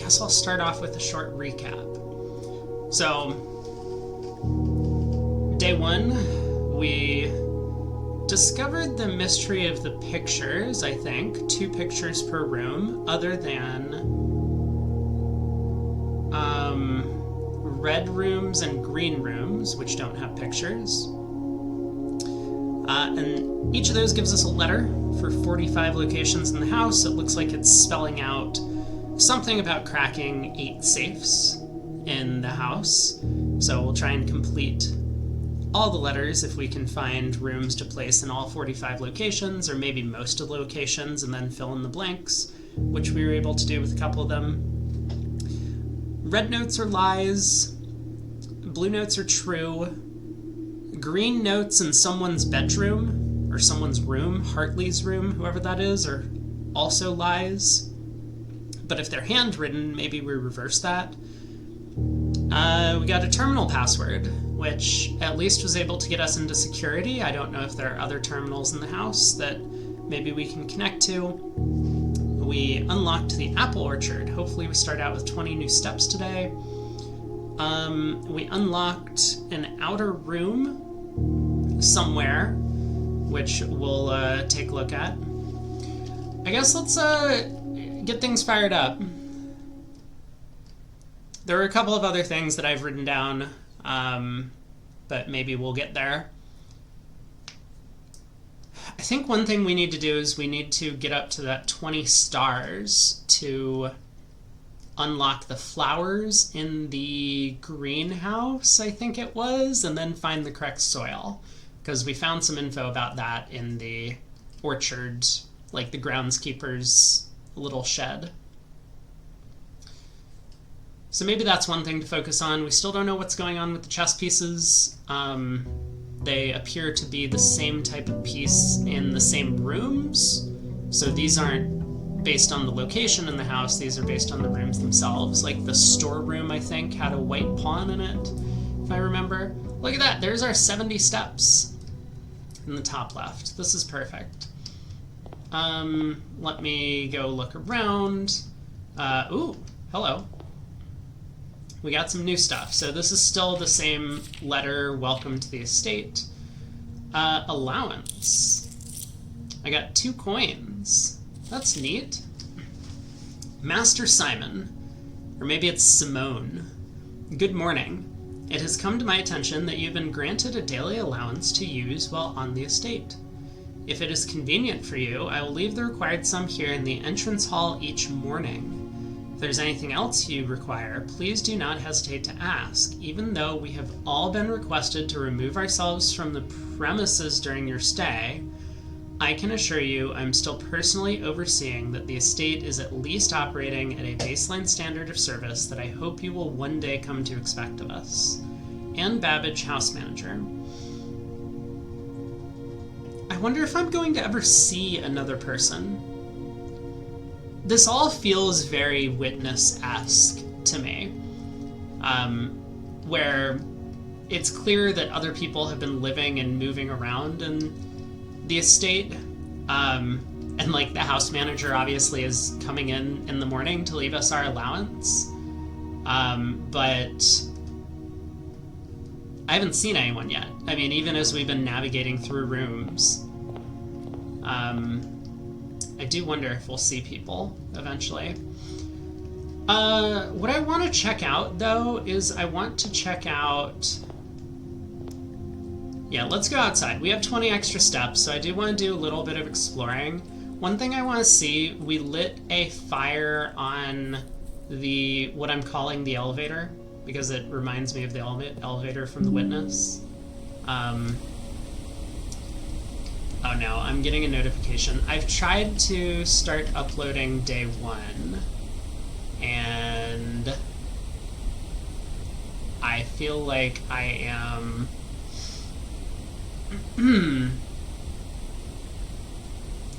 guess I'll start off with a short recap. So, day one, we discovered the mystery of the pictures, I think. 2 pictures per room, other than red rooms and green rooms, which don't have pictures. And each of those gives us a letter for 45 locations in the house. It looks like it's spelling out something about cracking 8 safes in the house. So we'll try and complete all the letters if we can find rooms to place in all 45 locations, or maybe most of the locations, and then fill in the blanks, which we were able to do with a couple of them. Red notes are lies. Blue notes are true. Green notes in someone's bedroom, or someone's room, Hartley's room, whoever that is, are also lies. But if they're handwritten, maybe we reverse that. We got a terminal password, which at least was able to get us into security. I don't know if there are other terminals in the house that maybe we can connect to. We unlocked the apple orchard. Hopefully we start out with 20 new steps today. We unlocked an outer room somewhere, which we'll take a look at. I guess let's get things fired up. There are a couple of other things that I've written down, but maybe we'll get there. I think one thing we need to do is we need to get up to that 20 stars to unlock the flowers in the greenhouse, I think it was, and then find the correct soil. Because we found some info about that in the orchard, like the groundskeeper's little shed. So maybe that's one thing to focus on. We still don't know what's going on with the chess pieces. They appear to be the same type of piece in the same rooms. So these aren't based on the location in the house, these are based on the rooms themselves. Like the storeroom, I think, had a white pawn in it, if I remember. Look at that, there's our 70 steps in the top left. This is perfect. Let me go look around. Ooh, hello. We got some new stuff. So this is still the same letter, welcome to the estate. Allowance. I got 2 coins. That's neat. Master Simon, or maybe it's Simone. Good morning. It has come to my attention that you've been granted a daily allowance to use while on the estate. If it is convenient for you, I will leave the required sum here in the entrance hall each morning. If there's anything else you require, please do not hesitate to ask. Even though we have all been requested to remove ourselves from the premises during your stay, I can assure you I'm still personally overseeing that the estate is at least operating at a baseline standard of service that I hope you will one day come to expect of us. Anne Babbage, house manager. I wonder if I'm going to ever see another person. This all feels very Witness-esque to me, where it's clear that other people have been living and moving around in the estate, and like the house manager obviously is coming in the morning to leave us our allowance, but I haven't seen anyone yet. I mean, even as we've been navigating through rooms, I do wonder if we'll see people eventually. What I want to check out, though, is I want to check out... Yeah, let's go outside. We have 20 extra steps, so I do want to do a little bit of exploring. One thing I want to see, we lit a fire on the, what I'm calling the elevator, because it reminds me of the elevator from The Witness. Oh no, I'm getting a notification. I've tried to start uploading day 1, and I feel like I am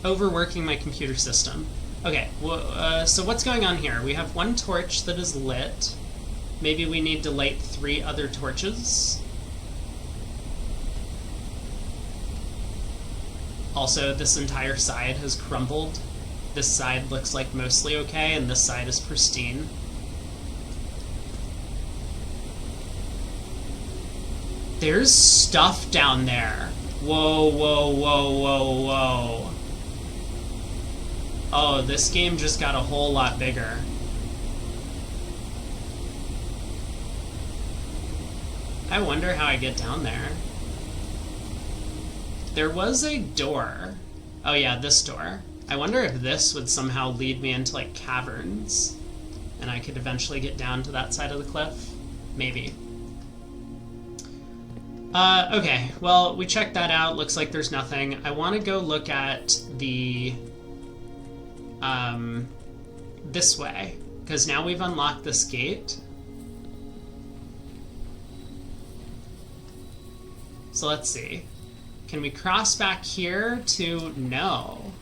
overworking my computer system. Okay, well, so what's going on here? We have 1 torch that is lit. Maybe we need to light 3 other torches. Also, this entire side has crumbled. This side looks like mostly okay, and this side is pristine. There's stuff down there. Whoa, whoa, whoa, whoa, whoa. Oh, this game just got a whole lot bigger. I wonder how I get down there. There was a door. Oh yeah, this door. I wonder if this would somehow lead me into like caverns and I could eventually get down to that side of the cliff. Maybe. Okay, well, we checked that out. Looks like there's nothing. I want to go look at the, this way, because now we've unlocked this gate. So let's see. Can we cross back here to... No.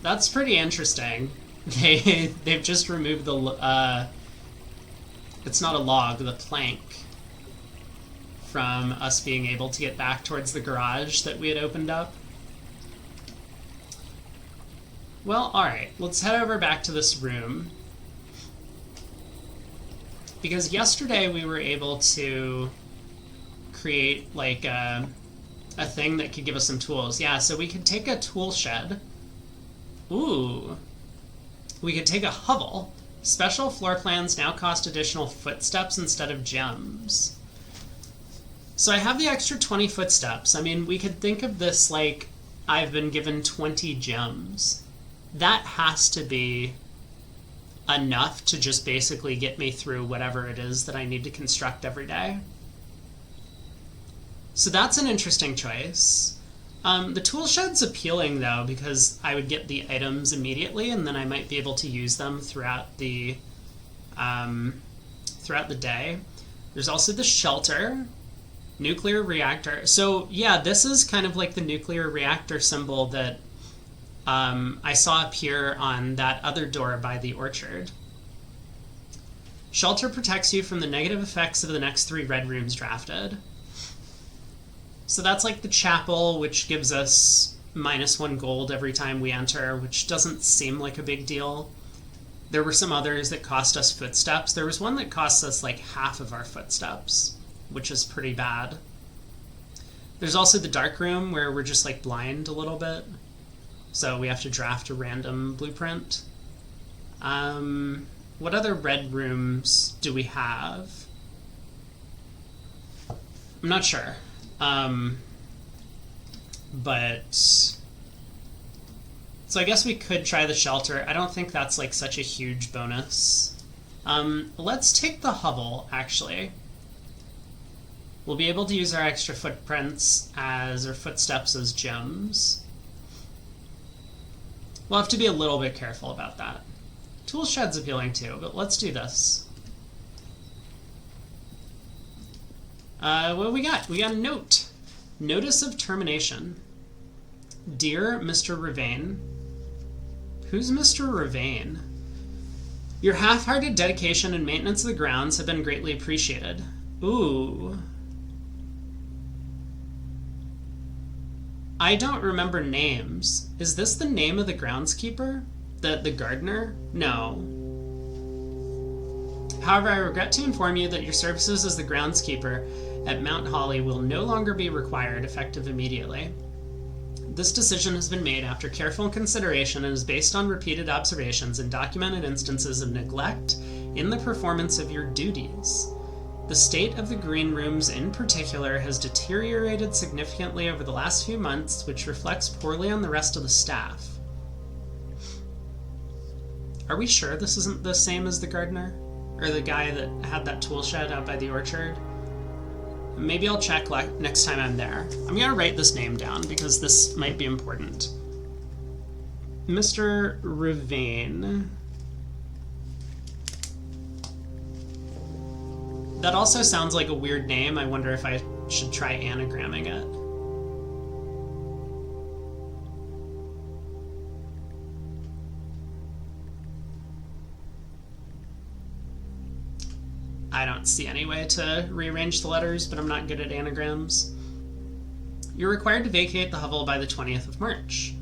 That's pretty interesting. They've just removed the, it's not a log, the plank, from us being able to get back towards the garage that we had opened up. Well, alright, let's head over back to this room. Because yesterday we were able to create, like, a thing that could give us some tools. Yeah, so we could take a tool shed. Ooh. We could take a hovel. Special floor plans now cost additional footsteps instead of gems. So I have the extra 20 footsteps. I mean, we could think of this like I've been given 20 gems. That has to be enough to just basically get me through whatever it is that I need to construct every day. So that's an interesting choice. The tool shed's appealing though, because I would get the items immediately and then I might be able to use them throughout the day. There's also the shelter. Nuclear reactor. So yeah, this is kind of like the nuclear reactor symbol that I saw appear on that other door by the orchard. Shelter protects you from the negative effects of the next 3 red rooms drafted. So that's like the chapel, which gives us -1 gold every time we enter, which doesn't seem like a big deal. There were some others that cost us footsteps. There was one that cost us like half of our footsteps, which is pretty bad. There's also the dark room where we're just like blind a little bit. So we have to draft a random blueprint. What other red rooms do we have? I'm not sure. But so I guess we could try the shelter. I don't think that's like such a huge bonus. Let's take the hovel actually. We'll be able to use our extra footprints or footsteps as gems. We'll have to be a little bit careful about that. Tool shed's appealing too, but let's do this. What do we got? We got a note. Notice of termination. Dear Mr. Ravain. Who's Mr. Ravain? Your half-hearted dedication and maintenance of the grounds have been greatly appreciated. Ooh. I don't remember names. Is this the name of the groundskeeper? The gardener? No. However, I regret to inform you that your services as the groundskeeper at Mount Holly will no longer be required, effective immediately. This decision has been made after careful consideration and is based on repeated observations and documented instances of neglect in the performance of your duties. The state of the green rooms in particular has deteriorated significantly over the last few months, which reflects poorly on the rest of the staff. Are we sure this isn't the same as the gardener? Or the guy that had that tool shed out by the orchard? Maybe I'll check next time I'm there. I'm gonna write this name down because this might be important. Mr. Ravain. That also sounds like a weird name. I wonder if I should try anagramming it. I don't see any way to rearrange the letters, but I'm not good at anagrams. You're required to vacate the hovel by the 20th of March,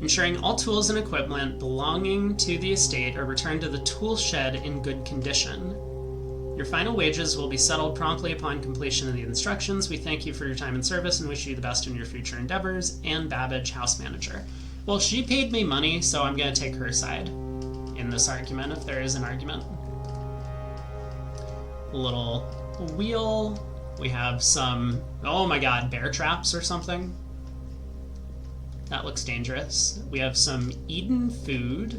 ensuring all tools and equipment belonging to the estate are returned to the tool shed in good condition. Your final wages will be settled promptly upon completion of the instructions. We thank you for your time and service and wish you the best in your future endeavors. Ann Babbage, house manager. Well, she paid me money, so I'm going to take her side in this argument, if there is an argument. A little wheel. We have some, oh my god, bear traps or something. That looks dangerous. We have some Eden food.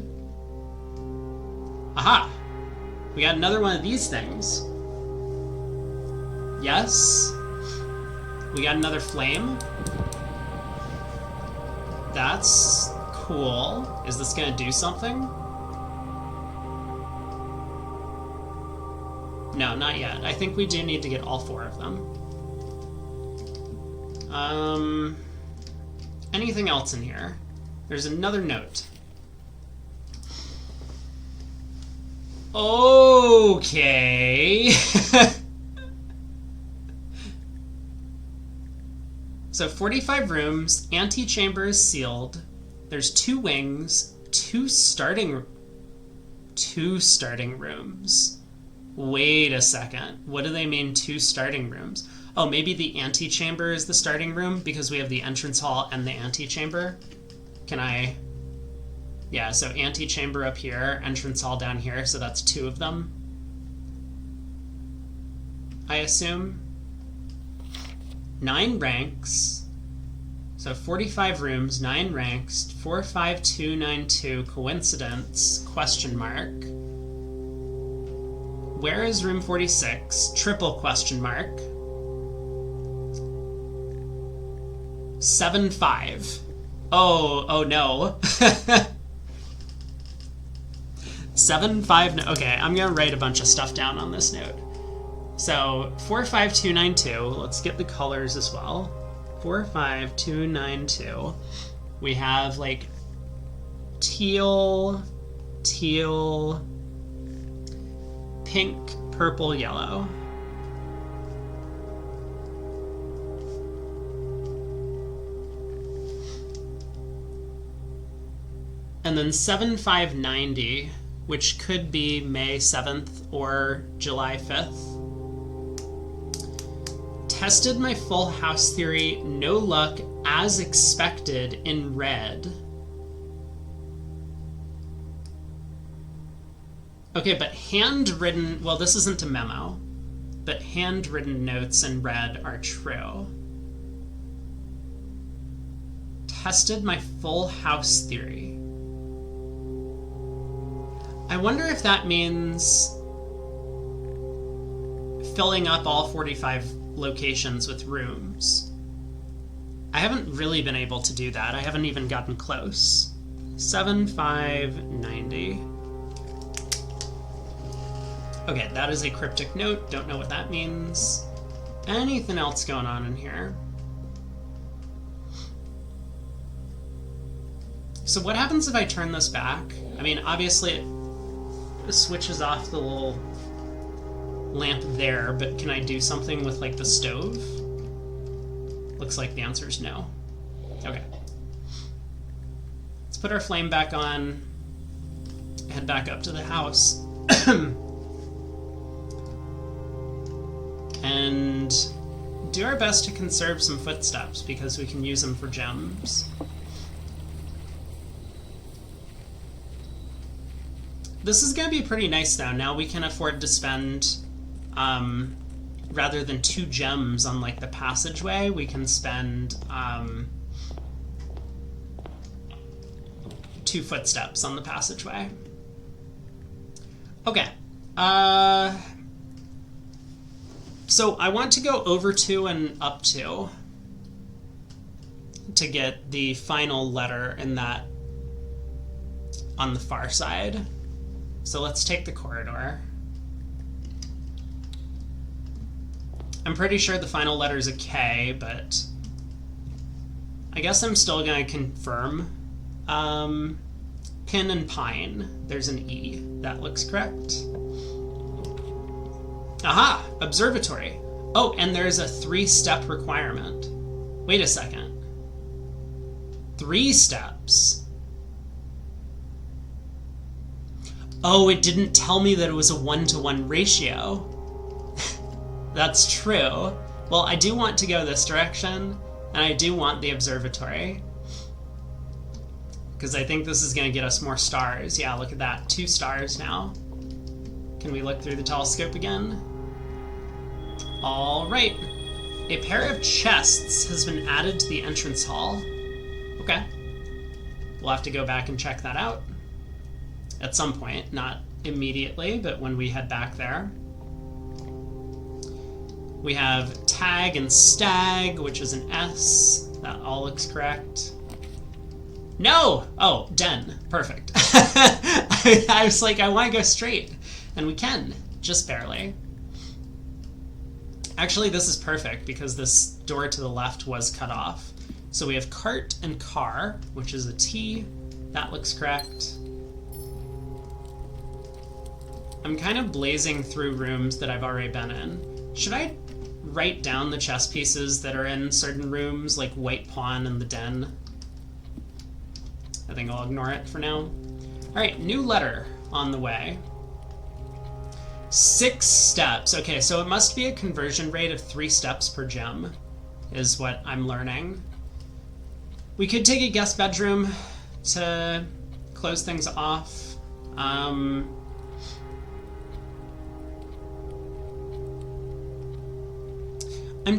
Aha! We got another one of these things. Yes. We got another flame. That's cool. Is this gonna do something? No, not yet. I think we do need to get all 4 of them. Anything else in here? There's another note. Okay. So 45 rooms, antechamber is sealed. There's 2 wings, 2 starting rooms. Wait a second. What do they mean 2 starting rooms? Oh, maybe the antechamber is the starting room because we have the entrance hall and the antechamber. Can I... Yeah, so antechamber up here, entrance hall down here, so that's 2 of them. I assume. 9 ranks. So 45 rooms, 9 ranks, 45292, coincidence, question mark. Where is room 46? Triple question mark. 7-5. Oh no. 7-5. Okay, I'm gonna write a bunch of stuff down on this note. So 45292. Let's get the colors as well. 45292. We have like teal, pink, purple, yellow. And then 7590, which could be May 7th or July 5th. Tested my full house theory, no luck, as expected, in red. Okay, but handwritten, well, this isn't a memo, but handwritten notes in red are true. Tested my full house theory. I wonder if that means filling up all 45 locations with rooms. I haven't really been able to do that. I haven't even gotten close. 7590. Okay, that is a cryptic note. Don't know what that means. Anything else going on in here? So what happens if I turn this back? I mean, obviously it switches off the little lamp there, but can I do something with like the stove? Looks like the answer is no. Okay. Let's put our flame back on, head back up to the house, and do our best to conserve some footsteps because we can use them for gems. This is going to be pretty nice though. Now we can afford to spend, rather than 2 gems on like the passageway, we can spend 2 footsteps on the passageway. Okay. So I want to go over 2 and up 2 to get the final letter in that on the far side. So let's take the corridor. I'm pretty sure the final letter is a K, but I guess I'm still going to confirm. Pin and pine. There's an E. That looks correct. Aha! Observatory. Oh, and there's a 3-step requirement. Wait a second. 3 steps. Oh, it didn't tell me that it was a 1-to-1 ratio. That's true. Well, I do want to go this direction, and I do want the observatory. Because I think this is going to get us more stars. Yeah, look at that. 2 stars now. Can we look through the telescope again? All right. A pair of chests has been added to the entrance hall. Okay. We'll have to go back and check that out at some point. Not immediately, but when we head back there. We have tag and stag, which is an S. That all looks correct. No! Oh, den. Perfect. I was like, I want to go straight. And we can, just barely. Actually, this is perfect because this door to the left was cut off. So we have cart and car, which is a T. That looks correct. I'm kind of blazing through rooms that I've already been in. Should I write down the chess pieces that are in certain rooms, like White Pawn and the Den? I think I'll ignore it for now. All right, new letter on the way. 6 steps. Okay, so it must be a conversion rate of 3 steps per gem, is what I'm learning. We could take a guest bedroom to close things off. I'm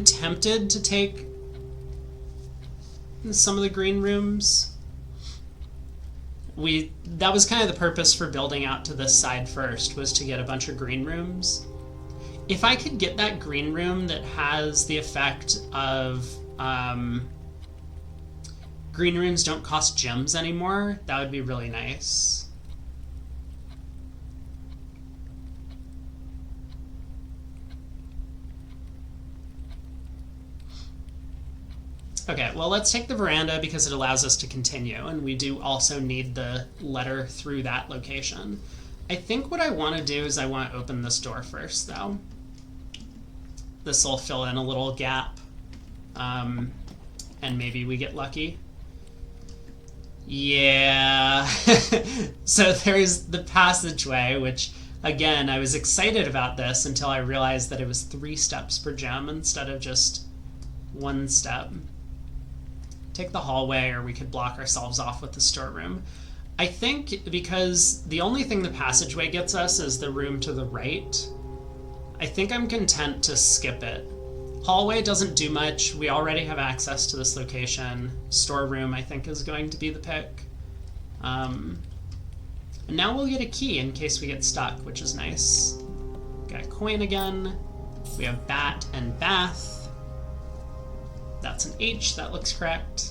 tempted to take some of the green rooms. That was kind of the purpose for building out to this side first, was to get a bunch of green rooms. If I could get that green room that has the effect of green rooms don't cost gems anymore, that would be really nice. Okay, well, let's take the veranda because it allows us to continue, and we do also need the letter through that location. I think what I want to do is I want to open this door first, though. This will fill in a little gap, and maybe we get lucky. Yeah. So there's the passageway, which, again, I was excited about this until I realized that it was 3 steps per gem instead of just 1 step. Take the hallway, or we could block ourselves off with the storeroom. I think because the only thing the passageway gets us is the room to the right, I think I'm content to skip it. Hallway doesn't do much. We already have access to this location. Storeroom, I think, is going to be the pick. And now we'll get a key in case we get stuck, which is nice. Got a coin again. We have bat and bath. That's an H, that looks correct.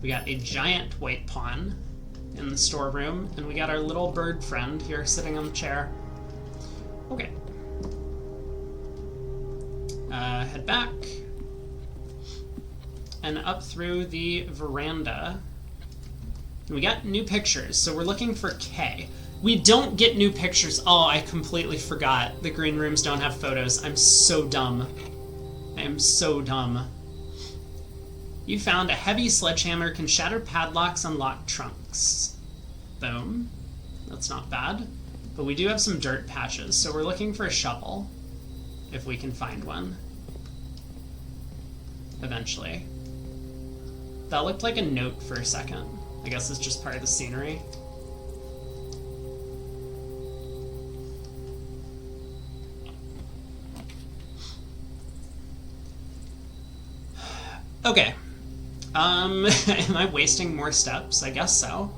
We got a giant white pawn in the storeroom, and we got our little bird friend here sitting on the chair. Okay. Head back. And up through the veranda. We got new pictures, so we're looking for K. We don't get new pictures. Oh, I completely forgot. The green rooms don't have photos. I'm so dumb. I am so dumb. You found a heavy sledgehammer can shatter padlocks, unlock trunks. Boom. That's not bad. But we do have some dirt patches, so we're looking for a shovel. If we can find one. Eventually. That looked like a note for a second. I guess it's just part of the scenery. Okay. Am I wasting more steps? I guess so.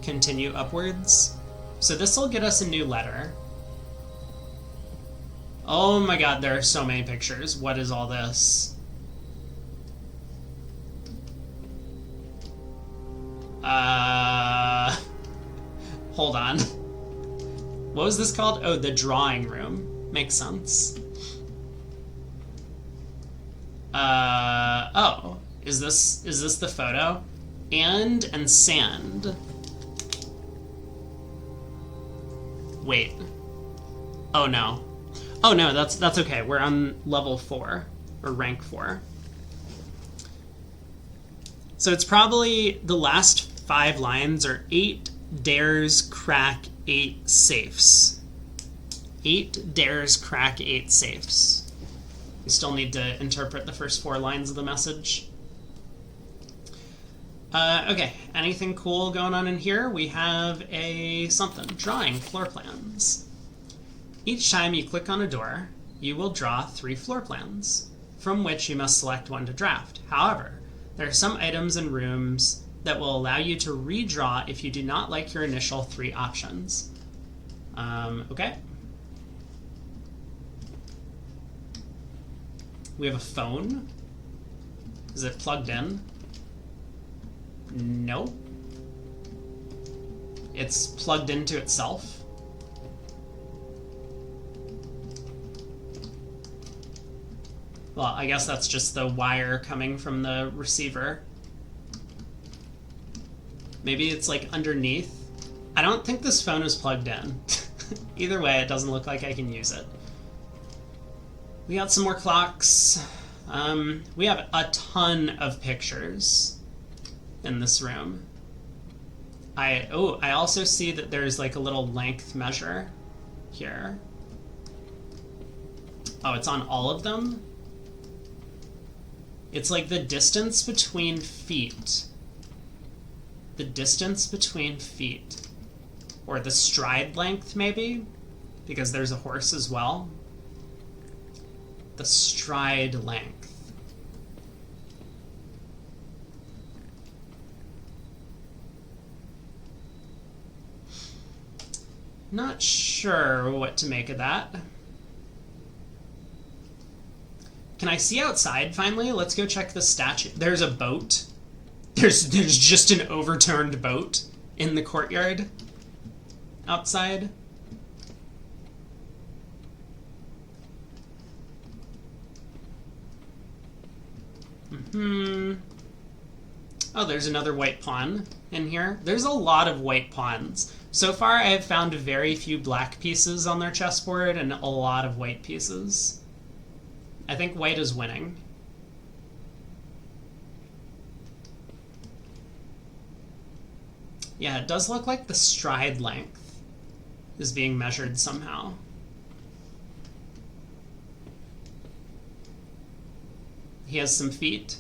Continue upwards. So this will get us a new letter. Oh my god, there are so many pictures. What is all this? Hold on. What was this called? Oh, the drawing room. Makes sense. Oh, is this the photo? And sand. Wait. Oh no. Oh no, that's okay. We're on level 4, or rank 4. So it's probably the last 5 lines are 8 dares crack 8 safes. 8 dares crack 8 safes. We still need to interpret the first 4 lines of the message. Okay, anything cool going on in here? We have something. Drawing floor plans. Each time you click on a door, you will draw 3 floor plans, from which you must select one to draft. However, there are some items and rooms that will allow you to redraw if you do not like your initial 3 options. Okay. We have a phone. Is it plugged in? Nope. It's plugged into itself. Well, I guess that's just the wire coming from the receiver. Maybe it's like underneath. I don't think this phone is plugged in. Either way, it doesn't look like I can use it. We got some more clocks. We have a ton of pictures in this room. I also see that there's like a little length measure here. Oh, it's on all of them? It's like the distance between feet. The distance between feet. Or the stride length, maybe? Because there's a horse as well. The stride length. Not sure what to make of that. Can I see outside finally? Let's go check the statue. There's a boat. There's just an overturned boat in the courtyard outside. Oh, there's another white pawn in here. There's a lot of white pawns. So far, I have found very few black pieces on their chessboard and a lot of white pieces. I think white is winning. Yeah, it does look like the stride length is being measured somehow. He has some feet.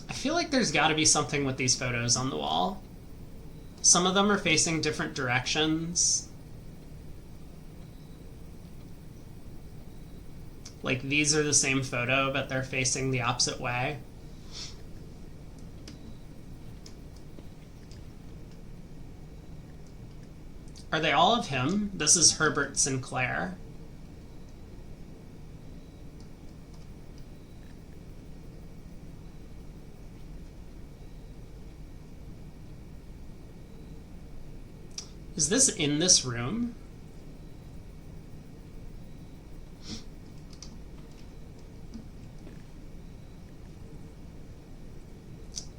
I feel like there's got to be something with these photos on the wall. Some of them are facing different directions. Like these are the same photo, but they're facing the opposite way. Are they all of him? This is Herbert Sinclair. Is this in this room?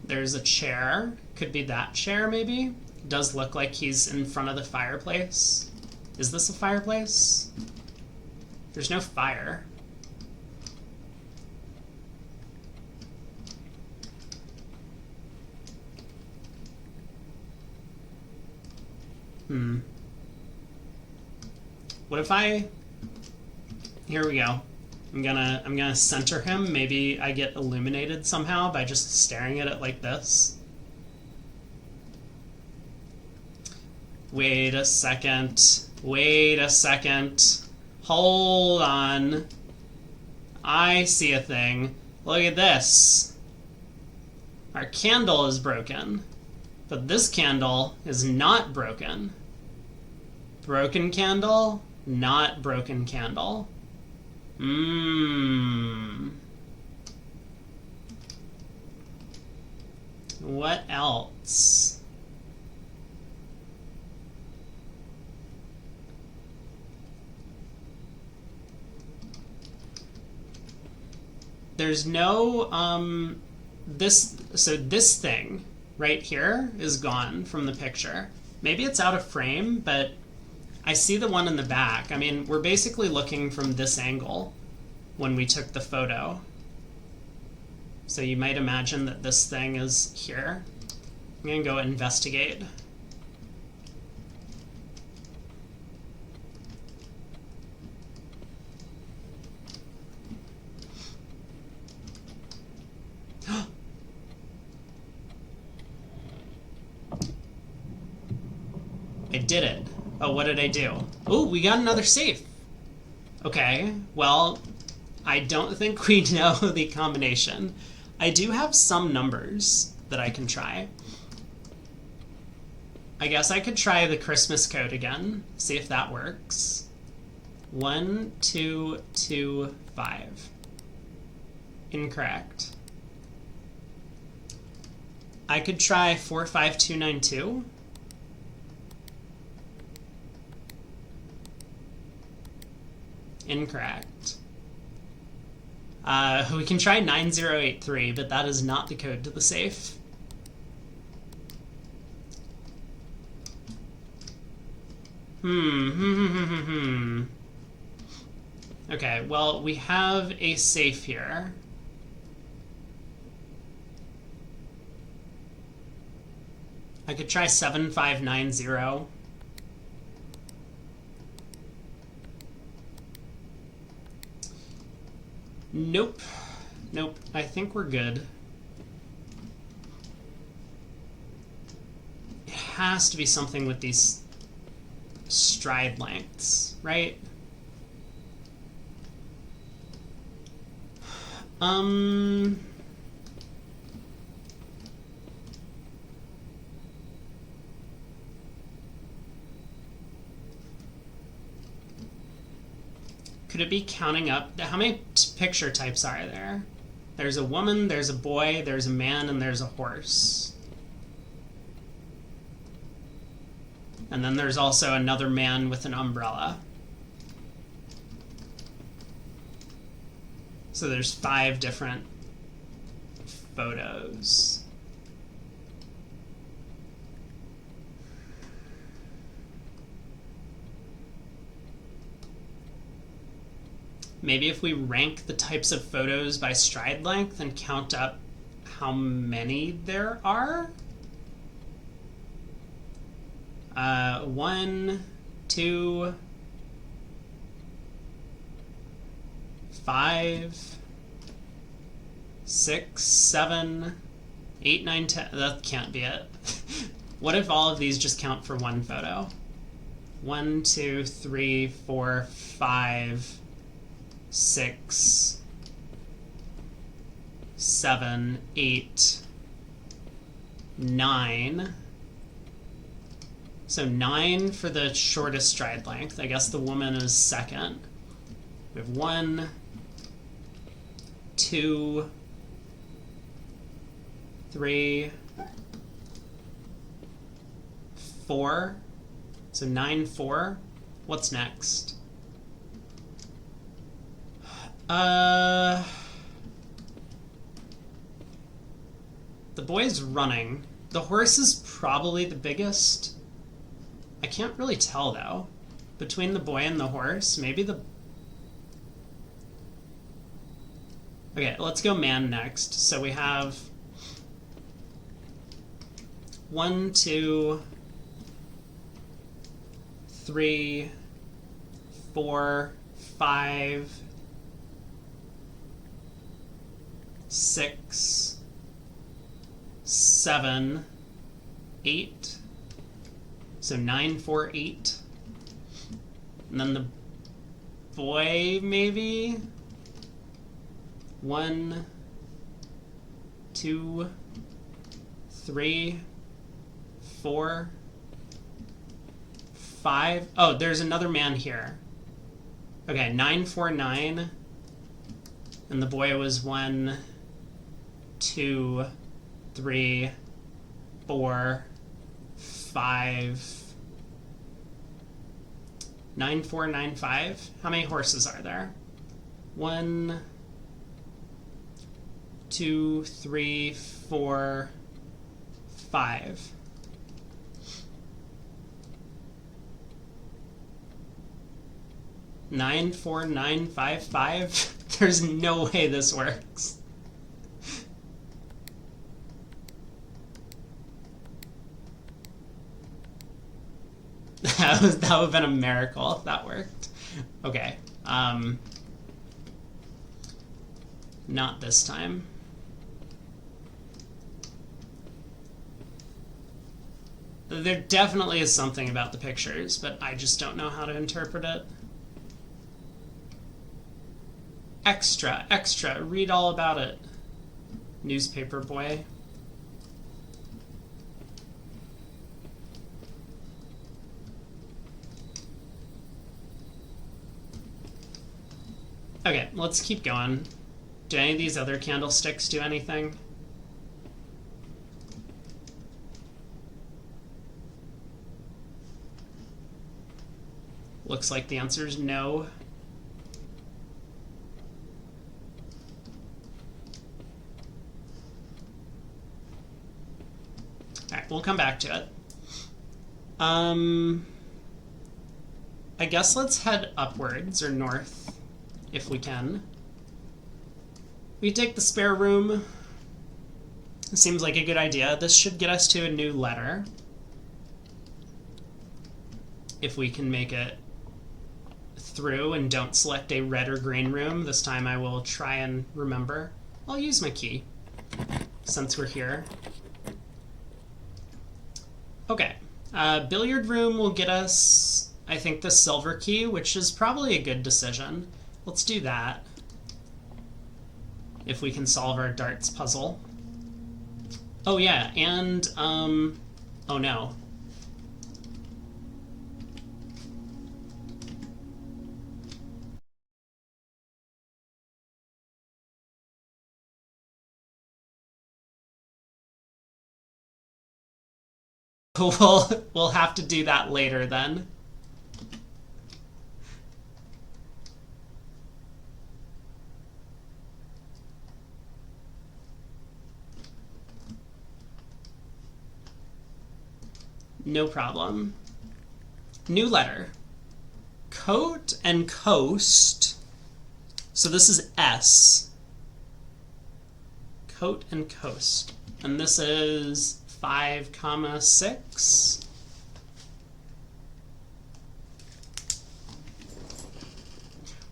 There's a chair. Could be that chair, maybe? Does look like he's in front of the fireplace. Is this a fireplace? There's no fire. What if I... Here we go. I'm gonna center him. Maybe I get illuminated somehow by just staring at it like this. Wait a second. Wait a second. Hold on. I see a thing. Look at this. Our candle is broken. But this candle is not broken. Broken candle, not broken candle. What else? There's no, this thing right here is gone from the picture. Maybe it's out of frame, but I see the one in the back. I mean, we're basically looking from this angle when we took the photo. So you might imagine that this thing is here. I'm gonna go investigate. I did it. Oh, what did I do? Oh, we got another safe. Okay, well, I don't think we know the combination. I do have some numbers that I can try. I guess I could try the Christmas code again, see if that works. 1, 2, 2, 5. Incorrect. I could try 45292. Incorrect. We can try 9083, but that is not the code to the safe. Okay, well, we have a safe here. I could try 7590. Nope. Nope. I think we're good. It has to be something with these stride lengths, right? Could it be counting up? How many picture types are there? There's a woman, there's a boy, there's a man, and there's a horse. And then there's also another man with an umbrella. So there's 5 different photos. Maybe if we rank the types of photos by stride length and count up how many there are. 1, 2, 5, 6, 7, 8, 9, 10. That can't be it. What if all of these just count for one photo? 1, 2, 3, 4, 5, 6, 7, 8, 9. So 9 for the shortest stride length. I guess the woman is second. We have 1, 2, 3, 4. So 9, 4. What's next? The boy's running. The horse is probably the biggest. I can't really tell, though. Between the boy and the horse, maybe the... Okay, let's go man next. So we have 1, 2, 3, 4, 5, 6, 7, 8. So 9, 4, 8. And then the boy, maybe? 1, 2, 3, 4, 5. Oh, there's another man here. Okay, 9, 4, 9. And the boy was 1, 2, 3, 4, 5, 9, 4, 9, 5. How many horses are there? 1, 2, 3, 4, 5. 94955? There's no way this works. That would have been a miracle if that worked. Okay. Not this time. There definitely is something about the pictures, but I just don't know how to interpret it. Extra, extra, read all about it. Newspaper boy. Okay, let's keep going. Do any of these other candlesticks do anything? Looks like the answer is no. Alright, we'll come back to it. I guess let's head upwards or north if we can. We take the spare room. It seems like a good idea. This should get us to a new letter. If we can make it through and don't select a red or green room, this time I will try and remember. I'll use my key since we're here. Okay, billiard room will get us, I think, the silver key, which is probably a good decision. Let's do that if we can solve our darts puzzle. Oh yeah, and oh no. We'll have to do that later then. No problem. New letter. Coat and coast. So this is S. Coat and coast. And this is 5, 6.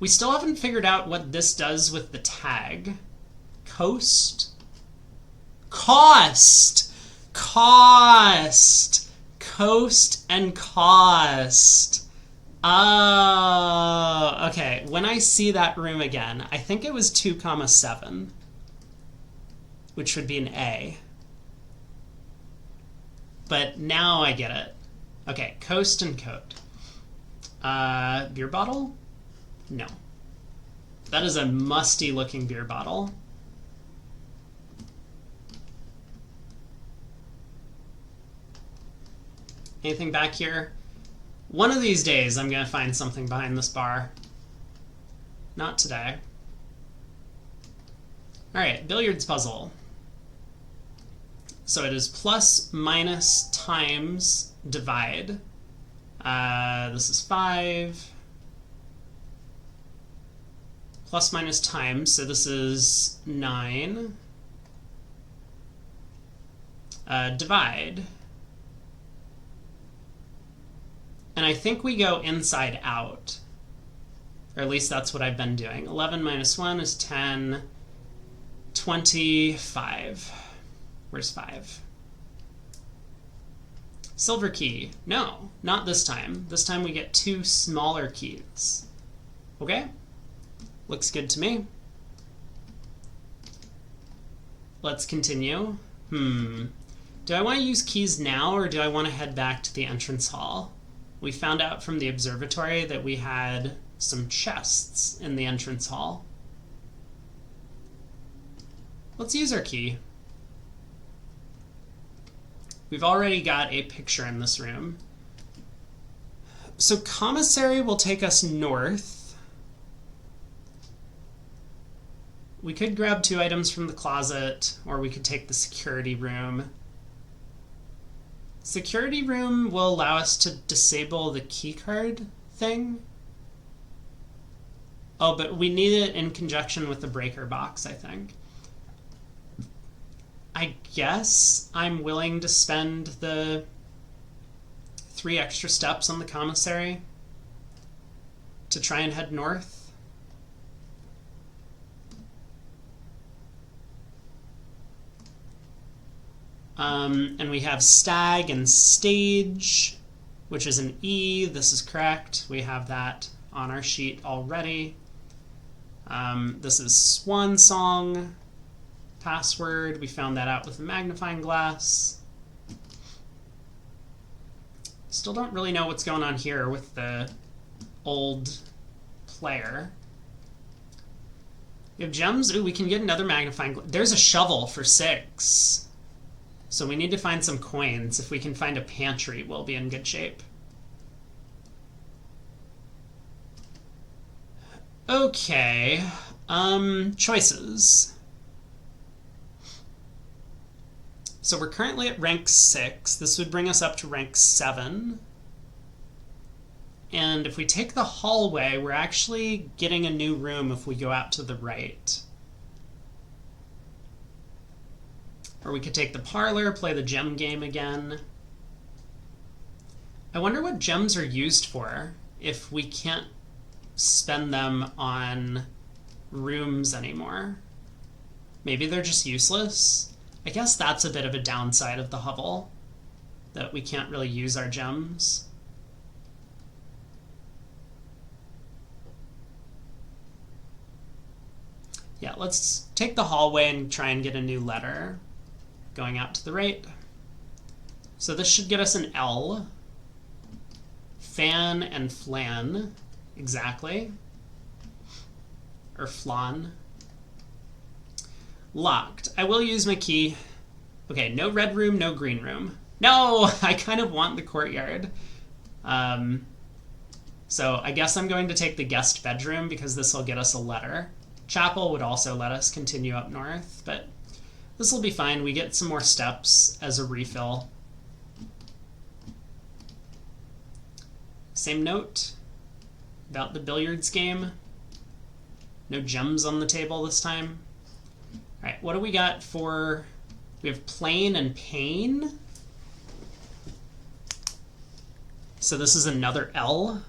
We still haven't figured out what this does with the tag. Coast. Cost. Cost. Coast and cost. Oh, okay. When I see that room again, I think it was 2, 7, which would be an A. But now I get it. Okay, coast and coat. Beer bottle? No. That is a musty looking beer bottle. Anything back here? One of these days I'm going to find something behind this bar. Not today. Alright, billiards puzzle. So it is plus, minus, times, divide. This is 5. Plus, minus, times. So this is 9. Divide. And I think we go inside out. Or at least that's what I've been doing. 11 minus 1 is 10. 25. Where's 5? Silver key. No, not this time. This time we get 2 smaller keys. Okay? Looks good to me. Let's continue. Do I want to use keys now, or do I want to head back to the entrance hall? We found out from the observatory that we had some chests in the entrance hall. Let's use our key. We've already got a picture in this room. So commissary will take us north. We could grab 2 items from the closet, or we could take the security room. Security room will allow us to disable the keycard thing. Oh, but we need it in conjunction with the breaker box, I think. I guess I'm willing to spend the 3 extra steps on the commissary to try and head north. And we have stag and stage, which is an E. This is correct. We have that on our sheet already. This is swan song password. We found that out with a magnifying glass. Still don't really know what's going on here with the old player. We have gems. Ooh, we can get another magnifying glass. There's a shovel for 6. So we need to find some coins. If we can find a pantry, we'll be in good shape. Okay. Choices. So we're currently at rank 6. This would bring us up to rank 7. And if we take the hallway, we're actually getting a new room if we go out to the right. Or we could take the parlor, play the gem game again. I wonder what gems are used for if we can't spend them on rooms anymore. Maybe they're just useless. I guess that's a bit of a downside of the hovel, that we can't really use our gems. Yeah, let's take the hallway and try and get a new letter going out to the right. So this should get us an L. Fan and flan, exactly. Or flan. Locked. I will use my key. Okay, no red room, no green room. No, I kind of want the courtyard. So I guess I'm going to take the guest bedroom because this will get us a letter. Chapel would also let us continue up north, but this will be fine. We get some more steps as a refill. Same note about the billiards game. No gems on the table this time. All right, what do we got for... We have plain and pain. So this is another L.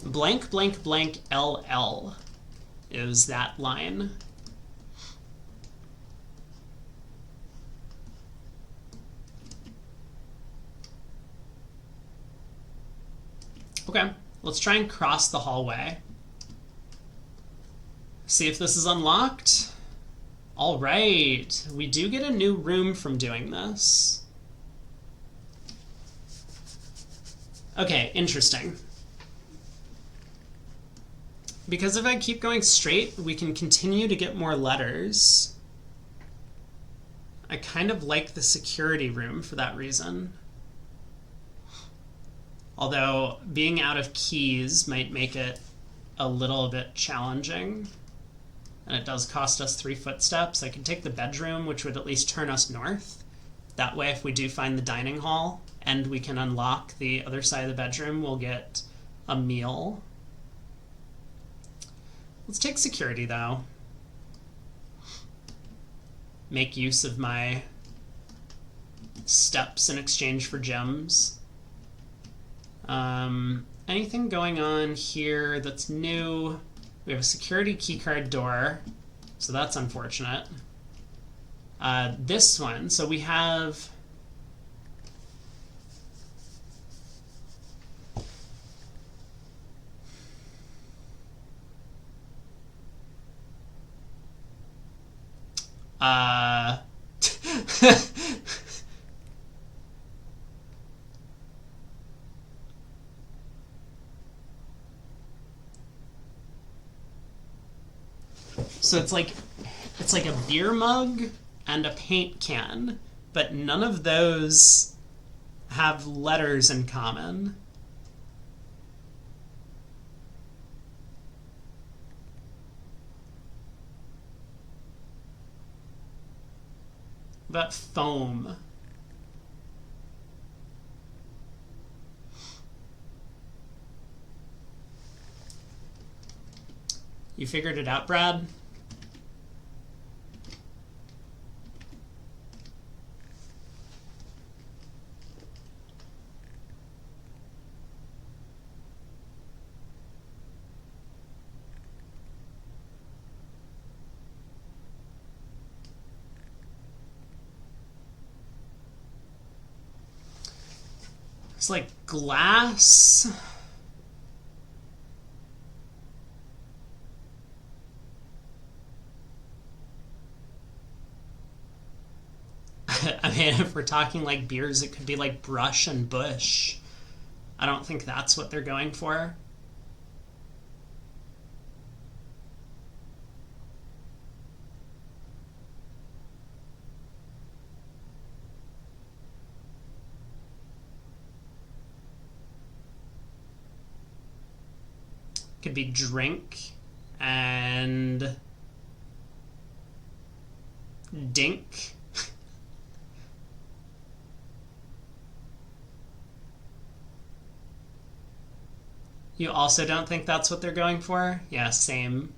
Blank, blank, blank, LL is that line. Okay, let's try and cross the hallway. See if this is unlocked. All right, we do get a new room from doing this. Okay, interesting. Because if I keep going straight, we can continue to get more letters. I kind of like the security room for that reason. Although being out of keys might make it a little bit challenging. And it does cost us 3 footsteps. I can take the bedroom, which would at least turn us north. That way, if we do find the dining hall and we can unlock the other side of the bedroom, we'll get a meal. Let's take security, though. Make use of my steps in exchange for gems. Anything going on here that's new? We have a security keycard door, so that's unfortunate. This one, so we have... So it's like a beer mug and a paint can, but none of those have letters in common. About foam. You figured it out, Brad? It's like glass. I mean, if we're talking like beers, it could be like brush and bush. I don't think that's what they're going for. Could be drink and dink. You also don't think that's what they're going for? Yeah, same.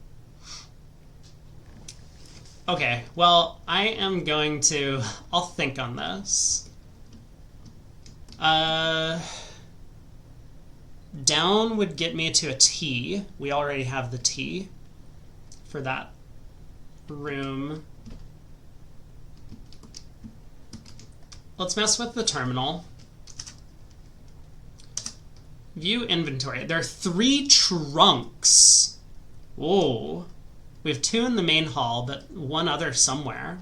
Okay, well, I am going to... I'll think on this. Down would get me to a T. We already have the T for that room. Let's mess with the terminal. View inventory. There are 3 trunks. Whoa. We have 2 in the main hall, but 1 other somewhere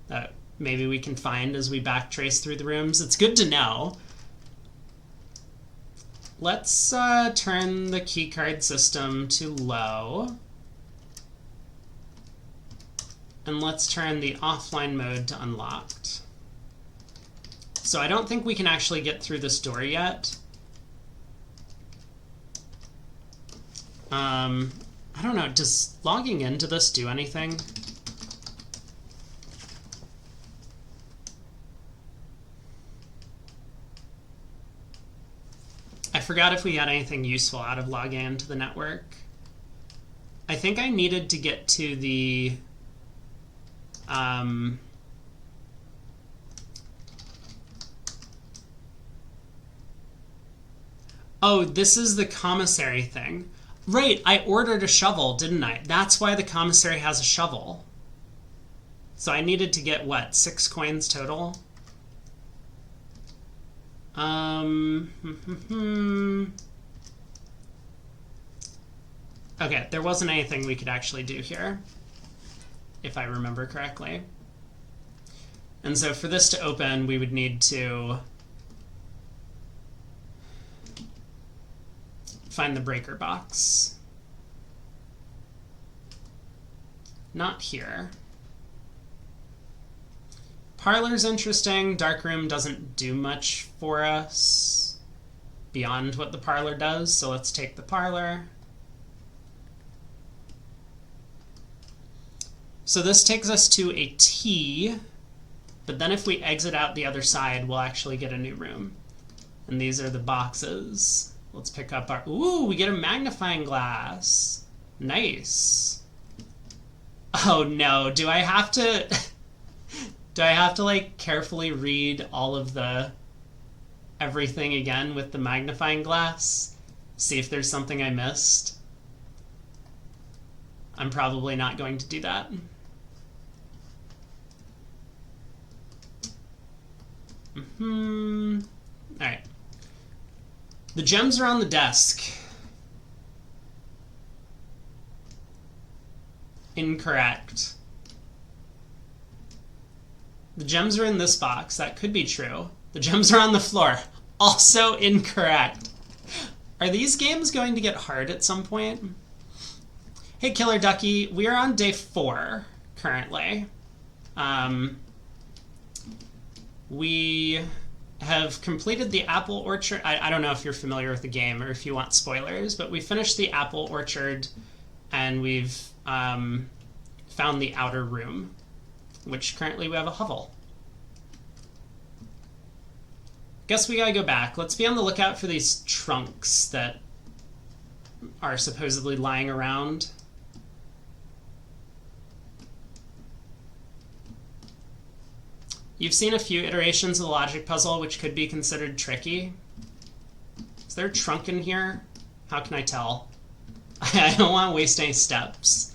that maybe we can find as we backtrace through the rooms. It's good to know. Let's turn the keycard system to low. And let's turn the offline mode to unlocked. So I don't think we can actually get through this door yet. I don't know, does logging into this do anything? I forgot if we had anything useful out of logging into the network. I think I needed to get to the oh, this is the commissary thing. Right, I ordered a shovel, didn't I? That's why the commissary has a shovel. So I needed to get, what, 6 coins total? Okay, there wasn't anything we could actually do here, if I remember correctly. And so for this to open, we would need to find the breaker box. Not here. Parlor's interesting. Darkroom doesn't do much for us beyond what the parlor does, so let's take the parlor. So this takes us to a T, but then if we exit out the other side, we'll actually get a new room. And these are the boxes. Let's pick up our... Ooh, we get a magnifying glass. Nice. Oh no, do I have to... do I have to, like, carefully read all of the... everything again with the magnifying glass? See if there's something I missed? I'm probably not going to do that. Alright. The gems are on the desk. Incorrect. The gems are in this box. That could be true. The gems are on the floor. Also incorrect. Are these games going to get hard at some point? Hey, Killer Ducky. We are on day 4 currently. We have completed the apple orchard. I don't know if you're familiar with the game or if you want spoilers, but we finished the apple orchard and we've found the outer room, which currently we have a hovel. Guess we gotta go back. Let's be on the lookout for these trunks that are supposedly lying around. You've seen a few iterations of the logic puzzle which could be considered tricky. Is there a trunk in here? How can I tell? I don't want to waste any steps.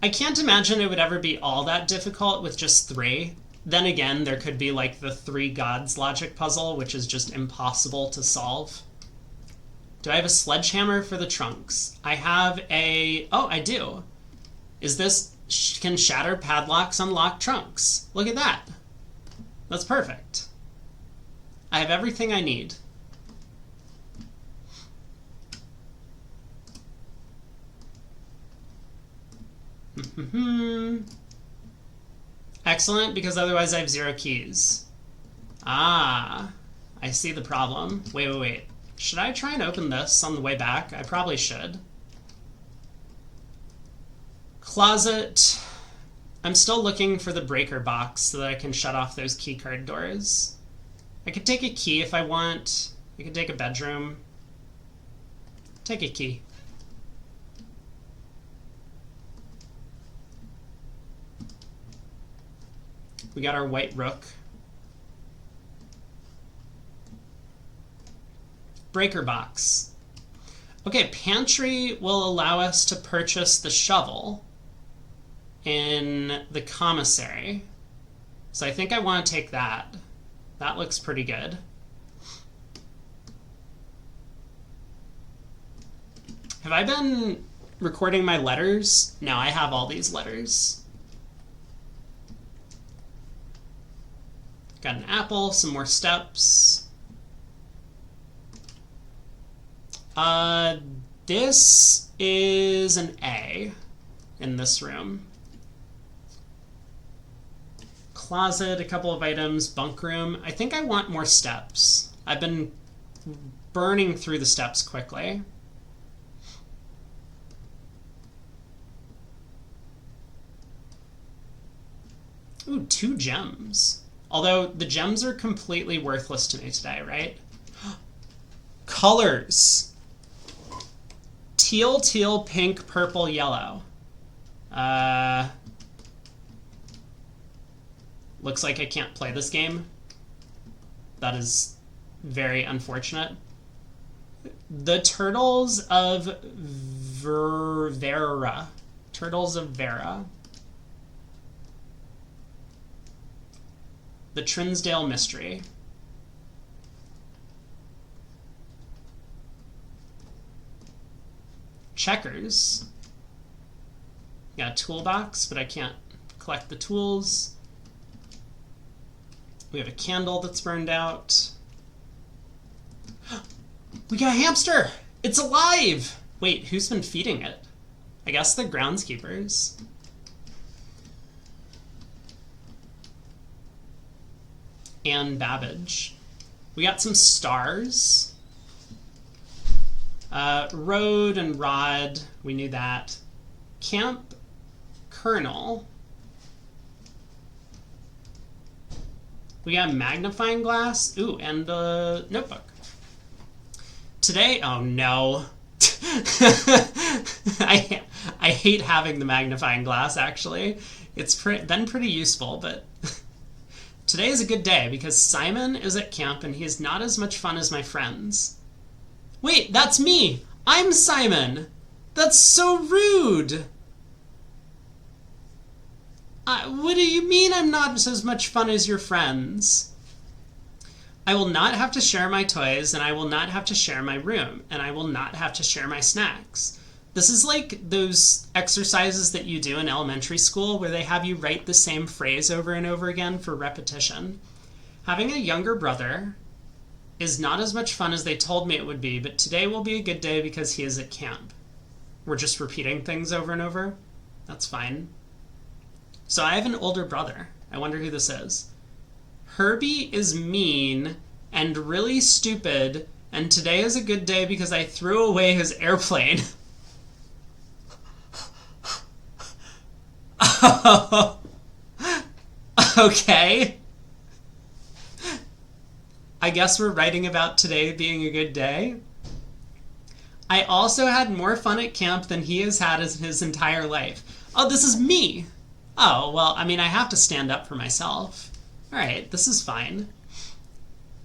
I can't imagine it would ever be all that difficult with just 3. Then again, there could be like the 3 gods logic puzzle, which is just impossible to solve. Do I have a sledgehammer for the trunks? I have a... Oh, I do. Is this... Can shatter padlocks unlock trunks? Look at that. That's perfect. I have everything I need. Excellent, because otherwise I have 0 keys. Ah, I see the problem. Wait. Should I try and open this on the way back? I probably should. Closet. I'm still looking for the breaker box so that I can shut off those keycard doors. I could take a key if I want. I could take a bedroom. Take a key. We got our white rook. Breaker box. Okay, pantry will allow us to purchase the shovel in the commissary. So I think I want to take that. That looks pretty good. Have I been recording my letters? No, I have all these letters. Got an apple, some more steps. This is an A in this room. Closet, a couple of items, bunk room. I think I want more steps. I've been burning through the steps quickly. Ooh, 2 gems. Although the gems are completely worthless to me today, right? Colors. Teal, teal, pink, purple, yellow. Looks like I can't play this game. That is very unfortunate. The Turtles of Vera. Turtles of Vera. The Trinsdale Mystery. Checkers. Got a toolbox, but I can't collect the tools. We have a candle that's burned out. We got a hamster! It's alive! Wait, who's been feeding it? I guess the groundskeepers. Anne Babbage. We got some stars. Road and rod, we knew that. Camp Colonel. We got a magnifying glass. Ooh, and the notebook. Today, oh no. I hate having the magnifying glass, actually. It's been pretty useful, but today is a good day because Simon is at camp and he is not as much fun as my friends. Wait, that's me! I'm Simon! That's so rude! What do you mean I'm not as much fun as your friends? I will not have to share my toys, and I will not have to share my room, and I will not have to share my snacks. This is like those exercises that you do in elementary school where they have you write the same phrase over and over again for repetition. Having a younger brother is not as much fun as they told me it would be, but today will be a good day because he is at camp. We're just repeating things over and over. That's fine. So I have an older brother. I wonder who this is. Herbie is mean and really stupid, and today is a good day because I threw away his airplane. Okay. I guess we're writing about today being a good day. I also had more fun at camp than he has had in his entire life. Oh, this is me! Oh, well, I mean, I have to stand up for myself. Alright, this is fine.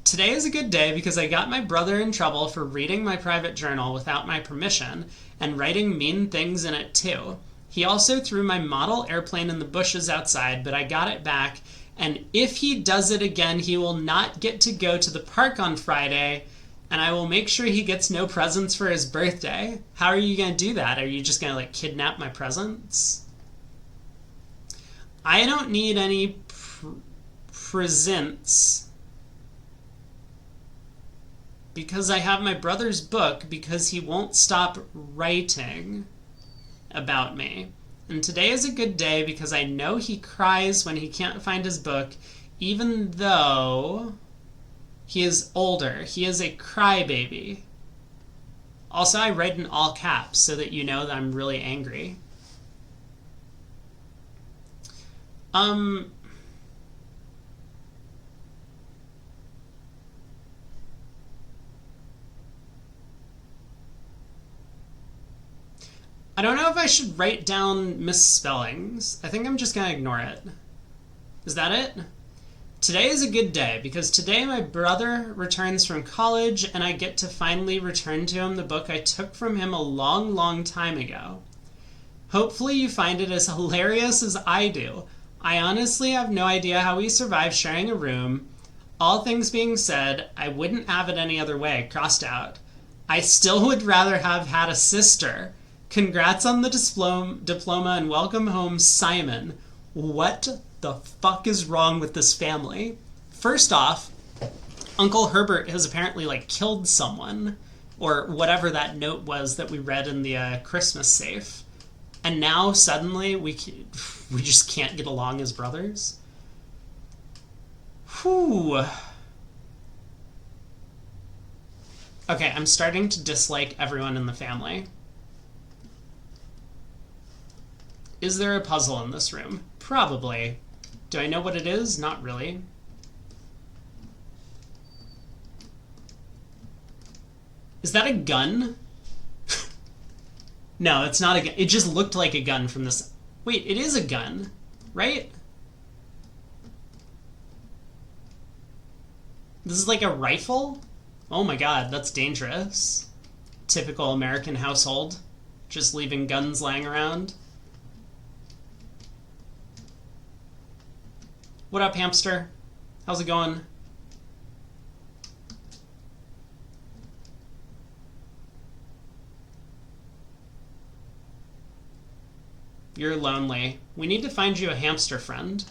Today is a good day because I got my brother in trouble for reading my private journal without my permission and writing mean things in it too. He also threw my model airplane in the bushes outside, but I got it back, and if he does it again, he will not get to go to the park on Friday, and I will make sure he gets no presents for his birthday. How are you going to do that? Are you just going to, like, kidnap my presents? I don't need any presents because I have my brother's book because he won't stop writing about me. And today is a good day because I know he cries when he can't find his book, even though he is older. He is a crybaby. Also, I write in all caps so that you know that I'm really angry. I don't know if I should write down misspellings. I think I'm just going to ignore it. Is that it? Today is a good day because today my brother returns from college and I get to finally return to him the book I took from him a long, long time ago. Hopefully you find it as hilarious as I do. I honestly have no idea how we survive sharing a room. All things being said, I wouldn't have it any other way, crossed out. I still would rather have had a sister. Congrats on the diploma and welcome home, Simon. What the fuck is wrong with this family? First off, Uncle Herbert has apparently, like, killed someone, or whatever that note was that we read in the Christmas safe. And now suddenly we just can't get along as brothers? Whew. Okay, I'm starting to dislike everyone in the family. Is there a puzzle in this room? Probably. Do I know what it is? Not really. Is that a gun? No, it's not a gun. It just looked like a gun from this. Wait, it is a gun, right? This is like a rifle? Oh my god, that's dangerous. Typical American household. Just leaving guns lying around. What up, hamster? How's it going? You're lonely. We need to find you a hamster friend.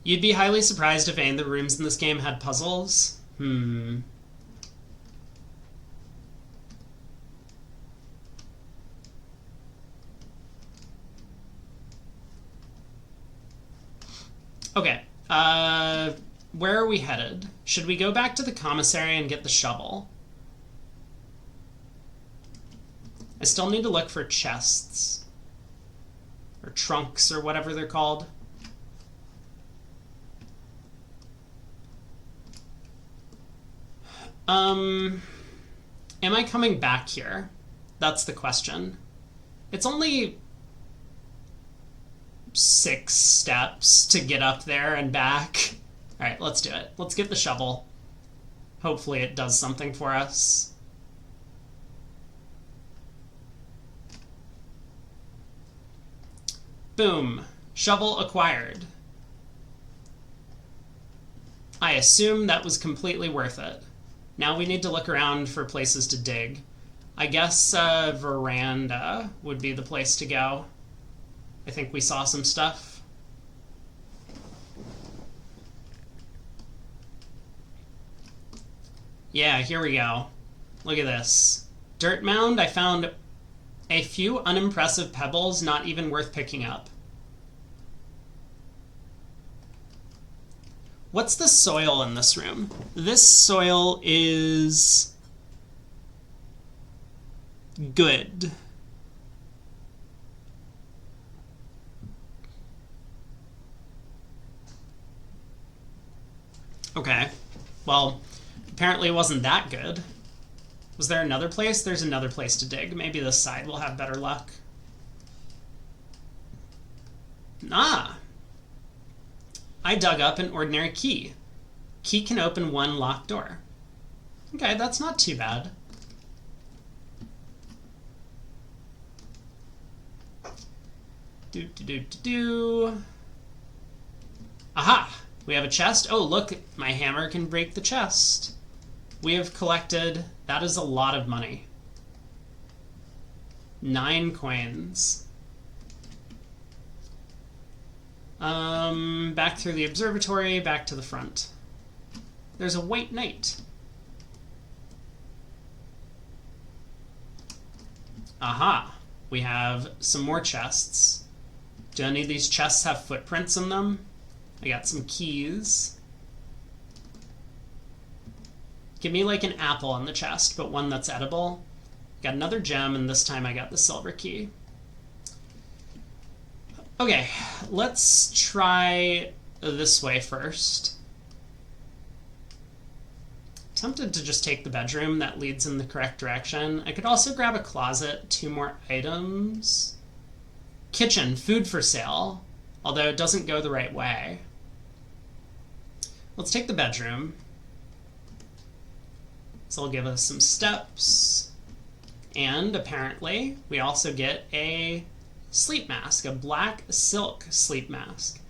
You'd be highly surprised if any of the rooms in this game had puzzles. Okay, where are we headed? Should we go back to the commissary and get the shovel? I still need to look for chests. Or trunks, or whatever they're called. Am I coming back here? That's the question. It's only 6 steps to get up there and back. Alright, let's do it. Let's get the shovel. Hopefully it does something for us. Boom. Shovel acquired. I assume that was completely worth it. Now we need to look around for places to dig. I guess veranda would be the place to go. I think we saw some stuff. Yeah, here we go. Look at this. Dirt mound, I found a few unimpressive pebbles, not even worth picking up. What's the soil in this room? This soil is good. Okay. Well, apparently it wasn't that good. Was there another place? There's another place to dig. Maybe this side will have better luck. Ah! I dug up an ordinary key. Key can open one locked door. Okay, that's not too bad. Aha! We have a chest. Oh, look, my hammer can break the chest. We have collected, that is a lot of money. 9 coins. Back through the observatory, back to the front. There's a white knight. Aha! We have some more chests. Do any of these chests have footprints in them? I got some keys. Give me like an apple on the chest, but one that's edible. Got another gem, and this time I got the silver key. Okay, let's try this way first. Tempted to just take the bedroom. That leads in the correct direction. I could also grab a closet, 2 more items. Kitchen, food for sale, although it doesn't go the right way. Let's take the bedroom. This will give us some steps. And apparently, we also get a sleep mask, a black silk sleep mask.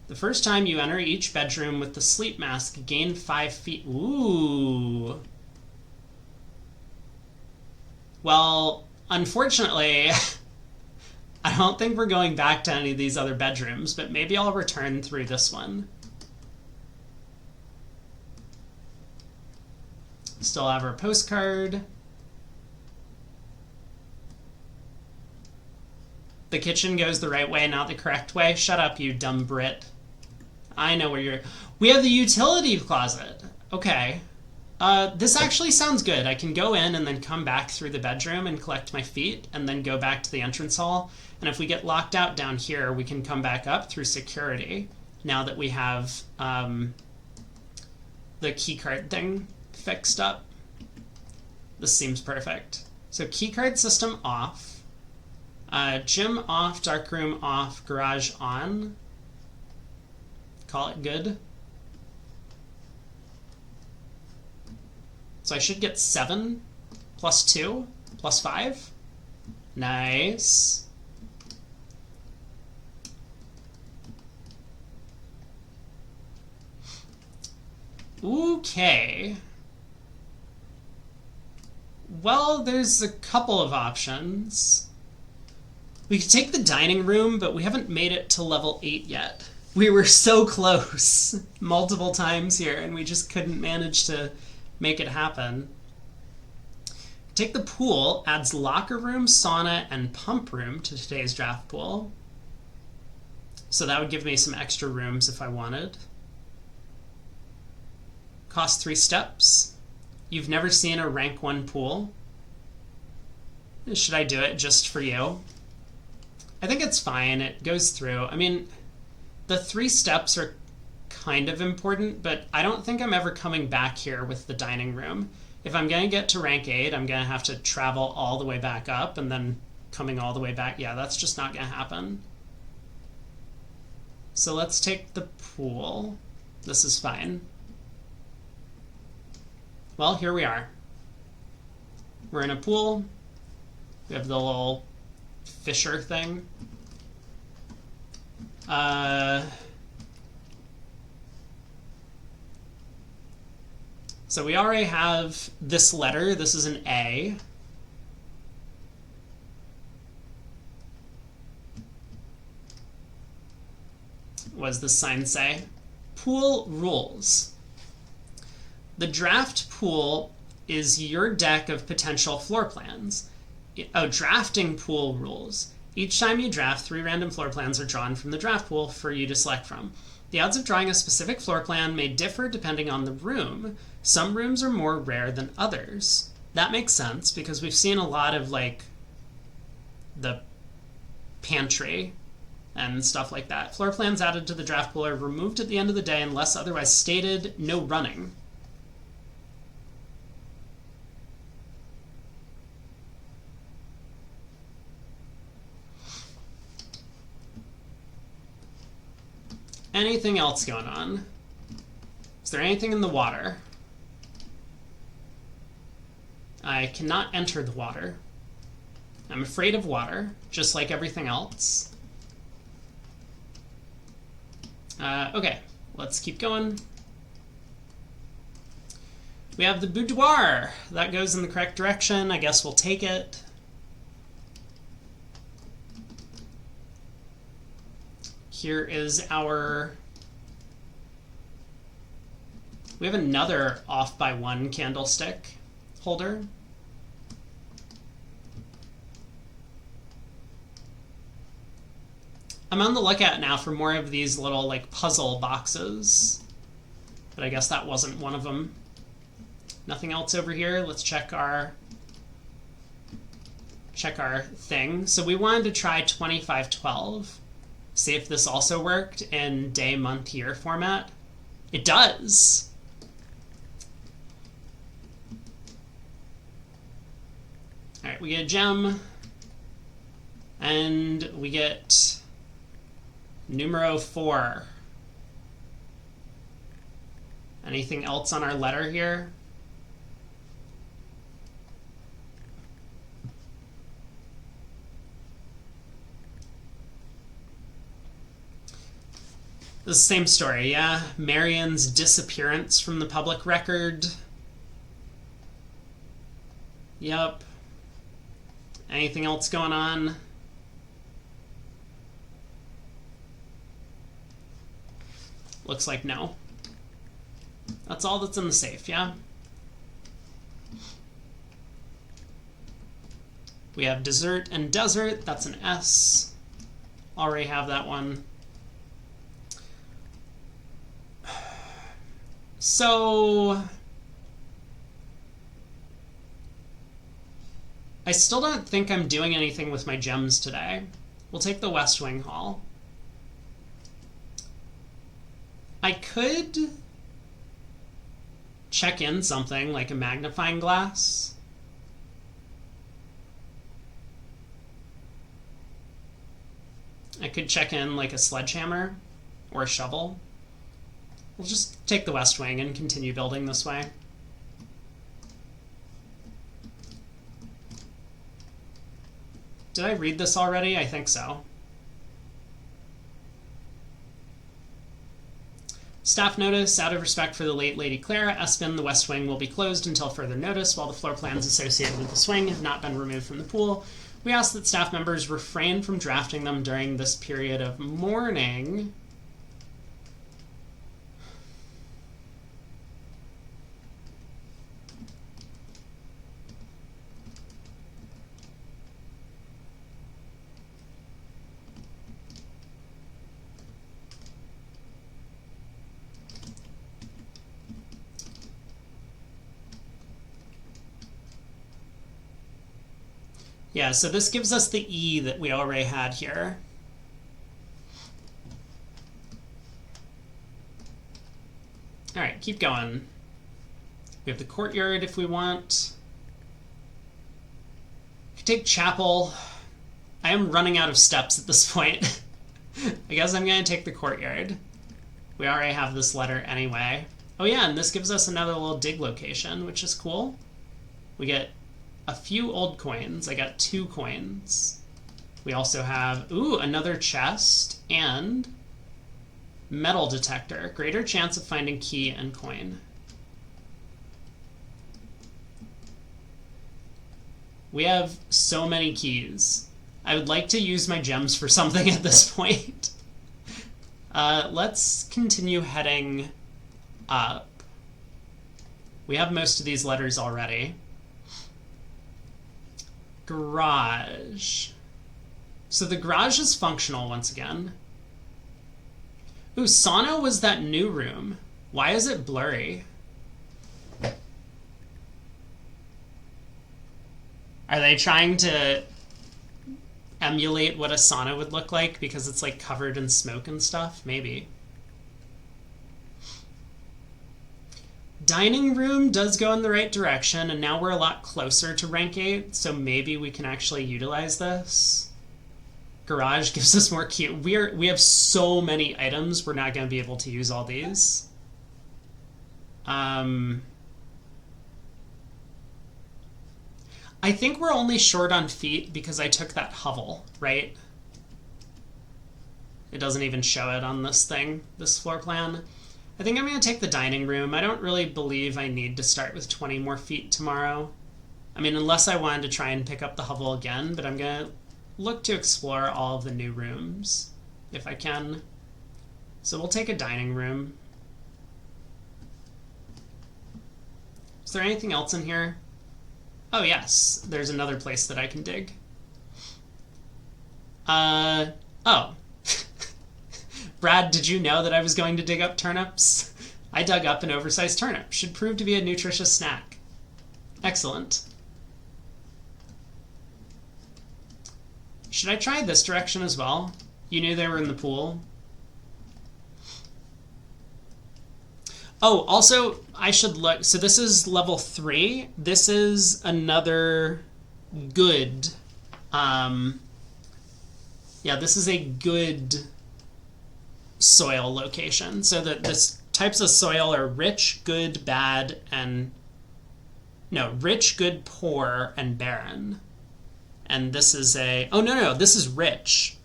The first time you enter each bedroom with the sleep mask, gain 5 feet. Ooh. Well, unfortunately, I don't think we're going back to any of these other bedrooms, but maybe I'll return through this one. Still have our postcard. The kitchen goes the right way, not the correct way. Shut up, you dumb Brit. I know where you're... We have the utility closet. Okay. This actually sounds good. I can go in and then come back through the bedroom and collect my feet and then go back to the entrance hall. And if we get locked out down here, we can come back up through security now that we have the keycard thing fixed up. This seems perfect. So keycard system off. Gym off, darkroom off, garage on. Call it good. So I should get 7 plus 2 plus 5. Nice. Okay. Well, there's a couple of options. We could take the dining room, but we haven't made it to level 8 yet. We were so close multiple times here, and we just couldn't manage to make it happen. Take the pool, adds locker room, sauna, and pump room to today's draft pool. So that would give me some extra rooms if I wanted. Cost 3 steps. You've never seen a rank 1 pool. Should I do it just for you? I think it's fine. It goes through. I mean, the 3 steps are kind of important, but I don't think I'm ever coming back here with the dining room. If I'm going to get to rank 8, I'm going to have to travel all the way back up and then coming all the way back. Yeah, that's just not going to happen. So let's take the pool. This is fine. Well, here we are. We're in a pool. We have the little fisher thing. So we already have this letter. This is an A. What does this sign say? Pool rules. The draft pool is your deck of potential floor plans. Oh, drafting pool rules. Each time you draft, 3 random floor plans are drawn from the draft pool for you to select from. The odds of drawing a specific floor plan may differ depending on the room. Some rooms are more rare than others. That makes sense because we've seen a lot of like the pantry and stuff like that. Floor plans added to the draft pool are removed at the end of the day unless otherwise stated. No running. anything else going on? Is there anything in the water? I cannot enter the water. I'm afraid of water, just like everything else. Okay, let's keep going. We have the boudoir. That goes in the correct direction. I guess we'll take it. Here is our... We have another off by 1 candlestick holder. I'm on the lookout now for more of these little like puzzle boxes, but I guess that wasn't one of them. Nothing else over here. Let's check our thing. So we wanted to try 2512. See if this also worked in day, month, year format. It does. All right, we get a gem, and we get numero 4. Anything else on our letter here? The same story, yeah. Marion's disappearance from the public record. Yep. Anything else going on? Looks like no. That's all that's in the safe, yeah? We have dessert and desert. That's an S. Already have that one. So I still don't think I'm doing anything with my gems today. We'll take the West Wing Hall. I could check in something like a magnifying glass. I could check in like a sledgehammer or a shovel. We'll just take the West Wing and continue building this way. Did I read this already? I think so. Staff notice, out of respect for the late Lady Clara Espin, the West Wing will be closed until further notice while the floor plans associated with the swing have not been removed from the pool. We ask that staff members refrain from drafting them during this period of mourning. Yeah, so this gives us the E that we already had here. All right, keep going. We have the courtyard if we want. We could take chapel. I am running out of steps at this point. I guess I'm going to take the courtyard. We already have this letter anyway. Oh yeah, and this gives us another little dig location, which is cool. We get a few old coins. I got 2 coins. We also have, ooh, another chest and metal detector. Greater chance of finding key and coin. We have so many keys. I would like to use my gems for something at this point. Let's continue heading up. We have most of these letters already. Garage. So the garage is functional once again. Ooh, sauna was that new room. Why is it blurry? Are they trying to emulate what a sauna would look like because it's like covered in smoke and stuff? Maybe. Dining room does go in the right direction, and now we're a lot closer to rank 8, so maybe we can actually utilize this. Garage gives us more key. We have so many items, we're not going to be able to use all these. I think we're only short on feet because I took that hovel, right? It doesn't even show it on this thing, this floor plan. I think I'm going to take the dining room. I don't really believe I need to start with 20 more feet tomorrow. I mean, unless I wanted to try and pick up the hovel again, but I'm going to look to explore all of the new rooms if I can. So we'll take a dining room. Is there anything else in here? Oh yes, there's another place that I can dig. Oh. Brad, did you know that I was going to dig up turnips? I dug up an oversized turnip. Should prove to be a nutritious snack. Excellent. Should I try this direction as well? You knew they were in the pool. Oh, also, I should look. So this is level 3. This is another good. Yeah, this is a good soil location. So the types of soil are rich, good, bad, and... No, rich, good, poor, and barren. And this is a... Oh, no, this is rich.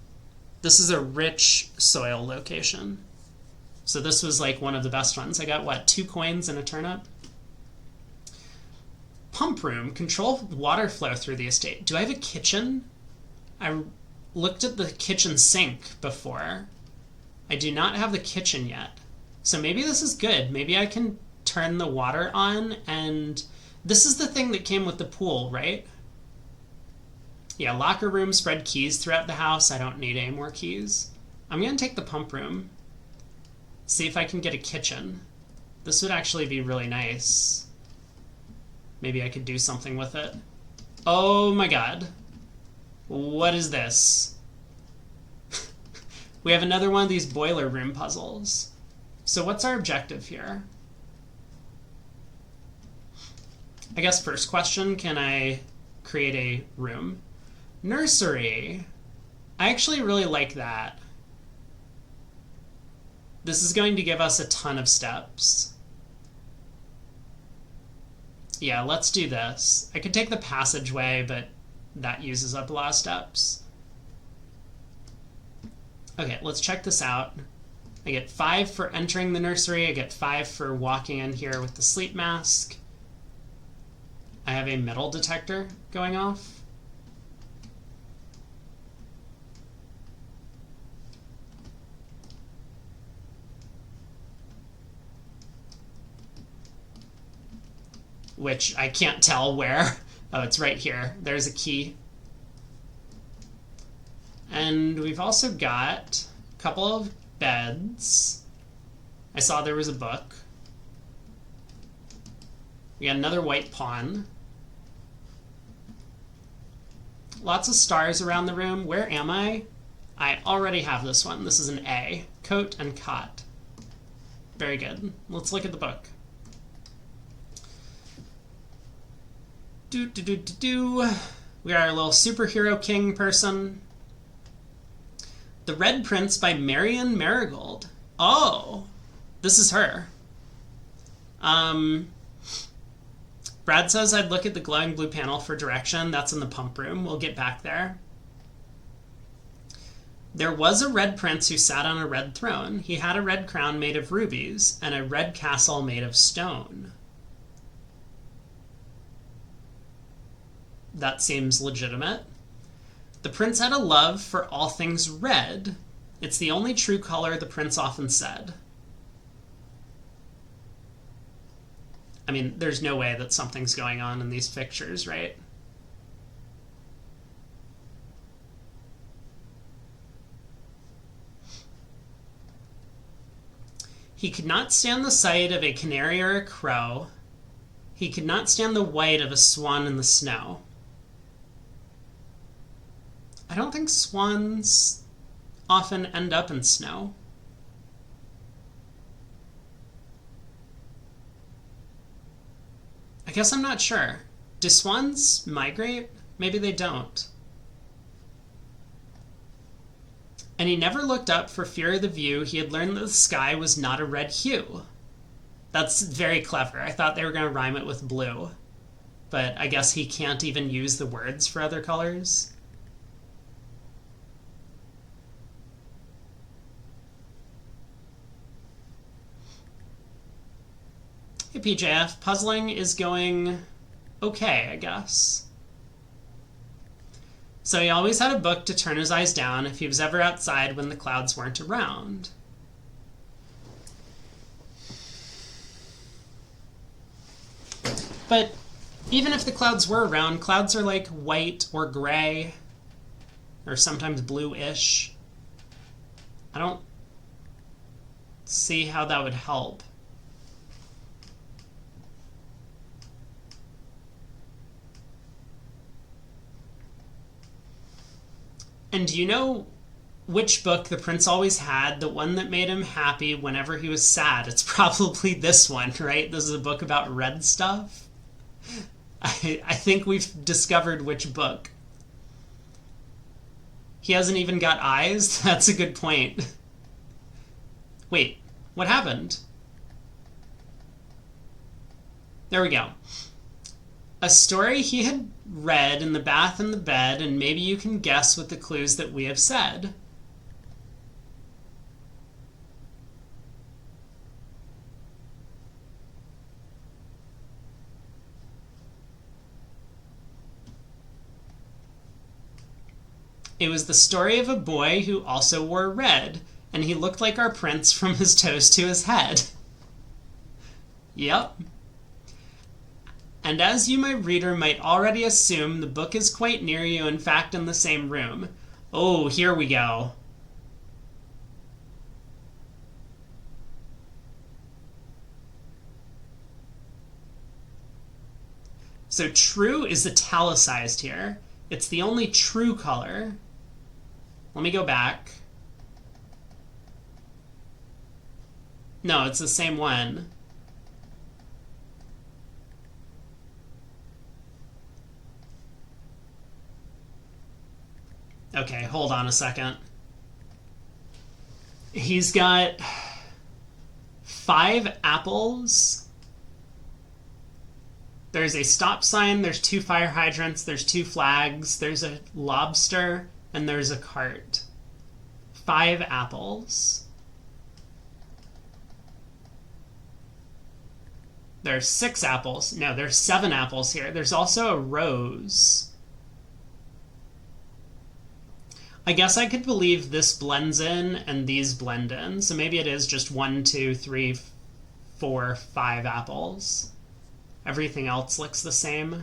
This is a rich soil location. So this was like one of the best ones. I got, what, 2 coins and a turnip? Pump room. Control water flow through the estate. Do I have a kitchen? I looked at the kitchen sink before. I do not have the kitchen yet. So maybe this is good. Maybe I can turn the water on and... This is the thing that came with the pool, right? Yeah, locker room, spread keys throughout the house. I don't need any more keys. I'm going to take the pump room. See if I can get a kitchen. This would actually be really nice. Maybe I could do something with it. Oh my god. What is this? We have another one of these boiler room puzzles. So what's our objective here? I guess first question, can I create a room? Nursery. I actually really like that. This is going to give us a ton of steps. Yeah, let's do this. I could take the passageway, but that uses up a lot of steps. Okay, let's check this out. I get 5 for entering the nursery. I get 5 for walking in here with the sleep mask. I have a metal detector going off. Which I can't tell where. Oh, it's right here. There's a key. And we've also got a couple of beds. I saw there was a book. We got another white pawn. Lots of stars around the room. Where am I? I already have this one. This is an A. Coat and cot. Very good. Let's look at the book. We are a little superhero king person. The Red Prince by Marion Marigold. Oh, this is her. Brad says I'd look at the glowing blue panel for direction. That's in the pump room. We'll get back there. There was a red prince who sat on a red throne. He had a red crown made of rubies and a red castle made of stone. That seems legitimate. The prince had a love for all things red. It's the only true color, the prince often said. I mean, there's no way that something's going on in these pictures, right? He could not stand the sight of a canary or a crow. He could not stand the white of a swan in the snow. I don't think swans often end up in snow. I guess I'm not sure. Do swans migrate? Maybe they don't. And he never looked up for fear of the view. He had learned that the sky was not a red hue. That's very clever. I thought they were going to rhyme it with blue. But I guess he can't even use the words for other colors. Hey, PJF. Puzzling is going okay, I guess. So he always had a book to turn his eyes down if he was ever outside when the clouds weren't around. But even if the clouds were around, clouds are like white or gray, or sometimes blue-ish. I don't see how that would help. And do you know which book the prince always had, the one that made him happy whenever he was sad? It's probably this one, right? This is a book about red stuff. I think we've discovered which book. He hasn't even got eyes? That's a good point. Wait, what happened? There we go. A story he had read in the bath and the bed, and maybe you can guess with the clues that we have said. It was the story of a boy who also wore red, and he looked like our prince from his toes to his head. Yep. And as you, my reader, might already assume, the book is quite near you, in fact, in the same room. Oh, here we go. So true is italicized here. It's the only true color. Let me go back. No, it's the same one. Okay, hold on a second. He's got 5 apples. There's a stop sign, there's 2 fire hydrants, there's 2 flags, there's a lobster, and there's a cart. 5 apples. There's 6 apples. No, there's 7 apples here. There's also a rose. I guess I could believe this blends in and these blend in. So maybe it is just 1, 2, 3, 4, 5 apples. Everything else looks the same.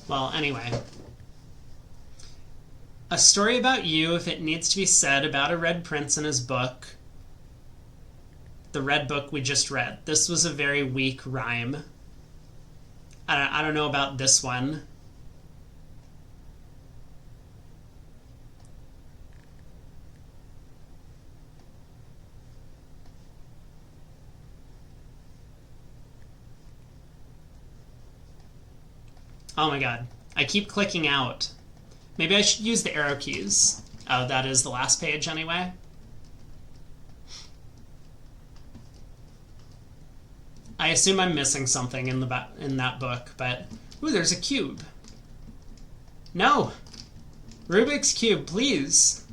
Well, anyway. A story about you, if it needs to be said, about a red prince and his book. The red book we just read. This was a very weak rhyme. I don't know about this one. Oh my god. I keep clicking out. Maybe I should use the arrow keys. Oh, that is the last page anyway. I assume I'm missing something in that book, but... Ooh, there's a cube. No! Rubik's Cube, please!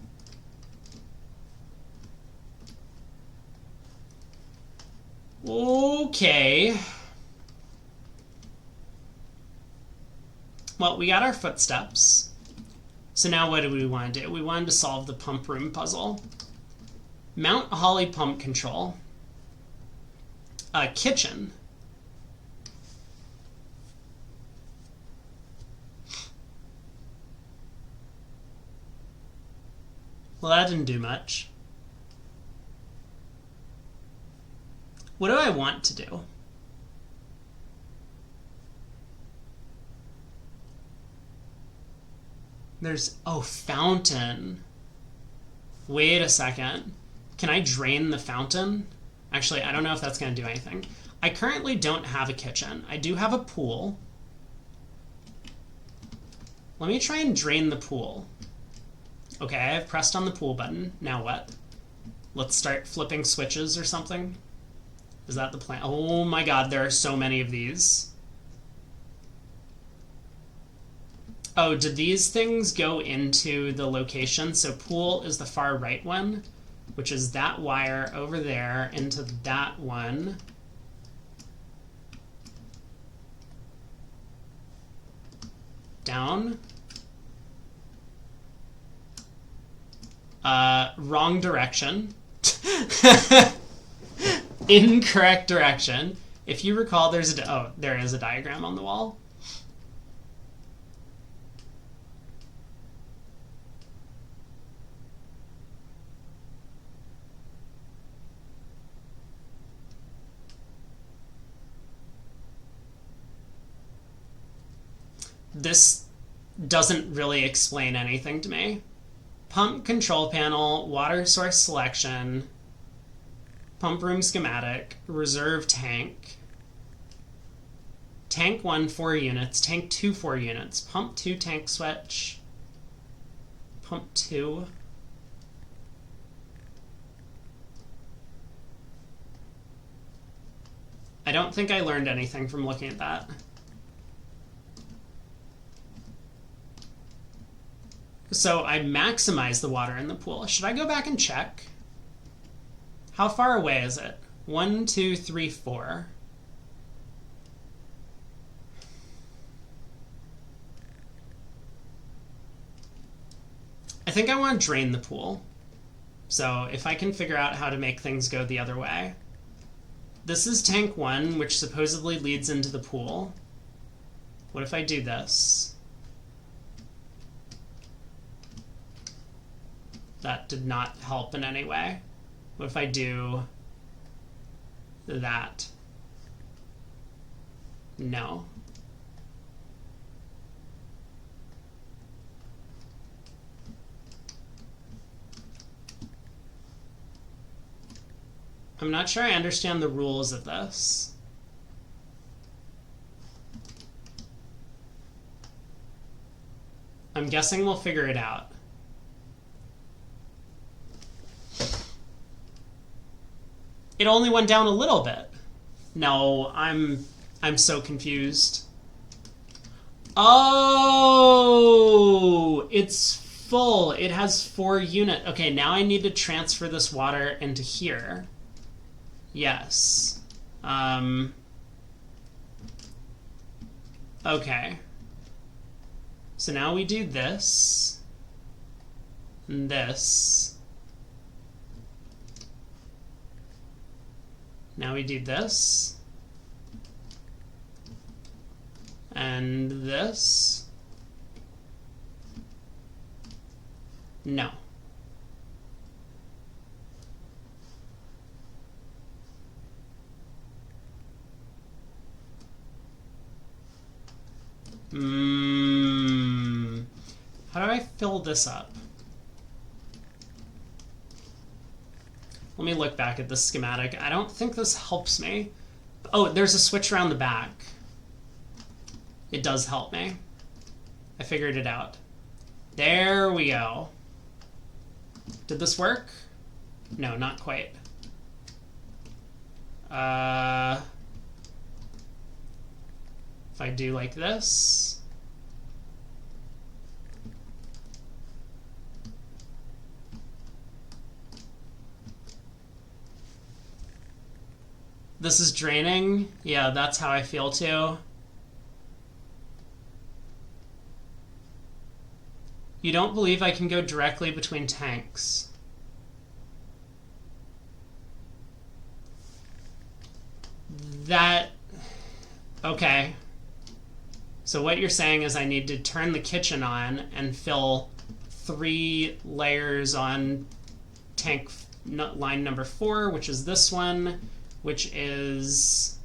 Okay. Well, we got our footsteps. So now what do we want to do? We wanted to solve the pump room puzzle. Mount Holly pump control. Kitchen. Well, that didn't do much. What do I want to do? There's... Oh, fountain. Wait a second. Can I drain the fountain? Actually, I don't know if that's going to do anything. I currently don't have a kitchen. I do have a pool. Let me try and drain the pool. Okay, I've pressed on the pool button. Now what? Let's start flipping switches or something. Is that the plan? Oh my god, there are so many of these. Oh, did these things go into the location? So pool is the far right one, which is that wire over there into that one. Down. Wrong direction. Incorrect direction. If you recall, there is a diagram on the wall. This doesn't really explain anything to me. Pump control panel, water source selection, pump room schematic, reserve tank, tank 1 4 units, tank 2 4 units, pump 2 tank switch, pump 2. I don't think I learned anything from looking at that. So I maximize the water in the pool. Should I go back and check? How far away is it? 1, 2, 3, 4. I think I want to drain the pool. So if I can figure out how to make things go the other way. This is tank 1, which supposedly leads into the pool. What if I do this? That did not help in any way. What if I do that? No. I'm not sure I understand the rules of this. I'm guessing we'll figure it out. It only went down a little bit. No, I'm so confused. Oh, it's full. It has 4 units. Okay, now I need to transfer this water into here. Yes. Okay. So now we do this. And this. Now we do this. And this. No. How do I fill this up? Let me look back at the schematic. I don't think this helps me. Oh, there's a switch around the back. It does help me. I figured it out. There we go. Did this work? No, not quite. If I do like this. This is draining. Yeah, that's how I feel too. You don't believe I can go directly between tanks. That... Okay. So what you're saying is I need to turn the kitchen on and fill 3 layers on tank line number 4, which is this one, which is...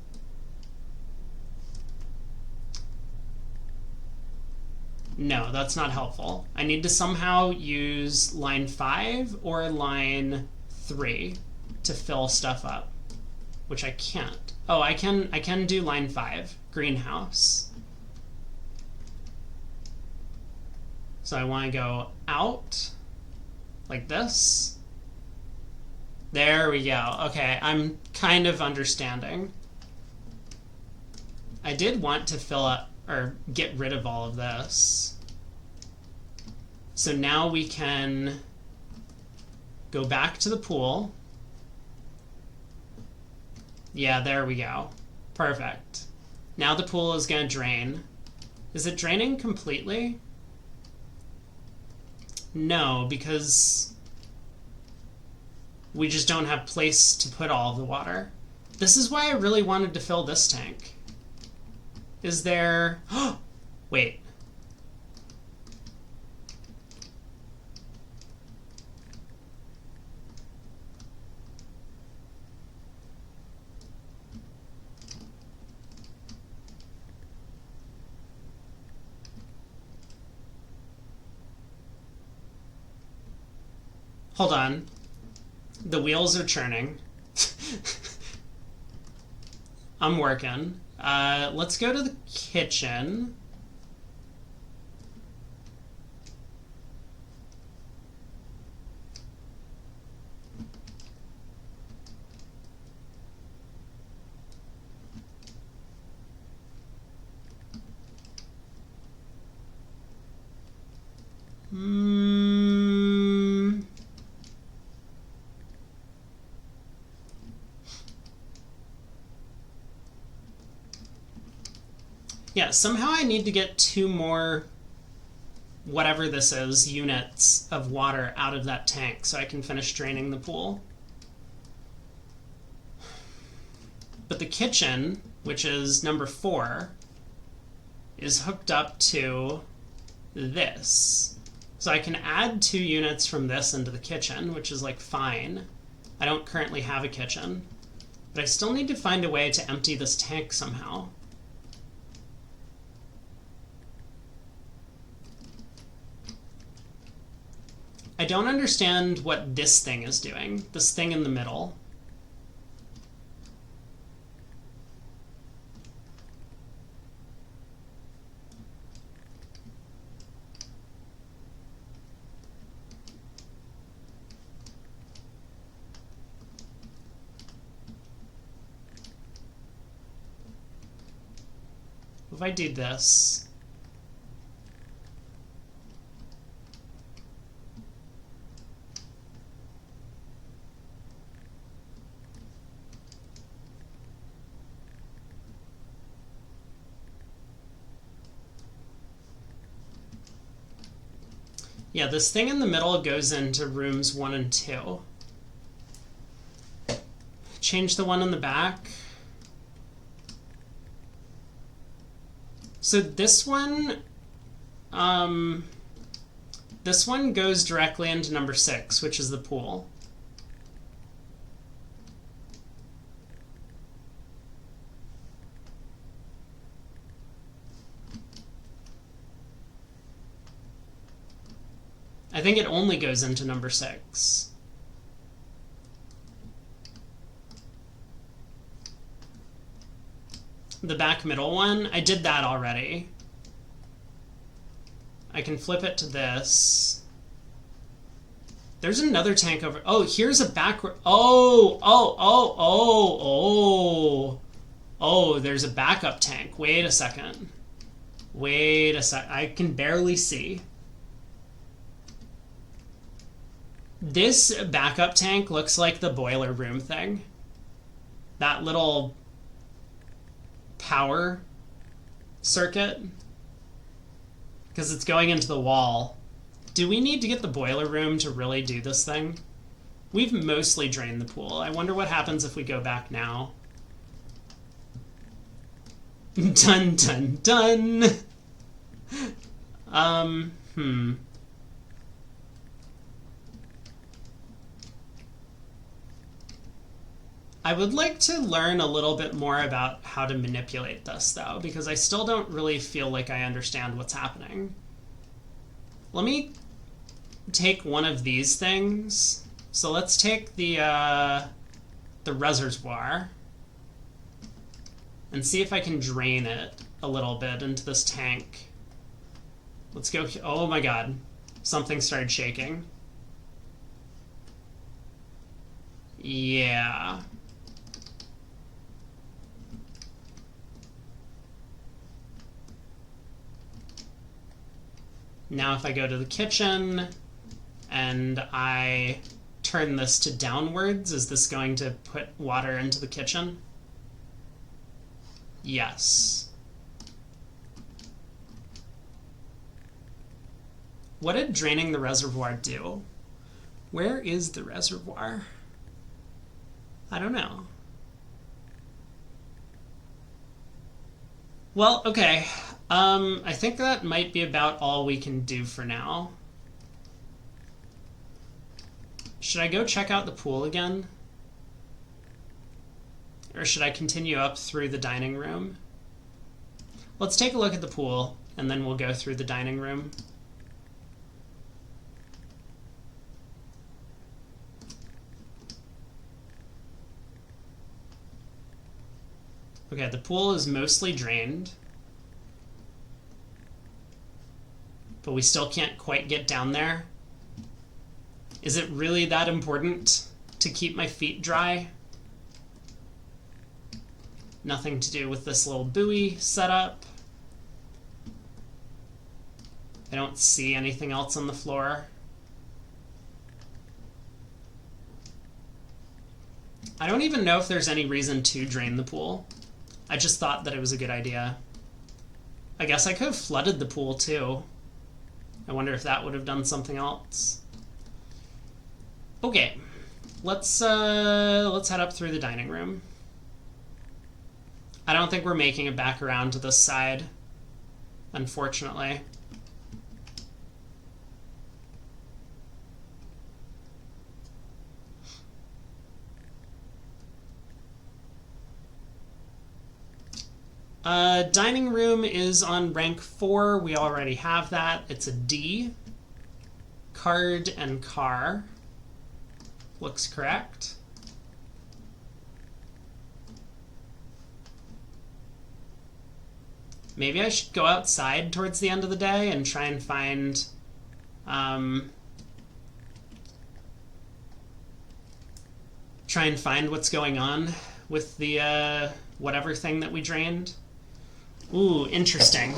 No, that's not helpful. I need to somehow use line 5 or line 3 to fill stuff up, which I can't. Oh, I can do line 5, greenhouse. So I want to go out like this. There we go. Okay, I'm kind of understanding. I did want to fill up or get rid of all of this. So now we can go back to the pool. Yeah, there we go. Perfect. Now the pool is going to drain. Is it draining completely? No, because we just don't have place to put all of the water. This is why I really wanted to fill this tank. Is there... Wait. Hold on. The wheels are churning. I'm working. Let's go to the kitchen. Yeah, somehow I need to get 2 more, whatever this is, units of water out of that tank so I can finish draining the pool. But the kitchen, which is number 4, is hooked up to this. So I can add 2 units from this into the kitchen, which is like fine. I don't currently have a kitchen, but I still need to find a way to empty this tank somehow. I don't understand what this thing is doing, this thing in the middle. If I do this... Yeah, this thing in the middle goes into rooms 1 and 2. Change the one in the back. So this one goes directly into number 6, which is the pool. I think it only goes into number 6. The back middle one, I did that already. I can flip it to this. There's another tank over... Oh, here's a back... Oh, there's a backup tank. Wait a second. I can barely see. This backup tank looks like the boiler room thing. That little power circuit. Because it's going into the wall. Do we need to get the boiler room to really do this thing? We've mostly drained the pool. I wonder what happens if we go back now. Dun dun dun! I would like to learn a little bit more about how to manipulate this, though, because I still don't really feel like I understand what's happening. Let me take one of these things So let's take the reservoir and see if I can drain it a little bit into this tank. Let's go. Oh my god. Something started shaking. Yeah. Now if I go to the kitchen and I turn this to downwards, is this going to put water into the kitchen? Yes. What did draining the reservoir do? Where is the reservoir? I don't know. Well, okay. I think that might be about all we can do for now. Should I go check out the pool again? Or should I continue up through the dining room? Let's take a look at the pool, and then we'll go through the dining room. Okay, the pool is mostly drained. But we still can't quite get down there. Is it really that important to keep my feet dry? Nothing to do with this little buoy setup. I don't see anything else on the floor. I don't even know if there's any reason to drain the pool. I just thought that it was a good idea. I guess I could have flooded the pool too. I wonder if that would have done something else. Okay, let's head up through the dining room. I don't think we're making it back around to this side, unfortunately. Dining room is on rank 4. We already have that. It's a D. Card and car. Looks correct. Maybe I should go outside towards the end of the day and try and find what's going on with the whatever thing that we drained. Ooh, interesting.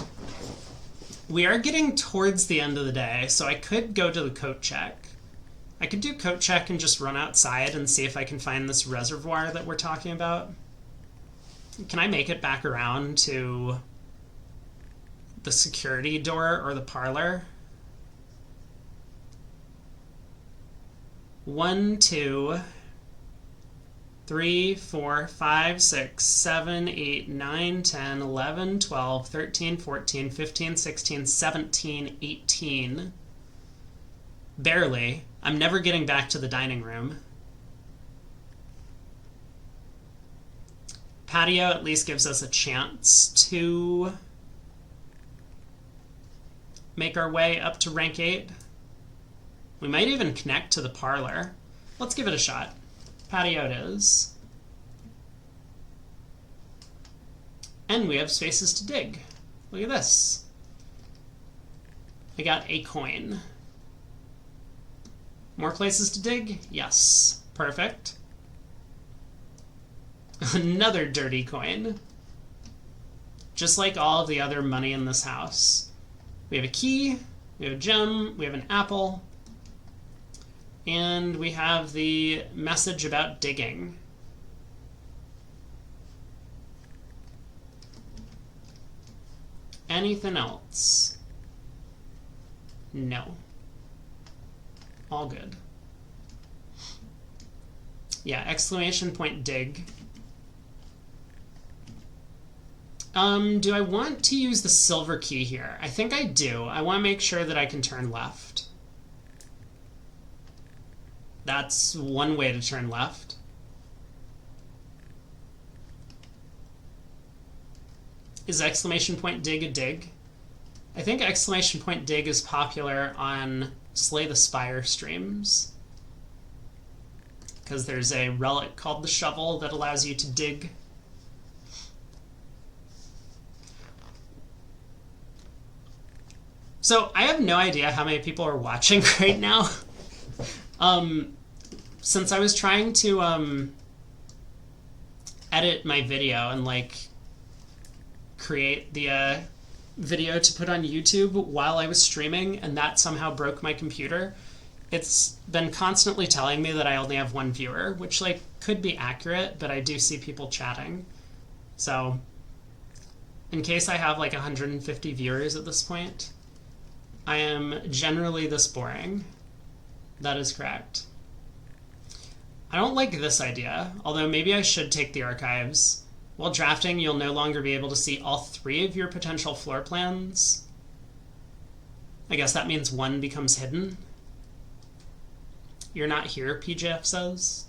We are getting towards the end of the day, so I could go to the coat check. I could do coat check and just run outside and see if I can find this reservoir that we're talking about. Can I make it back around to the security door or the parlor? 1, 2, 3, 4, 5, 6, 7, 8, 9, 10, 11, 12, 13, 14, 15, 16, 17, 18. Barely. I'm never getting back to the dining room. Patio at least gives us a chance to make our way up to rank 8. We might even connect to the parlor. Let's give it a shot. Patio it is. And we have spaces to dig. Look at this. I got a coin. More places to dig? Yes. Perfect. Another dirty coin. Just like all of the other money in this house. We have a key, we have a gem, we have an apple, and we have the message about digging. Anything else? No. All good. Yeah, exclamation point dig. Do I want to use the silver key here? I think I do. I want to make sure that I can turn left. That's one way to turn left. Is exclamation point dig a dig? I think exclamation point dig is popular on Slay the Spire streams. because there's a relic called the shovel that allows you to dig. So I have no idea how many people are watching right now. Since I was trying to edit my video and like create the video to put on YouTube while I was streaming, and that somehow broke my computer, it's been constantly telling me that I only have one viewer, which like could be accurate, but I do see people chatting. So in case I have like 150 viewers at this point, I am generally this boring. That is correct. I don't like this idea, although maybe I should take the archives. While drafting, you'll no longer be able to see all 3 of your potential floor plans. I guess that means one becomes hidden. You're not here, PJF says.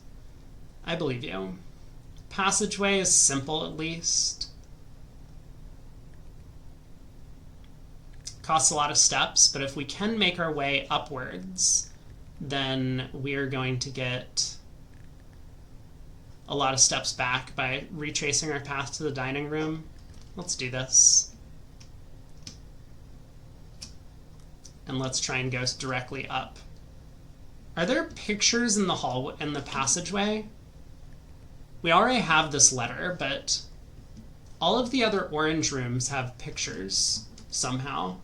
I believe you. Passageway is simple, at least. Costs a lot of steps, but if we can make our way upwards, then we're going to get a lot of steps back by retracing our path to the dining room. Let's do this. And let's try and go directly up. Are there pictures in the hall, in the passageway? We already have this letter, but all of the other orange rooms have pictures somehow.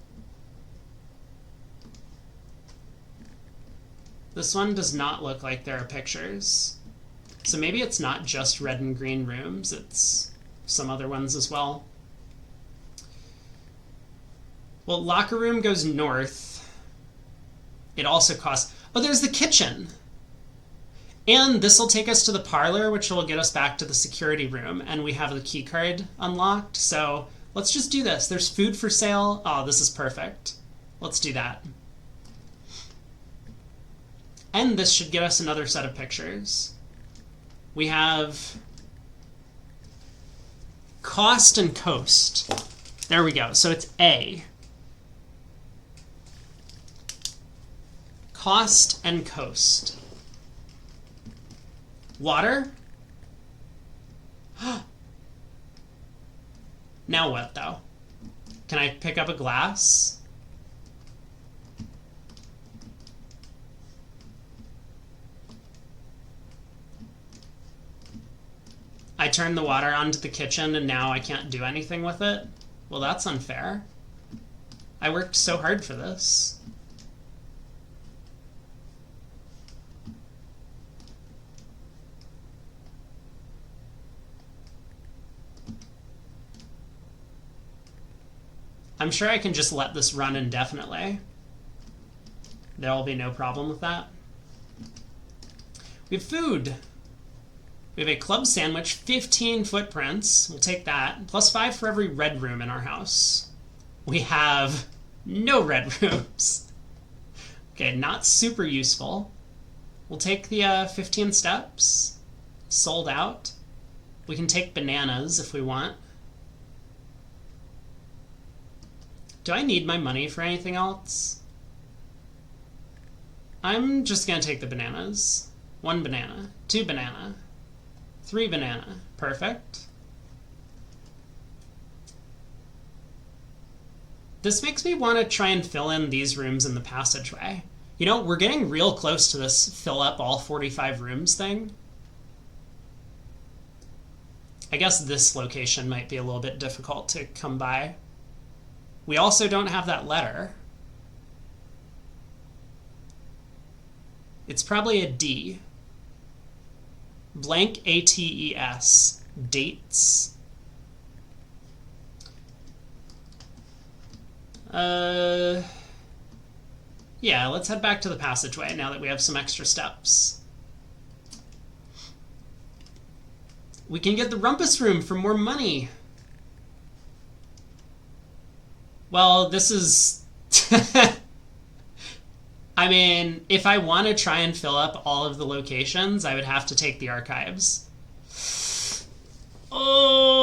This one does not look like there are pictures. So maybe it's not just red and green rooms, it's some other ones as well. Well, locker room goes north. It also costs... Oh, there's the kitchen! And this will take us to the parlor, which will get us back to the security room, and we have the key card unlocked, so let's just do this. There's food for sale. Oh, this is perfect. Let's do that. And this should get us another set of pictures. We have cost and coast. There we go. So it's A. Cost and coast. Water? Now what, though? Can I pick up a glass? I turned the water onto the kitchen and now I can't do anything with it? Well, that's unfair. I worked so hard for this. I'm sure I can just let this run indefinitely. There will be no problem with that. We have food. We have a club sandwich, 15 footprints. We'll take that. Plus 5 for every red room in our house. We have no red rooms. Okay, not super useful. We'll take the 15 steps. Sold out. We can take bananas if we want. Do I need my money for anything else? I'm just gonna take the bananas. 1 banana, 2 banana, 3 banana. Perfect. This makes me want to try and fill in these rooms in the passageway. You know, we're getting real close to this fill up all 45 rooms thing. I guess this location might be a little bit difficult to come by. We also don't have that letter. It's probably a D. Blank ATES. Dates. Yeah, let's head back to the passageway now that we have some extra steps. We can get the rumpus room for more money. Well, this is... I mean, if I want to try and fill up all of the locations, I would have to take the archives. Oh...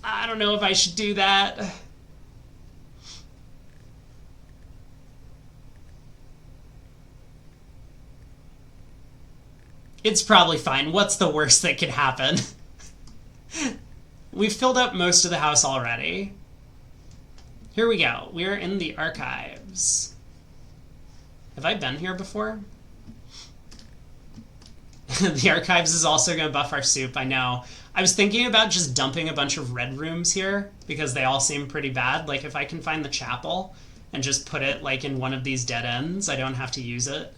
I don't know if I should do that. It's probably fine. What's the worst that could happen? We've filled up most of the house already. Here we go. We're in the archives. Have I been here before? The archives is also going to buff our soup, I know. I was thinking about just dumping a bunch of red rooms here because they all seem pretty bad. Like, if I can find the chapel and just put it, like, in one of these dead ends, I don't have to use it.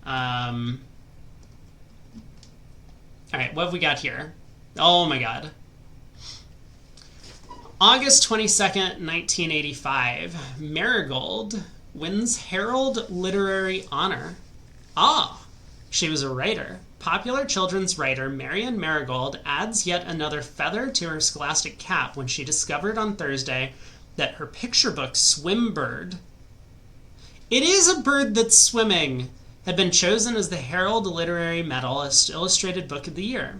Alright, what have we got here? Oh my god. August 22nd, 1985. Marigold wins Herald Literary Honor. Ah, she was a writer. Popular children's writer Marion Marigold adds yet another feather to her scholastic cap when she discovered on Thursday that her picture book, Swimbird, it is a bird that's swimming, had been chosen as the Herald Literary Medal Illustrated Book of the Year.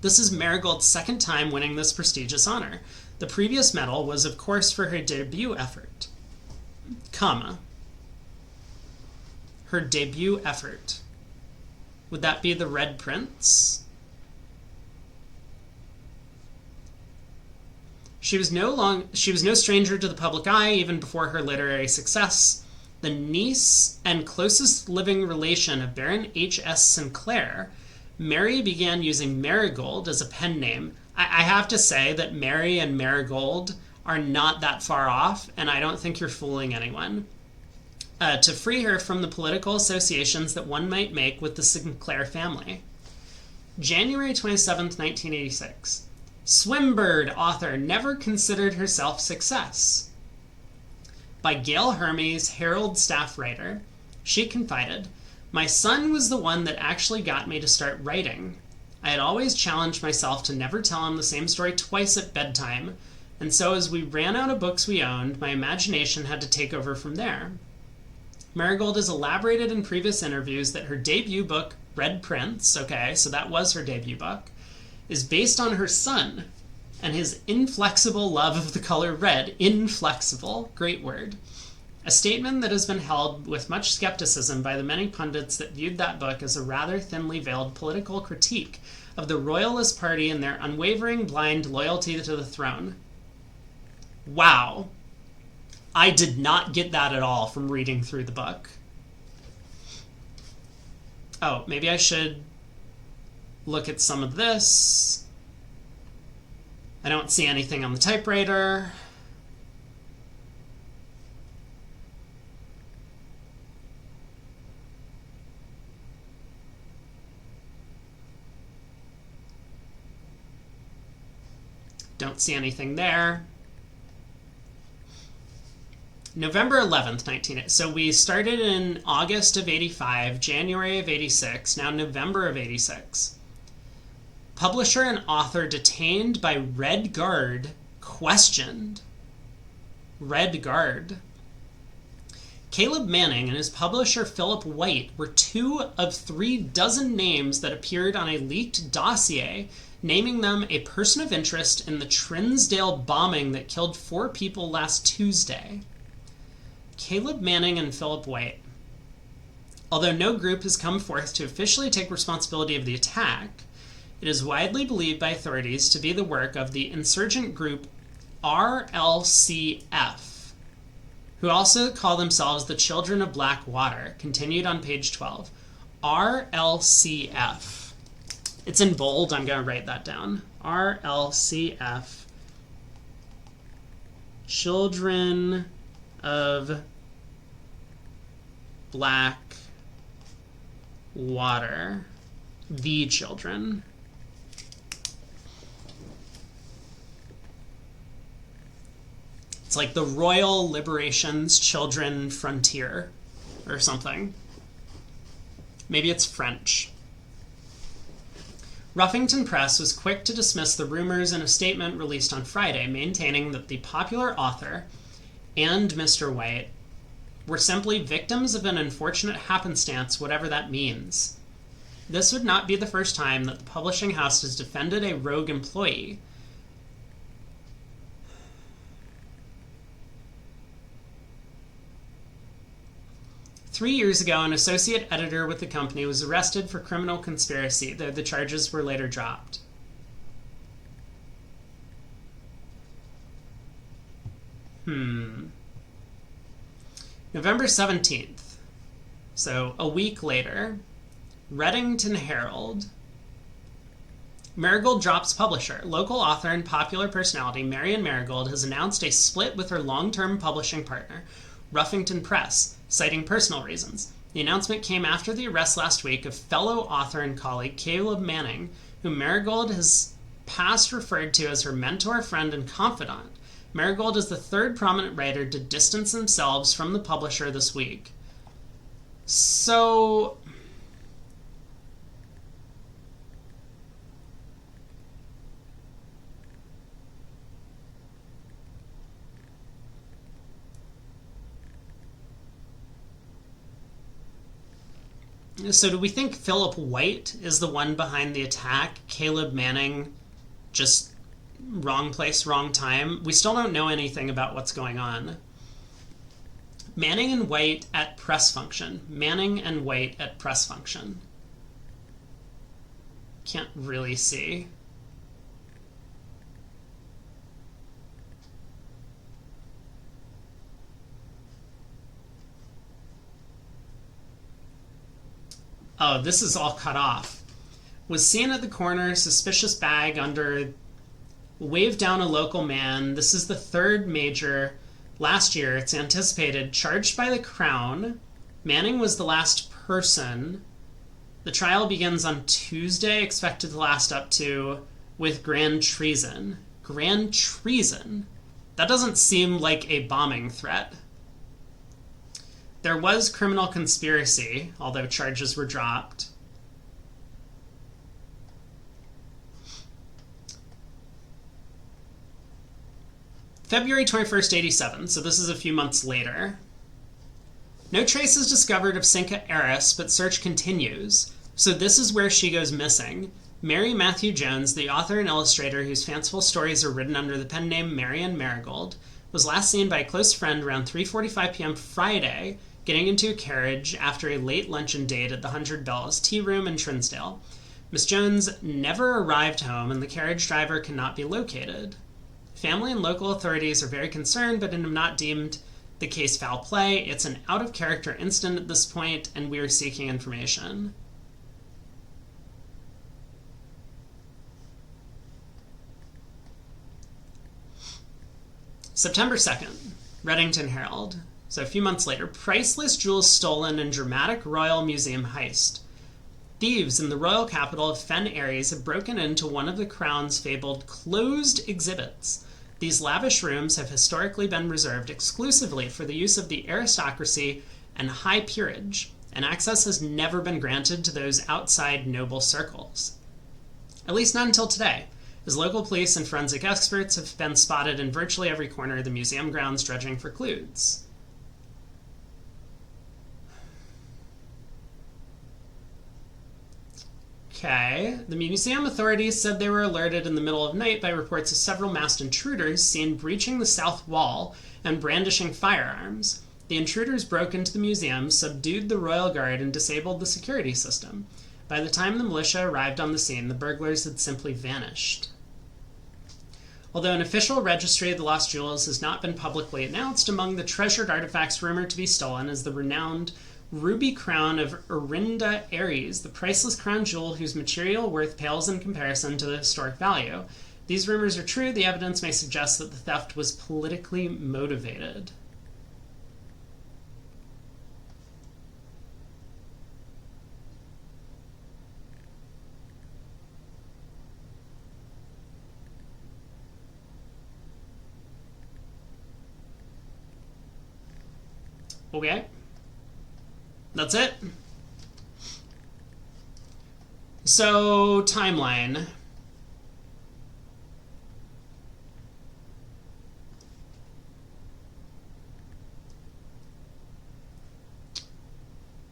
This is Marigold's second time winning this prestigious honor. The previous medal was, of course, for her debut effort. Her debut effort. Would that be The Red Prince? She was no stranger to the public eye even before her literary success. The niece and closest living relation of Baron H.S. Sinclair, Mary began using Marigold as a pen name. I have to say that Mary and Marigold are not that far off, and I don't think you're fooling anyone. To free her from the political associations that one might make with the Sinclair family. January 27th, 1986. Swimbird author never considered herself success. By Gail Hermes, Herald staff writer, she confided, "My son was the one that actually got me to start writing. I had always challenged myself to never tell him the same story twice at bedtime, and so as we ran out of books we owned, my imagination had to take over from there." Marigold has elaborated in previous interviews that her debut book, Red Prince, okay, so that was her debut book, is based on her son and his inflexible love of the color red. Inflexible, great word. A statement that has been held with much skepticism by the many pundits that viewed that book as a rather thinly veiled political critique of the Royalist Party and their unwavering blind loyalty to the throne. Wow. I did not get that at all from reading through the book. Oh, maybe I should look at some of this. I don't see anything on the typewriter. Don't see anything there. November 11th, 19... So we started in August of 85, January of 86, now November of 86. Publisher and author detained by Red Guard, questioned. Red Guard. Caleb Manning and his publisher Philip White were 2 of 3 dozen names that appeared on a leaked dossier naming them a person of interest in the Trinsdale bombing that killed 4 people last Tuesday. Caleb Manning and Philip White. Although no group has come forth to officially take responsibility of the attack, it is widely believed by authorities to be the work of the insurgent group RLCF, who also call themselves the Children of Black Water, continued on page 12. RLCF. It's in bold, I'm going to write that down. RLCF. Children of Black Water. The Children. It's like the Royal Liberation's Children Frontier or something. Maybe it's French. Ruffington Press was quick to dismiss the rumors in a statement released on Friday, maintaining that the popular author and Mr. White were simply victims of an unfortunate happenstance, whatever that means. This would not be the first time that the publishing house has defended a rogue employee. 3 years ago, an associate editor with the company was arrested for criminal conspiracy, though the charges were later dropped. November 17th. So a week later. Reddington Herald. Marigold drops publisher. Local author and popular personality Marion Marigold has announced a split with her long-term publishing partner, Ruffington Press, citing personal reasons. The announcement came after the arrest last week of fellow author and colleague Caleb Manning, whom Marigold has past referred to as her mentor, friend, and confidant. Marigold is the third prominent writer to distance themselves from the publisher this week. So do we think Philip White is the one behind the attack? Caleb Manning, just wrong place, wrong time? We still don't know anything about what's going on. Manning and White at press function. Manning and White at press function. Can't really see. Oh, this is all cut off. Was seen at the corner, suspicious bag under, waved down a local man. This is the third major. Last year, it's anticipated, charged by the Crown. Manning was the last person. The trial begins on Tuesday, expected to last up to, with grand treason. Grand treason? That doesn't seem like a bombing threat. There was criminal conspiracy, although charges were dropped. February 21st, 87, so this is a few months later. No traces discovered of Cinca Eris, but search continues. So this is where she goes missing. Mary Matthew Jones, the author and illustrator whose fanciful stories are written under the pen name Marion Marigold, was last seen by a close friend around 3:45 p.m. Friday, getting into a carriage after a late luncheon date at the 100 Bells Tea Room in Trinsdale. Miss Jones never arrived home, and the carriage driver cannot be located. Family and local authorities are very concerned, but have not deemed the case foul play. It's an out-of-character incident at this point, and we are seeking information. September 2nd, Reddington Herald. So a few months later, priceless jewels stolen in dramatic Royal Museum heist. Thieves in the royal capital of Fen Aries have broken into one of the Crown's fabled closed exhibits. These lavish rooms have historically been reserved exclusively for the use of the aristocracy and high peerage, and access has never been granted to those outside noble circles. At least not until today, as local police and forensic experts have been spotted in virtually every corner of the museum grounds dredging for clues. Okay, the museum authorities said they were alerted in the middle of night by reports of several masked intruders seen breaching the south wall and brandishing firearms. The intruders broke into the museum, subdued the royal guard, and disabled the security system. By the time the militia arrived on the scene, the burglars had simply vanished. Although an official registry of the lost jewels has not been publicly announced, among the treasured artifacts rumored to be stolen is the renowned ruby crown of Orinda Aries, the priceless crown jewel whose material worth pales in comparison to the historic value. These rumors are true. The evidence may suggest that the theft was politically motivated. Okay. That's it. So, timeline.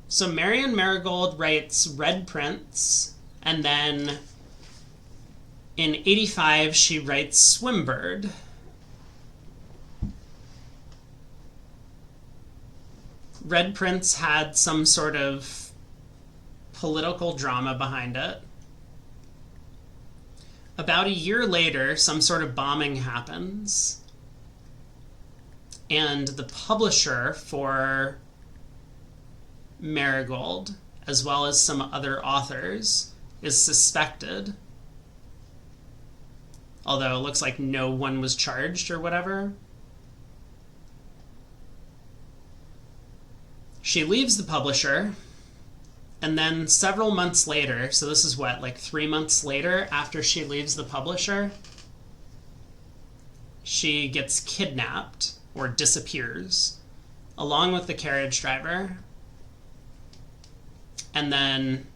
So Marion Marigold writes Red Prince, and then in 85 she writes Swimbird. Red Prince had some sort of political drama behind it. About a year later, some sort of bombing happens, and the publisher for Marigold, as well as some other authors, is suspected. Although it looks like no one was charged or whatever. She leaves the publisher, and then several months later, so this is what, like 3 months later after she leaves the publisher, she gets kidnapped or disappears along with the carriage driver. And then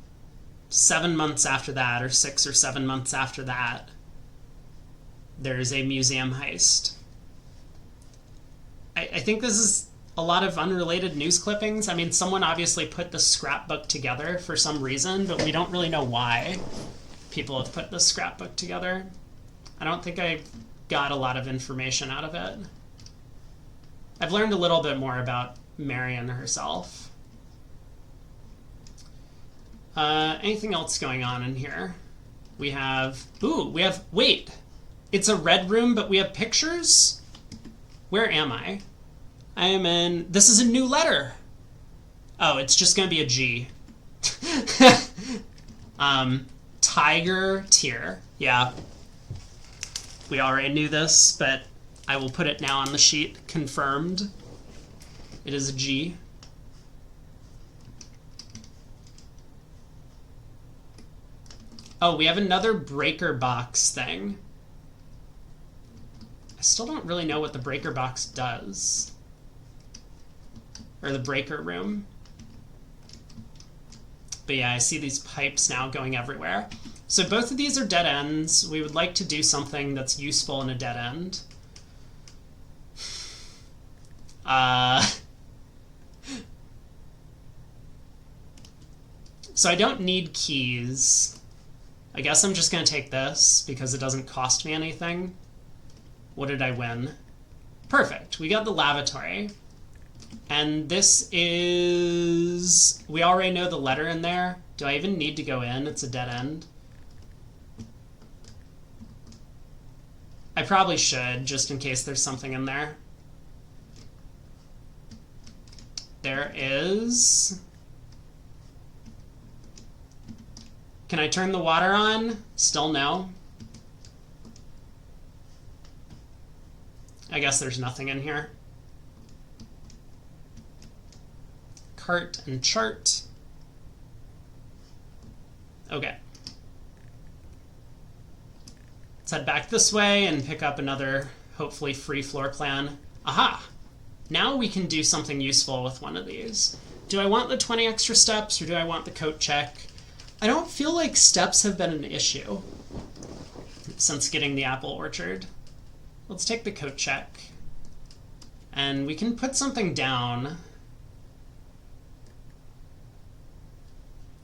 7 months after that, or 6 or 7 months after that, there's a museum heist. I think this is a lot of unrelated news clippings. I mean, someone obviously put the scrapbook together for some reason, but we don't really know why people have put this scrapbook together. I don't think I got a lot of information out of it. I've learned a little bit more about Marion herself. Anything else going on in here? We have, wait, it's a red room, but we have pictures? Where am I? I am in, this is a new letter. Oh, it's just gonna be a G. Tiger Tear. Yeah. We already knew this, but I will put it now on the sheet. Confirmed. It is a G. Oh, we have another breaker box thing. I still don't really know what the breaker box does. Or the breaker room. But yeah, I see these pipes now going everywhere. So both of these are dead ends. We would like to do something that's useful in a dead end. So I don't need keys. I guess I'm just going to take this because it doesn't cost me anything. What did I win? Perfect. We got the lavatory. And this is... We already know the letter in there. Do I even need to go in? It's a dead end. I probably should, just in case there's something in there. There is... Can I turn the water on? Still no. I guess there's nothing in here. Cart and chart. Okay. Let's head back this way and pick up another, hopefully, free floor plan. Aha! Now we can do something useful with one of these. Do I want the 20 extra steps, or do I want the coat check? I don't feel like steps have been an issue since getting the apple orchard. Let's take the coat check. And we can put something down.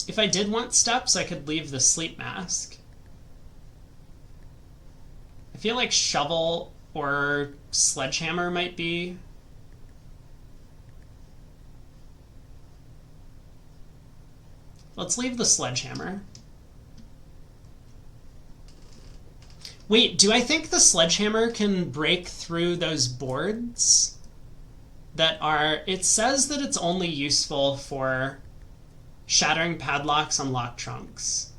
If I did want steps, I could leave the sleep mask. I feel like shovel or sledgehammer might be. Let's leave the sledgehammer. Wait, do I think the sledgehammer can break through those boards that are... It says that it's only useful for shattering padlocks on lock trunks.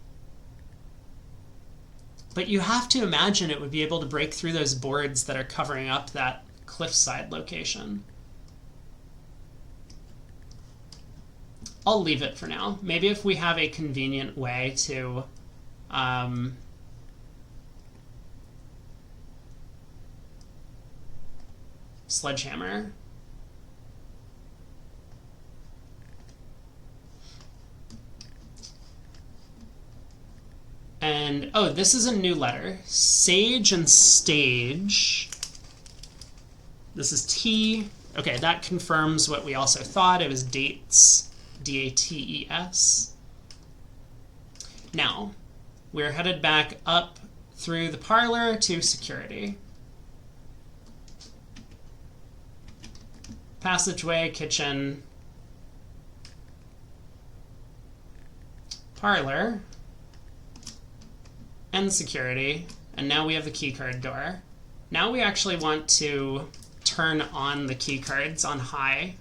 But you have to imagine it would be able to break through those boards that are covering up that cliffside location. I'll leave it for now. Maybe if we have a convenient way to sledgehammer. And, oh, this is a new letter. Sage and stage. This is T. Okay, that confirms what we also thought. It was dates. D-A-T-E-S. Now, we're headed back up through the parlor to security. Passageway, kitchen, parlor, and security, and now we have the keycard door. Now we actually want to turn on the keycards on high.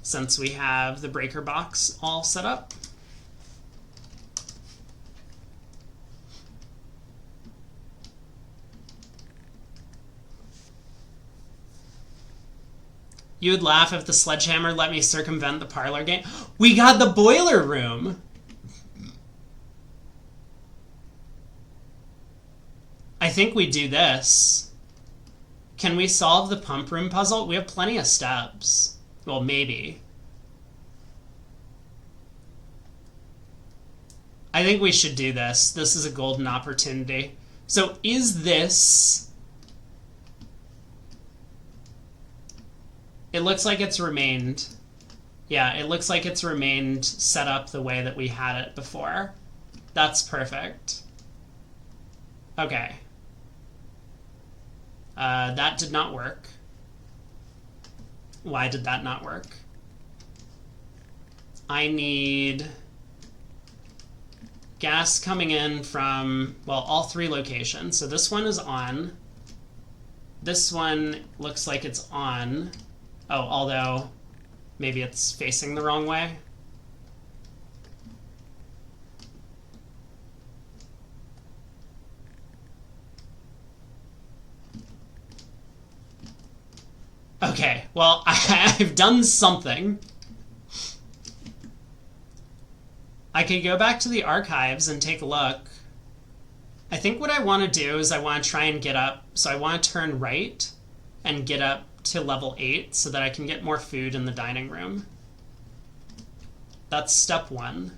Since we have the breaker box all set up. You would laugh if the sledgehammer let me circumvent the parlor game. We got the boiler room! I think we do this. Can we solve the pump room puzzle? We have plenty of steps. Well, maybe. I think we should do this. This is a golden opportunity. So is this... It looks like it's remained. Yeah, it looks like it's remained set up the way that we had it before. That's perfect. Okay. That did not work. Why did that not work? I need gas coming in from, well, all three locations. So this one is on. This one looks like it's on. Oh, although maybe it's facing the wrong way. Okay, well, I've done something. I could go back to the archives and take a look. I think what I want to do is I want to try and get up. So I want to turn right and get up to level 8 so that I can get more food in the dining room. That's step 1.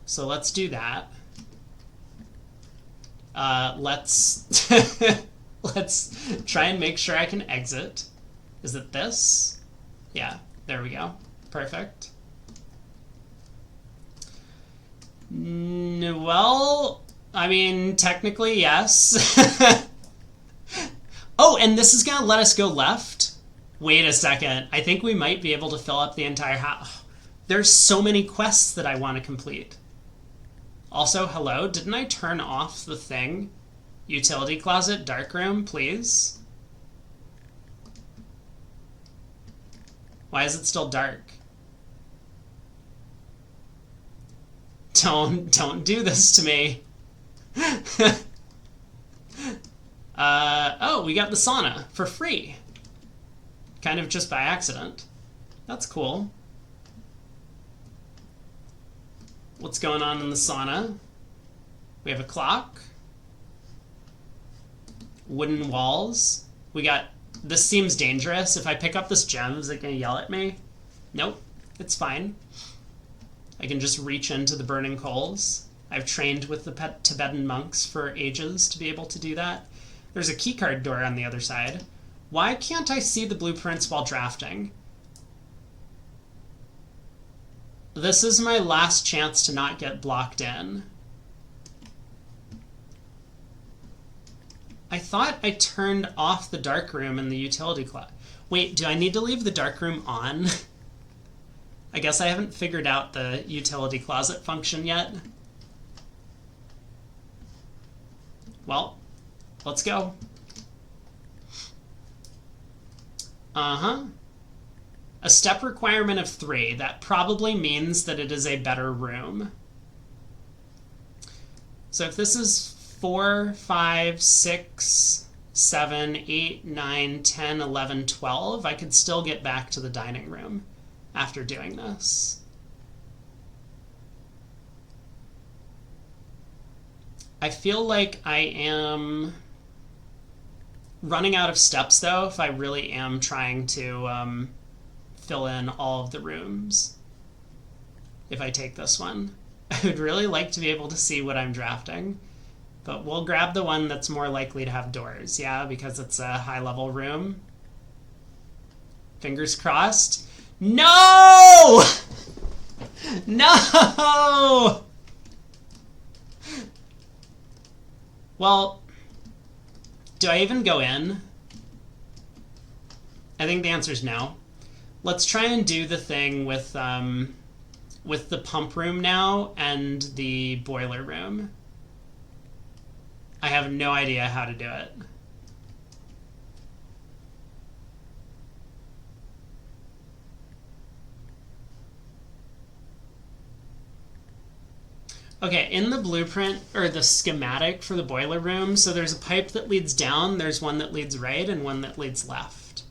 So let's do that. Let's let's try and make sure I can exit. Is it this? Yeah, there we go. Perfect. Well, I mean, technically, yes. Oh, and this is going to let us go left? Wait a second. I think we might be able to fill up the entire house. There's so many quests that I want to complete. Also, hello, didn't I turn off the thing? Utility closet, dark room, please. Why is it still dark? Don't do this to me. Oh, we got the sauna for free. Kind of just by accident. That's cool. What's going on in the sauna? We have a clock. Wooden walls. We got... This seems dangerous. If I pick up this gem, is it going to yell at me? Nope. It's fine. I can just reach into the burning coals. I've trained with the Tibetan monks for ages to be able to do that. There's a keycard door on the other side. Why can't I see the blueprints while drafting? This is my last chance to not get blocked in. I thought I turned off the dark room in the utility closet. Wait, do I need to leave the dark room on? I guess I haven't figured out the utility closet function yet. Well, let's go. Uh-huh. A step requirement of 3. That probably means that it is a better room. So if this is 4, 5, 6, 7, 8, 9, 10, 11, 12, I could still get back to the dining room after doing this. I feel like I am running out of steps, though, if I really am trying to fill in all of the rooms. If I take this one. I would really like to be able to see what I'm drafting. But we'll grab the one that's more likely to have doors, yeah, because it's a high-level room. Fingers crossed. No! No! Well, Do I even go in? I think the answer is no. Let's try and do the thing with the pump room now and the boiler room. I have no idea how to do it. Okay, in the blueprint, or the schematic for the boiler room, so there's a pipe that leads down, there's one that leads right, and one that leads left.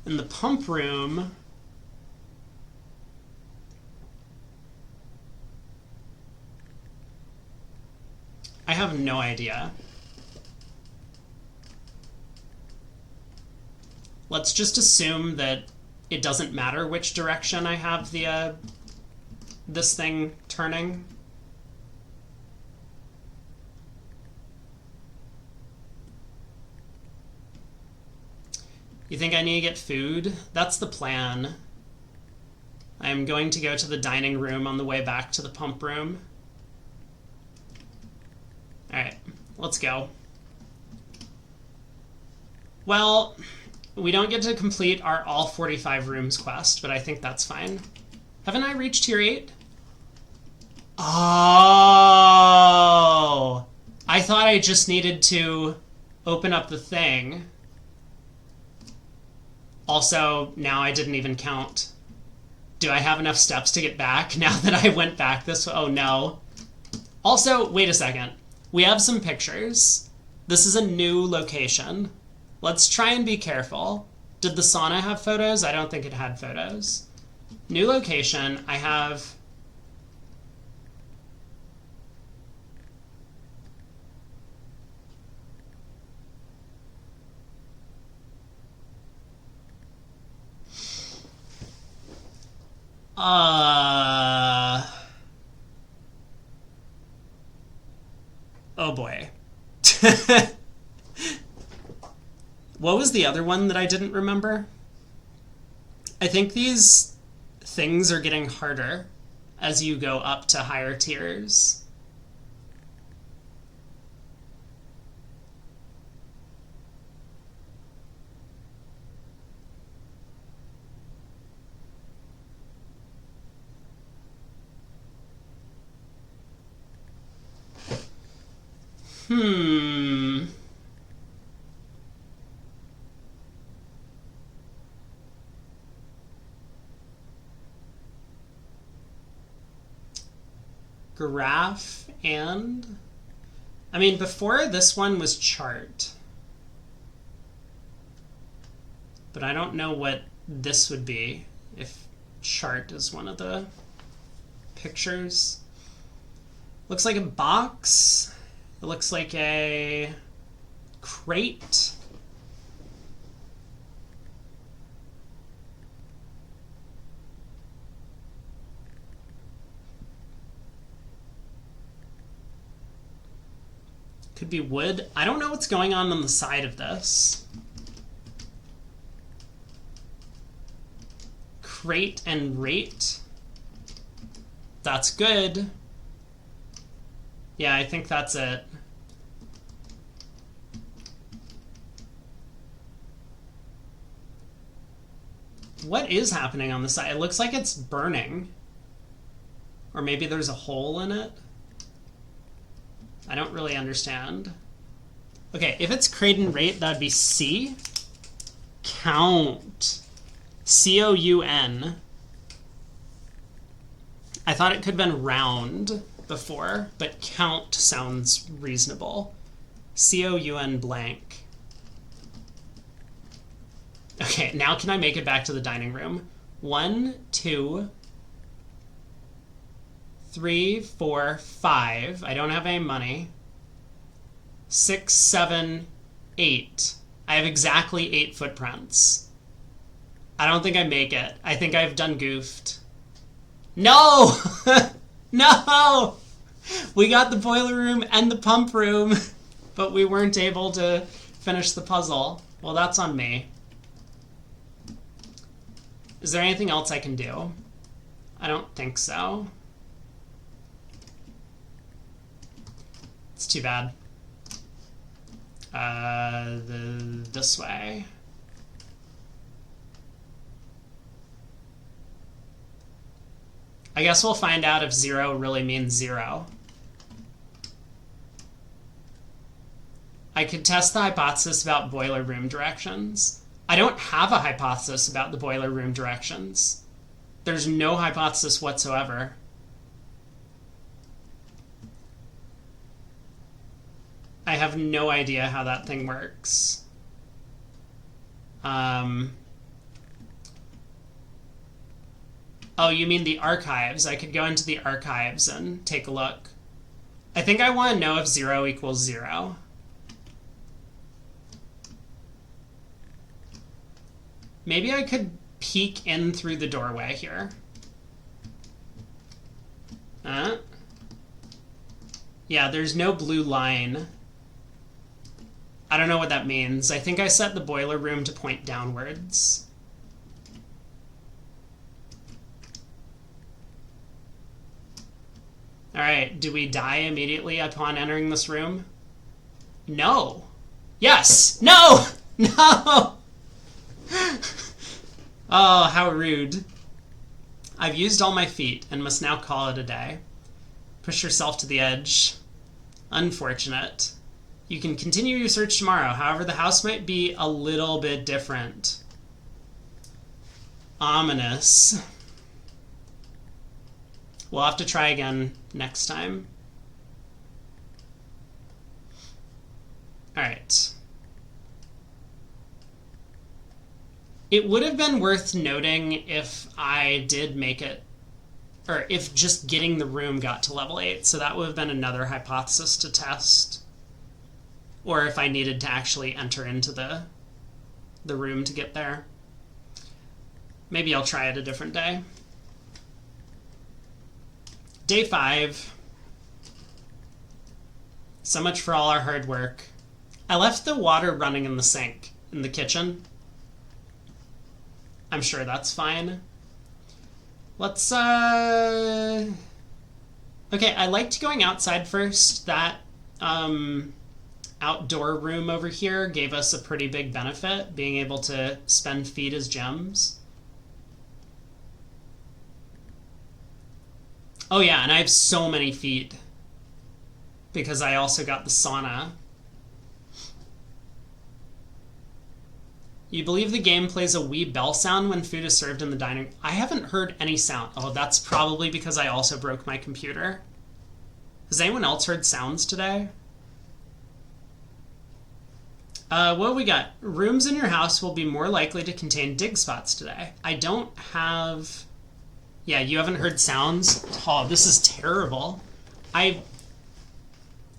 In the pump room, I have no idea. Let's just assume that it doesn't matter which direction I have the this thing turning. You think I need to get food? That's the plan. I'm going to go to the dining room on the way back to the pump room. Alright, let's go. Well, we don't get to complete our all 45 rooms quest, but I think that's fine. Haven't I reached tier 8? Oh! I thought I just needed to open up the thing. Also, now I didn't even count. Do I have enough steps to get back now that I went back this way? Oh, no. Also, wait a second. We have some pictures. This is a new location. Let's try and be careful. Did the sauna have photos? I don't think it had photos. New location. I have... Oh boy. What was the other one that I didn't remember? I think these things are getting harder as you go up to higher tiers. Graph and... I mean, before this one was chart. But I don't know what this would be if chart is one of the pictures. Looks like a box. It looks like a crate. Could be wood. I don't know what's going on the side of this. Crate and rate. That's good. Yeah, I think that's it. What is happening on the side? It looks like it's burning. Or maybe there's a hole in it. I don't really understand. Okay, if it's crate and rate, that'd be C. Count. C-O-U-N. I thought it could have been round before, but count sounds reasonable. C-O-U-N blank. Okay, now can I make it back to the dining room? 1, 2, 3, 4, 5. I don't have any money. 6, 7, 8. I have exactly 8 footprints. I don't think I make it. I think I've done goofed. No! No! We got the boiler room and the pump room, but we weren't able to finish the puzzle. Well, that's on me. Is there anything else I can do? I don't think so. It's too bad. This way. I guess we'll find out if 0 really means 0. I could test the hypothesis about boiler room directions. I don't have a hypothesis about the boiler room directions. There's no hypothesis whatsoever. I have no idea how that thing works. Oh, you mean the archives? I could go into the archives and take a look. I think I want to know if 0 equals 0. Maybe I could peek in through the doorway here. Yeah, there's no blue line. I don't know what that means. I think I set the boiler room to point downwards. All right, do we die immediately upon entering this room? No. Yes. No. No. Oh, how rude. I've used all my feet and must now call it a day. Push yourself to the edge. Unfortunate. You can continue your search tomorrow. However, the house might be a little bit different. Ominous. We'll have to try again next time. All right. It would have been worth noting if I did make it, or if just getting the room got to level 8. So that would have been another hypothesis to test. Or if I needed to actually enter into the room to get there. Maybe I'll try it a different day. Day 5. So much for all our hard work. I left the water running in the sink in the kitchen. I'm sure that's fine. Let's, okay, I liked going outside first. That, outdoor room over here gave us a pretty big benefit, being able to spend feet as gems. Oh yeah, and I have so many feet because I also got the sauna. You believe the game plays a wee bell sound when food is served in the dining room? I haven't heard any sound. Oh, that's probably because I also broke my computer. Has anyone else heard sounds today? What we got? Rooms in your house will be more likely to contain dig spots today. I don't have... Yeah, you haven't heard sounds? Oh, this is terrible. At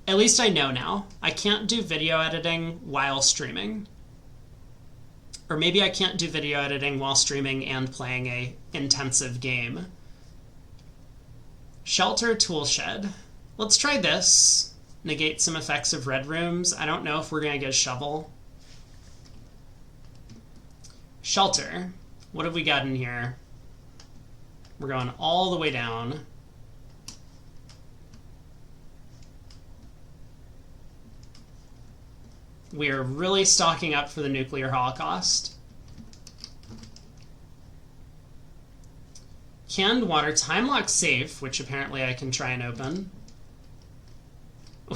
least I know now. I can't do video editing while streaming. Or maybe I can't do video editing while streaming and playing a intensive game. Shelter tool shed. Let's try this. Negate some effects of red rooms. I don't know if we're going to get a shovel. Shelter. What have we got in here? We're going all the way down. We're really stocking up for the nuclear holocaust. Canned water time lock safe, which apparently I can try and open.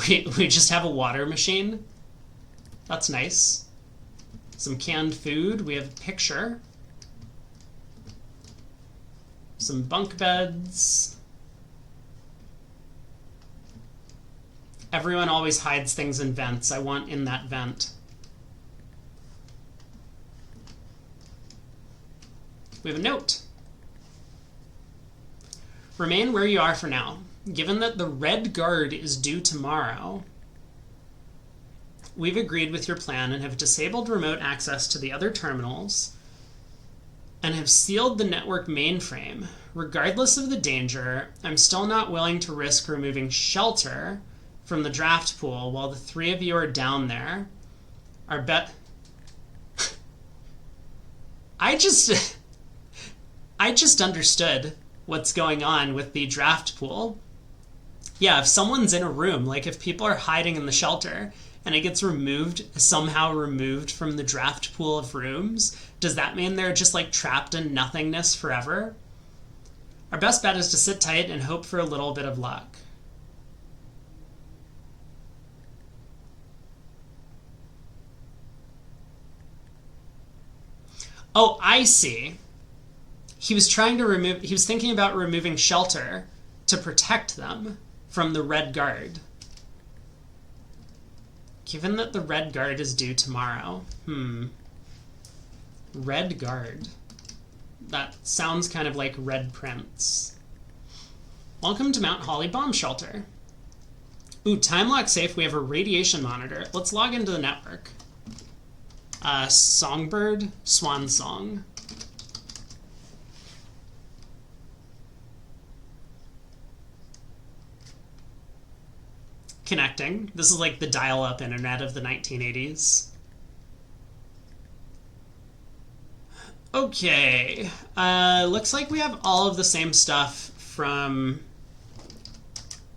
We just have a water machine. That's nice. Some canned food. We have a picture. Some bunk beds. Everyone always hides things in vents. I want in that vent. We have a note. Remain where you are for now. Given that the Red Guard is due tomorrow, we've agreed with your plan and have disabled remote access to the other terminals and have sealed the network mainframe. Regardless of the danger, I'm still not willing to risk removing shelter from the draft pool while the three of you are down there. I just understood what's going on with the draft pool. Yeah, if someone's in a room, like if people are hiding in the shelter, and it gets removed, somehow removed from the draft pool of rooms, does that mean they're just like trapped in nothingness forever? Our best bet is to sit tight and hope for a little bit of luck. Oh, I see. He was thinking about removing shelter to protect them from the Red Guard. Given that the Red Guard is due tomorrow. Red Guard. That sounds kind of like Red Prince. Welcome to Mount Holly Bomb Shelter. Ooh, time lock safe. We have a radiation monitor. Let's log into the network. Songbird, Swan Song. Connecting. This is like the dial-up internet of the 1980s. Okay. Looks like we have all of the same stuff from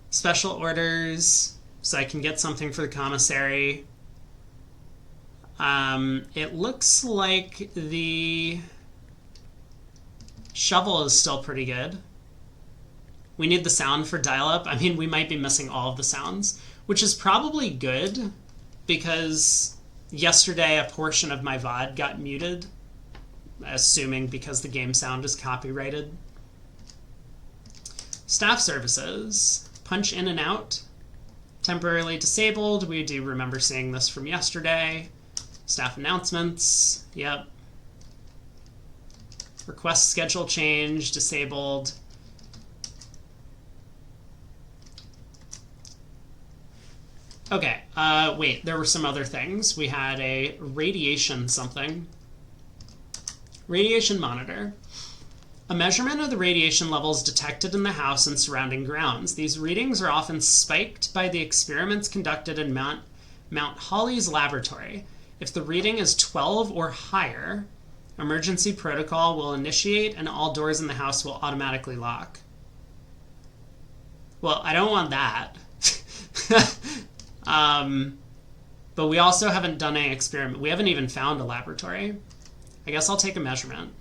special orders, so I can get something for the commissary. It looks like the shovel is still pretty good. We need the sound for dial-up. I mean, we might be missing all of the sounds, which is probably good because yesterday a portion of my VOD got muted, assuming because the game sound is copyrighted. Staff services. Punch in and out. Temporarily disabled. We do remember seeing this from yesterday. Staff announcements. Yep. Request schedule change. Disabled. Okay, wait, there were some other things. We had a radiation something. Radiation monitor. A measurement of the radiation levels detected in the house and surrounding grounds. These readings are often spiked by the experiments conducted in Mount Holly's laboratory. If the reading is 12 or higher, emergency protocol will initiate and all doors in the house will automatically lock. Well, I don't want that. But we also haven't done any experiment. We haven't even found a laboratory. I guess I'll take a measurement.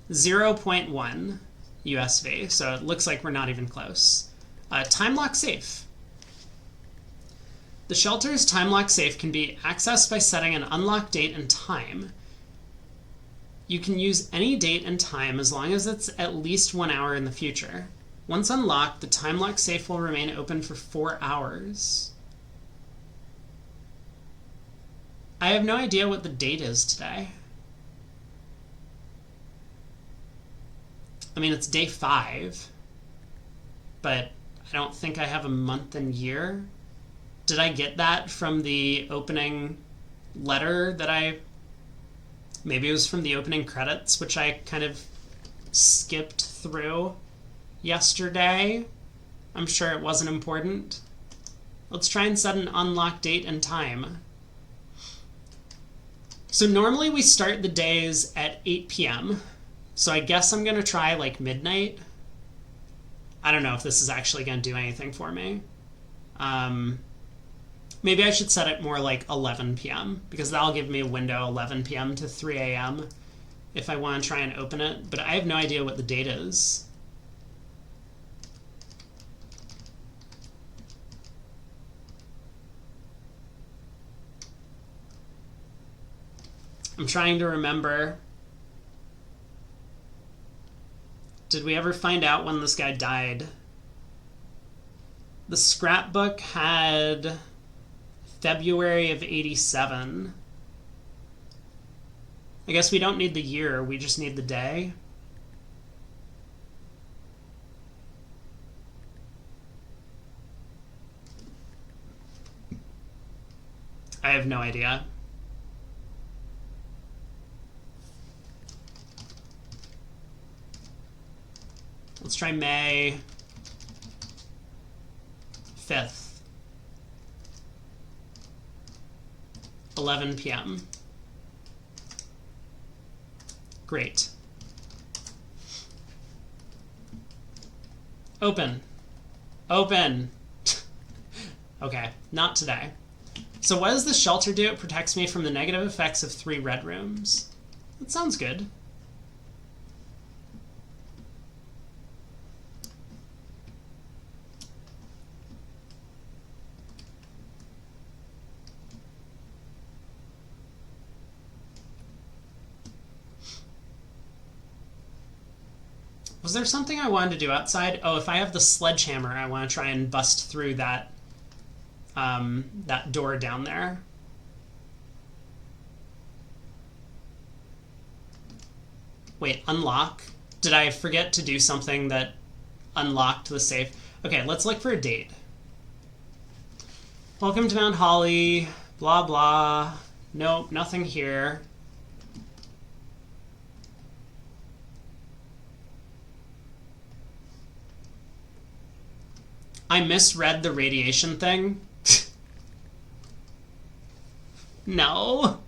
0.1 USV, so it looks like we're not even close. Time lock safe. The shelter's time lock safe can be accessed by setting an unlock date and time. You can use any date and time as long as it's at least 1 hour in the future. Once unlocked, the time lock safe will remain open for 4 hours. I have no idea what the date is today. I mean, it's day 5, but I don't think I have a month and year. Did I get that from the opening letter that maybe it was from the opening credits, which I kind of skipped through yesterday? I'm sure it wasn't important. Let's try and set an unlock date and time. So normally we start the days at 8 p.m. So I guess I'm going to try like midnight. I don't know if this is actually going to do anything for me. Maybe I should set it more like 11 p.m. because that'll give me a window 11 p.m. to 3 a.m. if I want to try and open it. But I have no idea what the date is. I'm trying to remember. Did we ever find out when this guy died? The scrapbook had February of 87. I guess we don't need the year, we just need the day. I have no idea. Let's try May 5th. 11 p.m. Great. Open. Open. Okay, not today. So what does the shelter do? It protects me from the negative effects of 3 red rooms. That sounds good. Was there something I wanted to do outside? Oh, if I have the sledgehammer, I want to try and bust through that that door down there. Wait, unlock? Did I forget to do something that unlocked the safe? Okay, let's look for a date. Welcome to Mount Holly, blah blah. Nope, nothing here. I misread the radiation thing. No.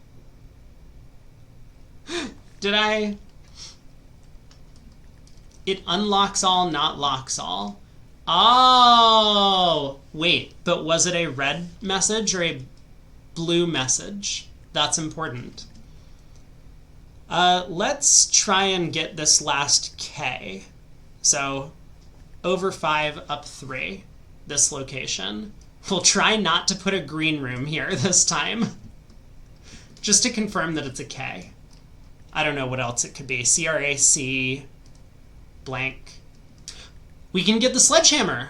Did I? It unlocks all, not locks all. Oh, wait, but was it a red message or a blue message? That's important. Let's try and get this last K. So, over 5, up 3. This location. We'll try not to put a green room here this time. Just to confirm that it's a K. I don't know what else it could be. CRAC blank. We can get the sledgehammer.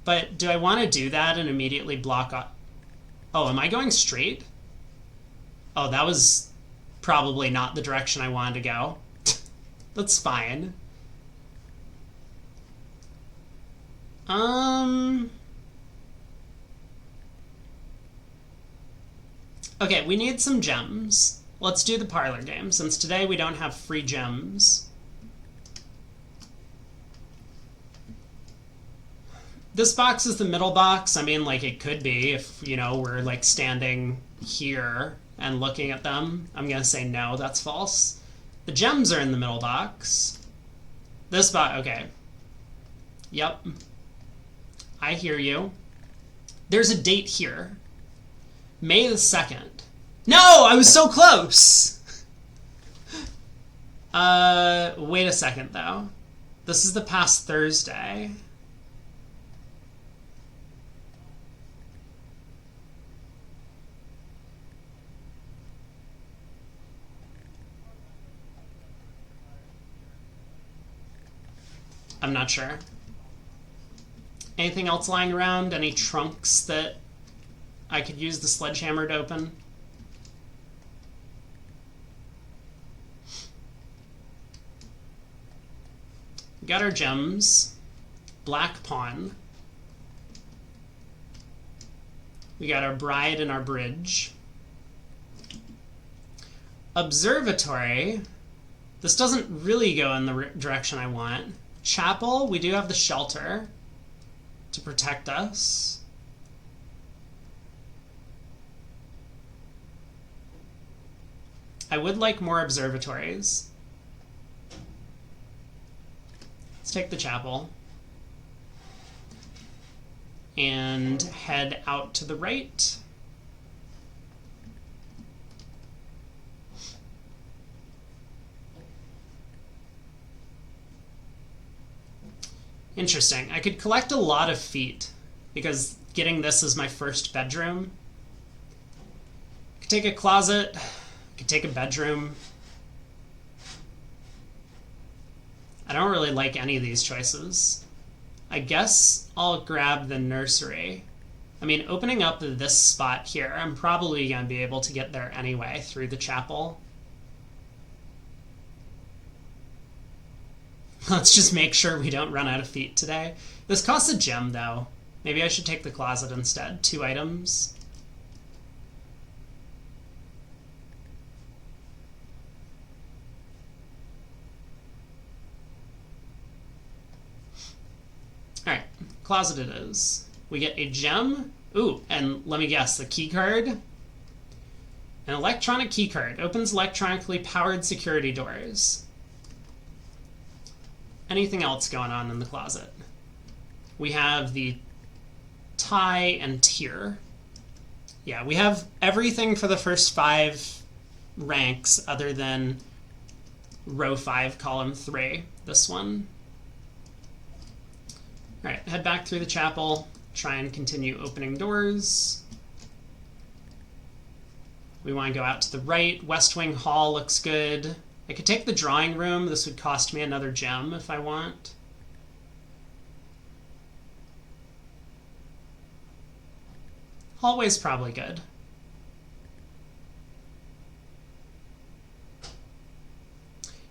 But do I want to do that and immediately block off? Oh, am I going straight? Oh, that was probably not the direction I wanted to go. That's fine. Okay, we need some gems. Let's do the parlor game, since today we don't have free gems. This box is the middle box. I mean, like, it could be if, you know, we're, like, standing here and looking at them. I'm gonna say no, that's false. The gems are in the middle box. This box, okay. Yep. I hear you. There's a date here. May the 2nd. No, I was so close! Wait a second, though. This is the past Thursday. I'm not sure. Anything else lying around? Any trunks that I could use the sledgehammer to open? We got our gems. Black pawn. We got our bride and our bridge. Observatory. This doesn't really go in the direction I want. Chapel, we do have the shelter to protect us. I would like more observatories. Let's take the chapel and head out to the right. Interesting. I could collect a lot of feet because getting this as my first bedroom. I could take a closet. I could take a bedroom. I don't really like any of these choices. I guess I'll grab the nursery. I mean, opening up this spot here, I'm probably going to be able to get there anyway through the chapel. Let's just make sure we don't run out of feet today. This costs a gem, though. Maybe I should take the closet instead. 2 items. Alright, closet it is. We get a gem. Ooh, and let me guess, the key card? An electronic key card. Opens electronically powered security doors. anything else going on in the closet? We have the tie and tier. Yeah, we have everything for the first 5 ranks other than row 5, column 3, this one. All right, head back through the chapel, try and continue opening doors. We want to go out to the right. West Wing Hall looks good. I could take the drawing room. This would cost me another gem if I want. Hallway's probably good.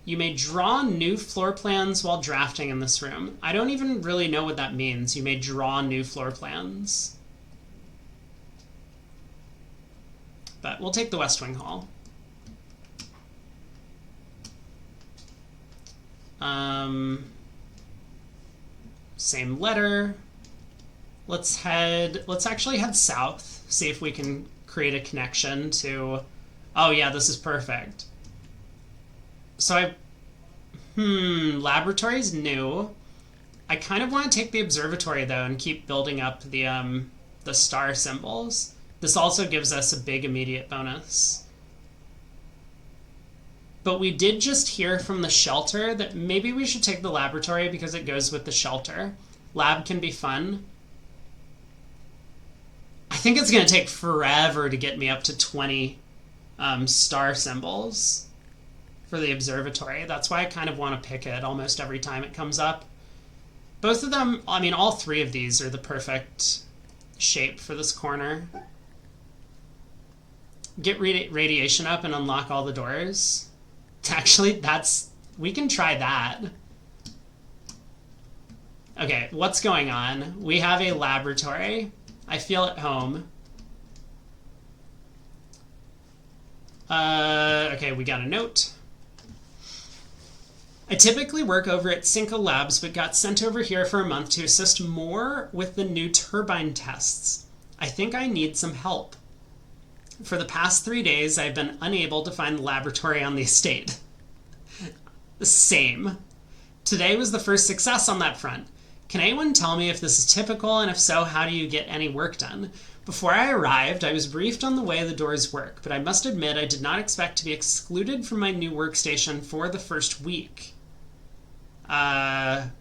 You may draw new floor plans while drafting in this room. I don't even really know what that means. You may draw new floor plans. But we'll take the West Wing Hall. Same letter. Let's actually head south, see if we can create a connection to, oh yeah, this is perfect. So laboratory's new. I kind of want to take the observatory though and keep building up the star symbols. This also gives us a big immediate bonus. But we did just hear from the shelter that maybe we should take the laboratory because it goes with the shelter. Lab can be fun. I think it's going to take forever to get me up to 20 star symbols for the observatory. That's why I kind of want to pick it almost every time it comes up. Both of them, I mean, all 3 of these are the perfect shape for this corner. Get radiation up and unlock all the doors. Actually, we can try that. Okay, what's going on? We have a laboratory. I feel at home. Okay, we got a note. I typically work over at Cinco Labs, but got sent over here for a month to assist more with the new turbine tests. I think I need some help. For the past 3 days, I've been unable to find the laboratory on the estate. Same. Today was the first success on that front. Can anyone tell me if this is typical, and if so, how do you get any work done? Before I arrived, I was briefed on the way the doors work, but I must admit I did not expect to be excluded from my new workstation for the first week. But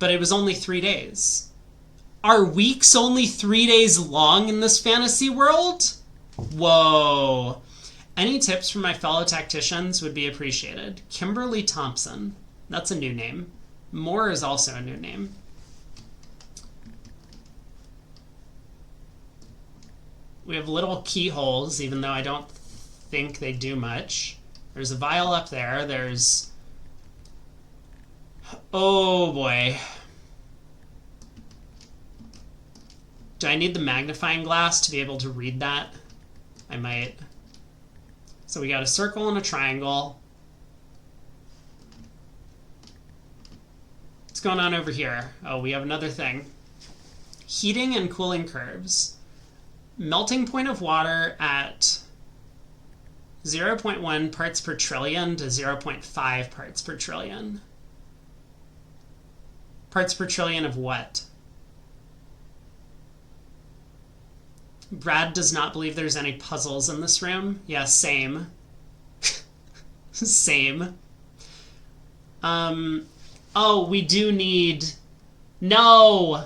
it was only 3 days. Are weeks only 3 days long in this fantasy world? Whoa. Any tips from my fellow tacticians would be appreciated. Kimberly Thompson. That's a new name. Moore is also a new name. We have little keyholes, even though I don't think they do much. There's a vial up there. There's... Oh, boy. Do I need the magnifying glass to be able to read that? I might. So we got a circle and a triangle. What's going on over here? Oh, we have another thing. Heating and cooling curves. Melting point of water at 0.1 parts per trillion to 0.5 parts per trillion. Parts per trillion of what? Brad does not believe there's any puzzles in this room. Yeah, same. Same. Oh, we do need... No!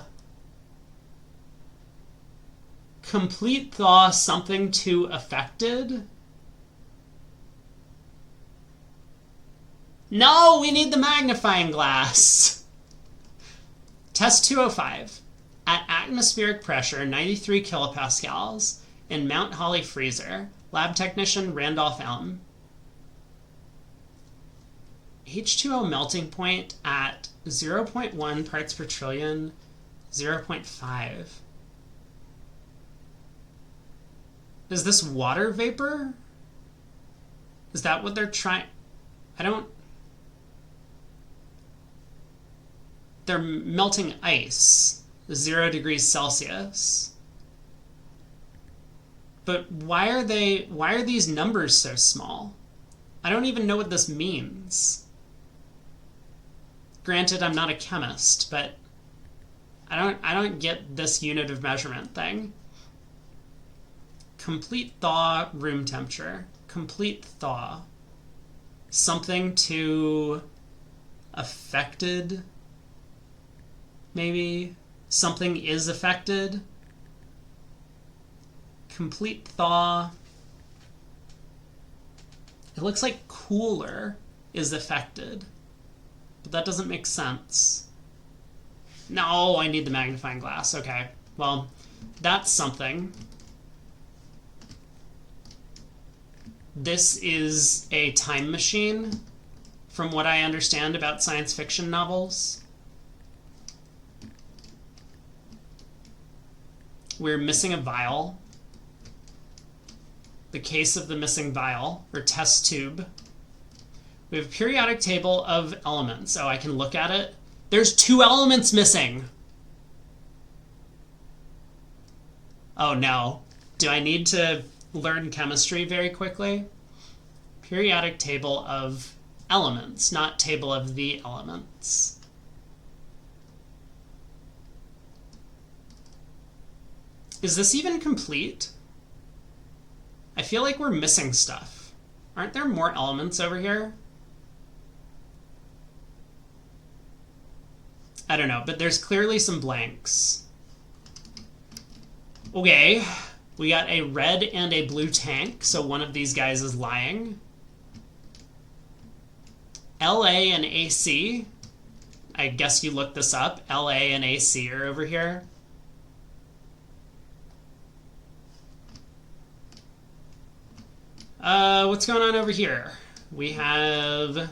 Complete thaw, something too affected? No, we need the magnifying glass. Test 205. At atmospheric pressure, 93 kilopascals, in Mount Holly freezer. Lab technician Randolph Elm. H2O melting point at 0.1 parts per trillion, 0.5. Is this water vapor? Is that what they're trying? I don't... They're melting ice. 0 degrees Celsius. But why are these numbers so small? I don't even know what this means. Granted, I'm not a chemist, but I don't get this unit of measurement thing. Complete thaw, room temperature. Complete thaw. Something to affected, maybe? Something is affected. Complete thaw. It looks like cooler is affected, but that doesn't make sense. No, I need the magnifying glass. Okay, well, that's something. This is a time machine, from what I understand about science fiction novels. We're missing a vial. The case of the missing vial, or test tube. We have a periodic table of elements. Oh, I can look at it. There's 2 elements missing. Oh no. Do I need to learn chemistry very quickly? Periodic table of elements, not table of the elements. Is this even complete? I feel like we're missing stuff. Aren't there more elements over here? I don't know, but there's clearly some blanks. Okay, we got a red and a blue tank, so one of these guys is lying. LA and AC. I guess you looked this up. LA and AC are over here. What's going on over here? We have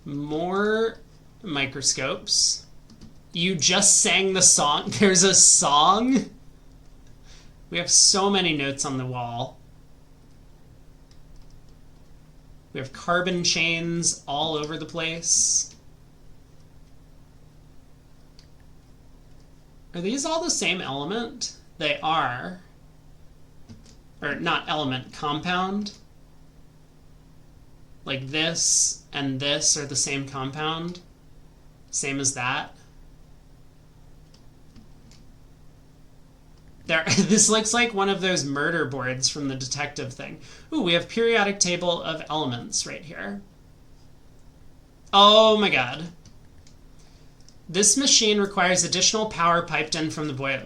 more microscopes. You just sang the song. There's a song? We have so many notes on the wall. We have carbon chains all over the place. Are these all the same element? They are. Or not element, compound. Like this and this are the same compound. Same as that. There, this looks like one of those murder boards from the detective thing. Ooh, we have periodic table of elements right here. Oh my god. This machine requires additional power piped in from the boiler.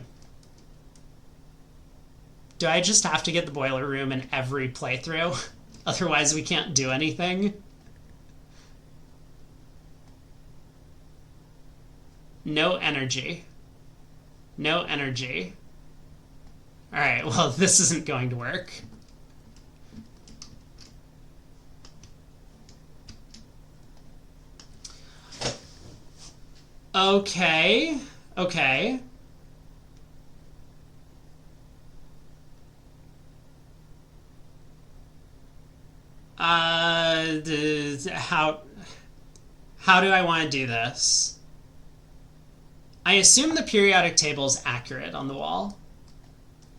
Do I just have to get the boiler room in every playthrough? Otherwise we can't do anything? No energy. No energy. Alright, well, this isn't going to work. Okay. Okay. How do I want to do this? I assume the periodic table is accurate on the wall.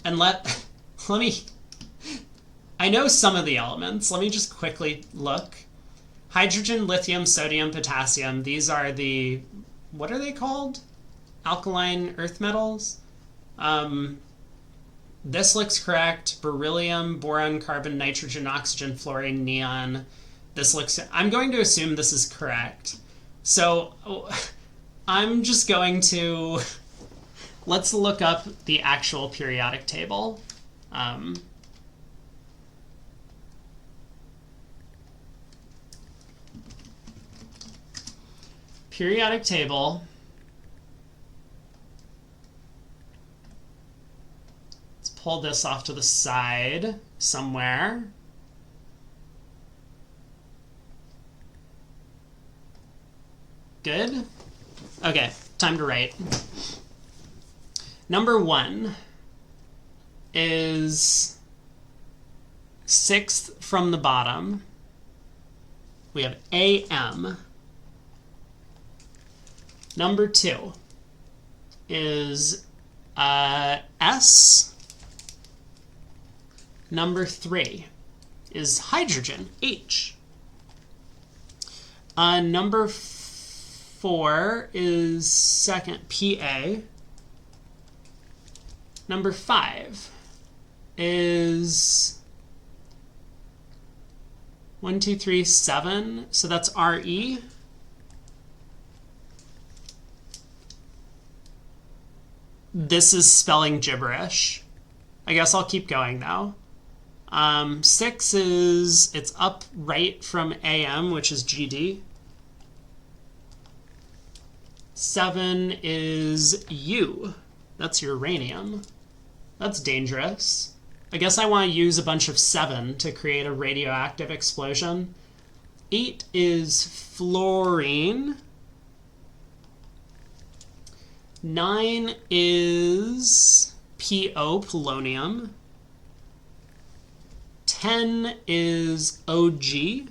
And let me, I know some of the elements. Let me just quickly look. Hydrogen, lithium, sodium, potassium. These are the, what are they called? Alkaline earth metals? This looks correct. Beryllium, boron, carbon, nitrogen, oxygen, fluorine, neon. This looks, I'm going to assume this is correct. So I'm just going to, let's look up the actual periodic table. Periodic table. Let's pull this off to the side somewhere. Good. Okay, time to write. Number 1 is 6th from the bottom. We have AM. Number 2 is S. Number 3 is hydrogen, H. Number 4 is second PA. Number 5 is 1, 2, 3, 7. So that's RE. This is spelling gibberish. I guess I'll keep going though. 6 is, it's up right from AM, which is GD. 7 is U. That's uranium. That's dangerous. I guess I want to use a bunch of 7 to create a radioactive explosion. 8 is fluorine. 9 is PO, polonium. 10 is OG.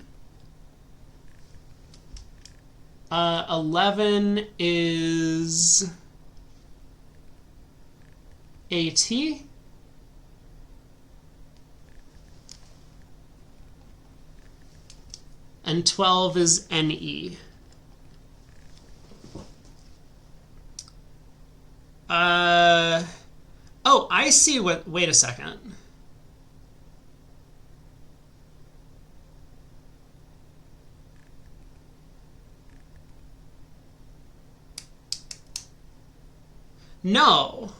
11 is AT. And 12 is NE. Oh, I see what, wait a second. No.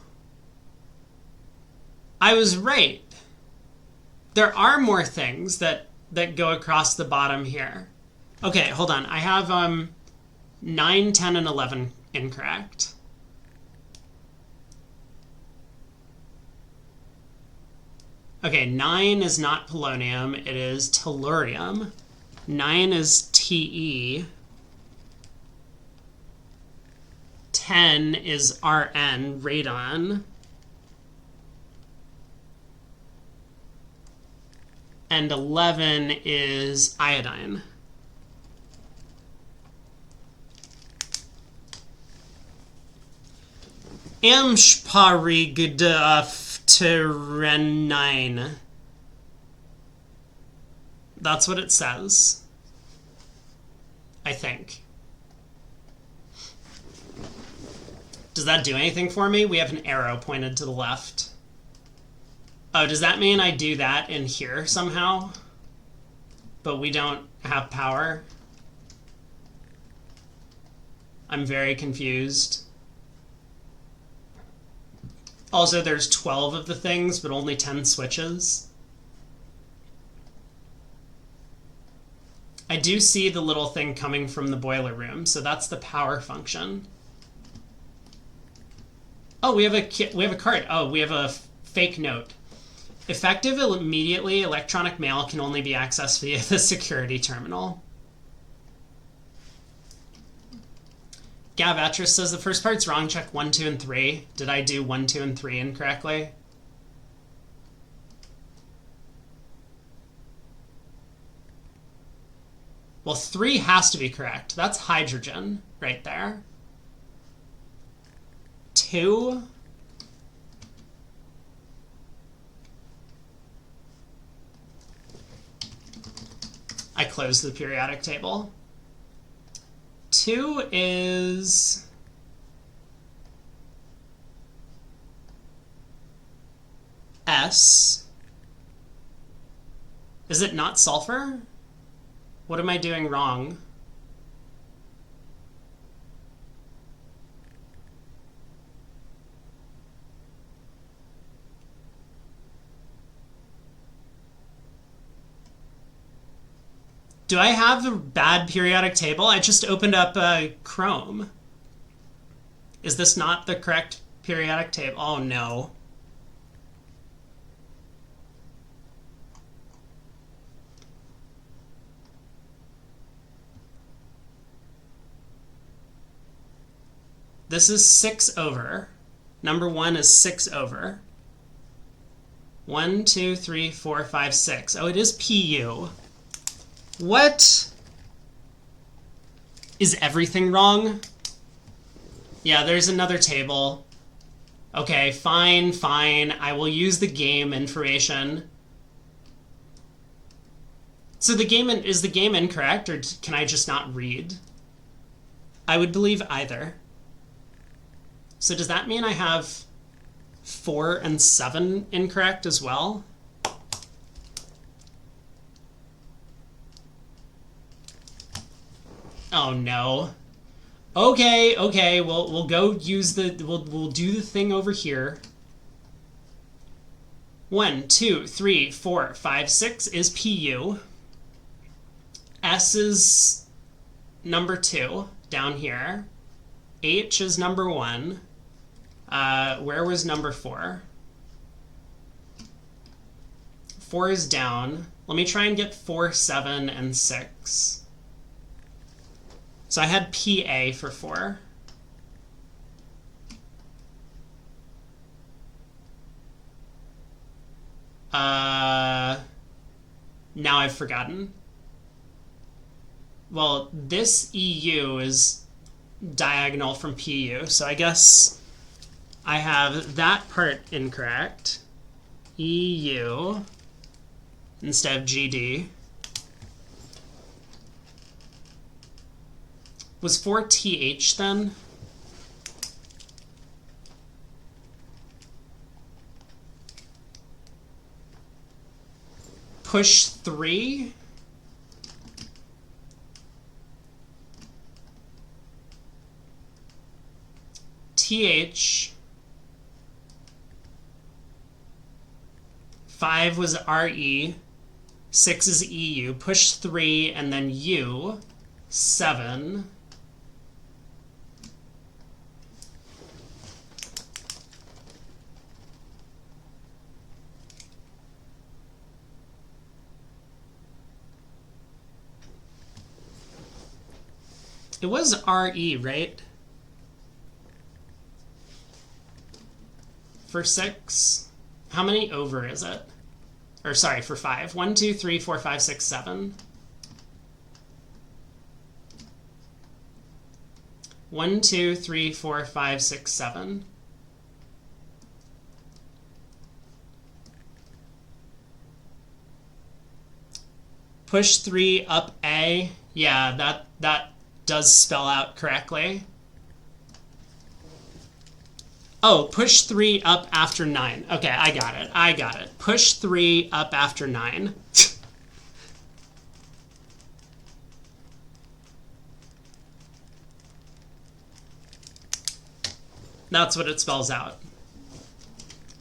I was right. There are more things that go across the bottom here. Okay, hold on. I have 9, 10, and 11 incorrect. Okay, 9 is not polonium. It is tellurium. 9 is TE. 10 is RN, radon. And 11 is iodine. Amsparigdafterenine. That's what it says. I think. Does that do anything for me? We have an arrow pointed to the left. Oh, does that mean I do that in here somehow? But we don't have power? I'm very confused. Also, there's 12 of the things, but only 10 switches. I do see the little thing coming from the boiler room, so that's the power function. Oh, we have a card. Oh, we have a fake note. Effective immediately, electronic mail can only be accessed via the security terminal. Gavatris says the first part's wrong. Check 1, 2, and 3. Did I do 1, 2, and 3 incorrectly? Well, 3 has to be correct. That's hydrogen right there. 2. I closed the periodic table. 2 is S. Is it not sulfur? What am I doing wrong? Do I have a bad periodic table? I just opened up Chrome. Is this not the correct periodic table? Oh no. This is 6 over. Number 1 is 6 over. 1, 2, 3, 4, 5, 6. Oh, it is PU. What? Is everything wrong? Yeah, there's another table. Okay, fine, fine. I will use the game information. So the game is the game incorrect, or can I just not read? I would believe either. So does that mean I have 4 and 7 incorrect as well? Oh no. Okay, we'll go use we'll do the thing over here. 1, 2, 3, 4, 5, 6 is PU. S is number 2 down here. H is number 1. Where was number 4? 4 is down. Let me try and get 4, 7, and 6. So I had PA for 4. Now I've forgotten. Well, this EU is diagonal from PU, so I guess I have that part incorrect. EU instead of GD. Was 4 TH then? Push 3? TH. 5 was RE. 6 is EU. Push 3 and then U. 7. It was RE, right? For 6? How many over is it? Or sorry, for 5. 1, 2, 3, 4, 5, 6, 7. 1, 2, 3, 4, 5, 6, 7. Push 3 up A. Yeah, that does spell out correctly. Oh, push 3 up after 9. Okay, I got it. Push 3 up after 9. That's what it spells out.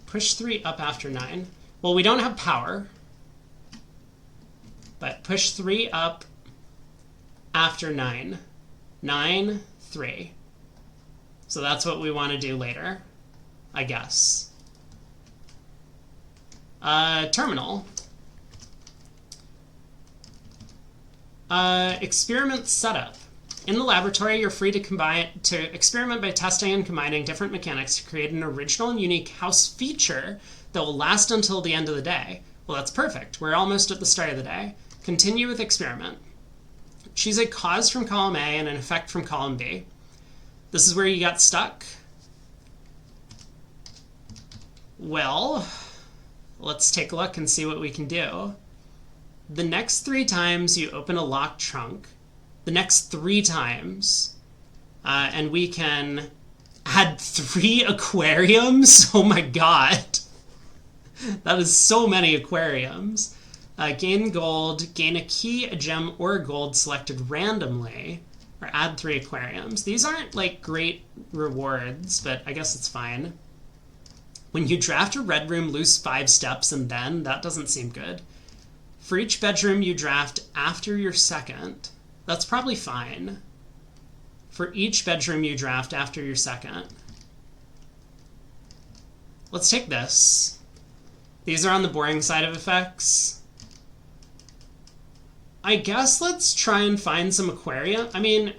Push 3 up after 9. Well, we don't have power. But push 3 up after 9. 9, 3. So that's what we want to do later, I guess. Terminal. Experiment setup. In the laboratory, you're free to experiment by testing and combining different mechanics to create an original and unique house feature that will last until the end of the day. Well, that's perfect. We're almost at the start of the day. Continue with experiment. Choose a cause from column A and an effect from column B. This is where you got stuck. Well, let's take a look and see what we can do. The next 3 times you open a locked trunk, the next 3 times, and we can add 3 aquariums. Oh my god. That is so many aquariums. Gain gold, gain a key, a gem, or a gold selected randomly, or add 3 aquariums. These aren't like great rewards, but I guess it's fine. When you draft a red room, lose 5 steps and then, that doesn't seem good. For each bedroom you draft after your second, that's probably fine. For each bedroom you draft after your second. Let's take this. These are on the boring side of effects. I guess let's try and find some aquaria. I mean,